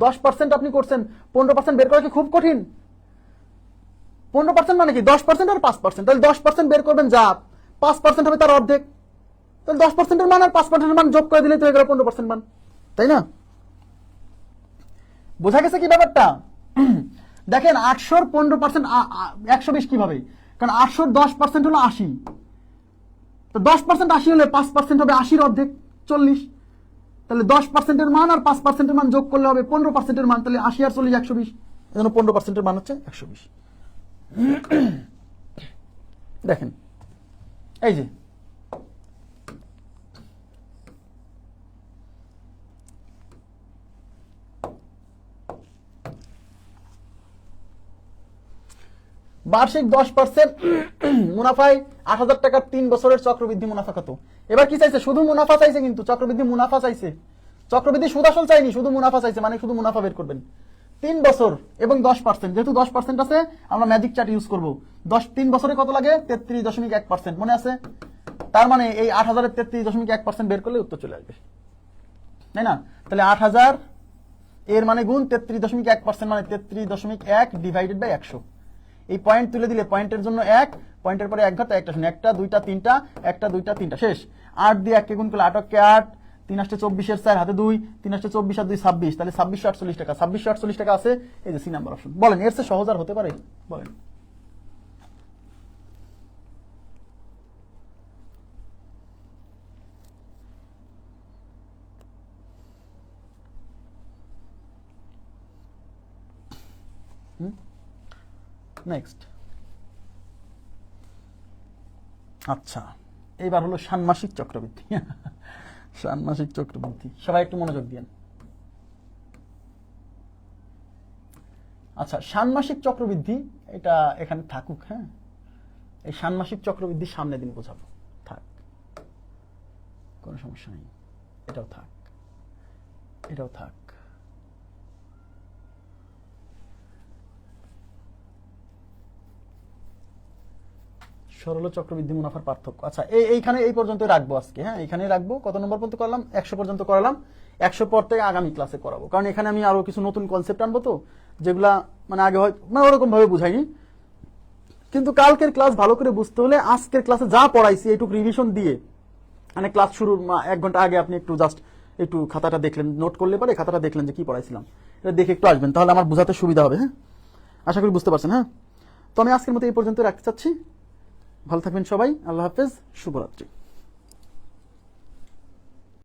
10% আপনি করছেন, 15% বের করা কি খুব কঠিন? 15% মানে কি 10% আর 5%, তাহলে 10% বের করবেন, যা 5% হবে তার অর্ধেক, তাহলে 10%-এর মান আর 5%-এর মান যোগ করে দিলেই তো হয়ে গেল 15% মান, তাই না? বোঝা গেছে কি ব্যাপারটা? দেখেন 800-র 15% 120 কিভাবে, কারণ 800-র 10% হলো 80, তো 10% 80 হলে 5% হবে 80-র অর্ধেক 40, তাহলে 10%-এর মান আর 5%-এর মান যোগ করলে হবে 15%-এর মান, তাহলে 80 আর 40 120, এজন্য 15%-এর মান হচ্ছে 120। দেখেন এই যে বার্ষিক 10% মুনাফায় 8,000 টাকার 3 বছরের চক্রবৃদ্ধি মুনাফা কত? এবার কি চাইছে? শুধু মুনাফা চাইছে, কিন্তু চক্রবৃদ্ধি মুনাফা চাইছে, চক্রবৃদ্ধি সুদ আসল চাইনি, শুধু মুনাফা চাইছে, মানে শুধু মুনাফা বের করবেন। 3 বছর এবং 10%, যেহেতু 10% আছে আমরা ম্যাজিক চার্ট ইউজ করব। 3 বছরে কত লাগে? 33.1%, মনে আছে? তার মানে এই 8,000-এর 33.1% বের করলে উত্তর চলে আসবে, তাই না? তাহলে 8,000 এর মানে গুণ 33.1%, মানে 33.1 ডিভাইডেড বাই 100। এই পয়েন্ট তুলে দিলে পয়েন্টের জন্য 1, পয়েন্টের পরে 1 ঘর, 1টা শূন্য, 1টা 2টা 3টা, 1টা 2টা 3টা, শেষ। 8 দিয়ে 1 কে গুণ করলে 8 কে 8, 3 আসছে 24-এর 4 হাতে 2, 3 আসছে 24 আর 2 26, তাহলে 2648 টাকা। 2648 টাকা আছে, এই যে সি নাম্বার অপশন। বলেন এর চেয়ে সহজ আর হতে পারে? বলেন। নেক্সট, আচ্ছা এইবার হলো ষান্মাসিক চক্রবৃদ্ধি। ষান্মাসিক চক্রবৃদ্ধি, সবাই একটু মনোযোগ দিন। আচ্ছা ষান্মাসিক চক্রবৃদ্ধি এটা এখানে থাকুক, হ্যাঁ এই ষান্মাসিক চক্রবৃদ্ধি সামনে দিন বোঝাবো, থাক কোনো সমস্যা নেই, এটাও থাক, এটাও থাক। সরল চক্রবৃদ্ধি মুনাফার পার্থক্য, আচ্ছা এইখানে এই পর্যন্ত রাখবো আজকে, হ্যাঁ এখানে রাখবো। কত নম্বর পর্যন্ত করলাম? 100 পর্যন্ত করালাম। 100 পর থেকে আগামী ক্লাসে করাবো, কারণ এখানে আমি আরো কিছু নতুন কনসেপ্ট আনবো, তো যেগুলা মানে আগে হয় মানে ওরকম ভাবে বুঝাইনি। কিন্তু কালকের ক্লাস ভালো করে বুঝতে হলে আজকের ক্লাসে যা পড়াইছি এইটুকু রিভিশন দিয়ে, মানে ক্লাস শুরুর 1 ঘন্টা আগে আপনি একটু জাস্ট একটু খাতাটা দেখলেন, নোট করলে পরে খাতাটা দেখলেন যে কি পড়াইছিলাম, এটা দেখে একটু আসবেন, তাহলে আমার বোঝাতে সুবিধা হবে। হ্যাঁ আশা করি বুঝতে পারছেন। হ্যাঁ তো আমি আজকের মতো এই পর্যন্ত রাখতে চাচ্ছি। ভালো থাকবেন সবাই, আল্লাহ হাফেজ, শুভরাত্রি।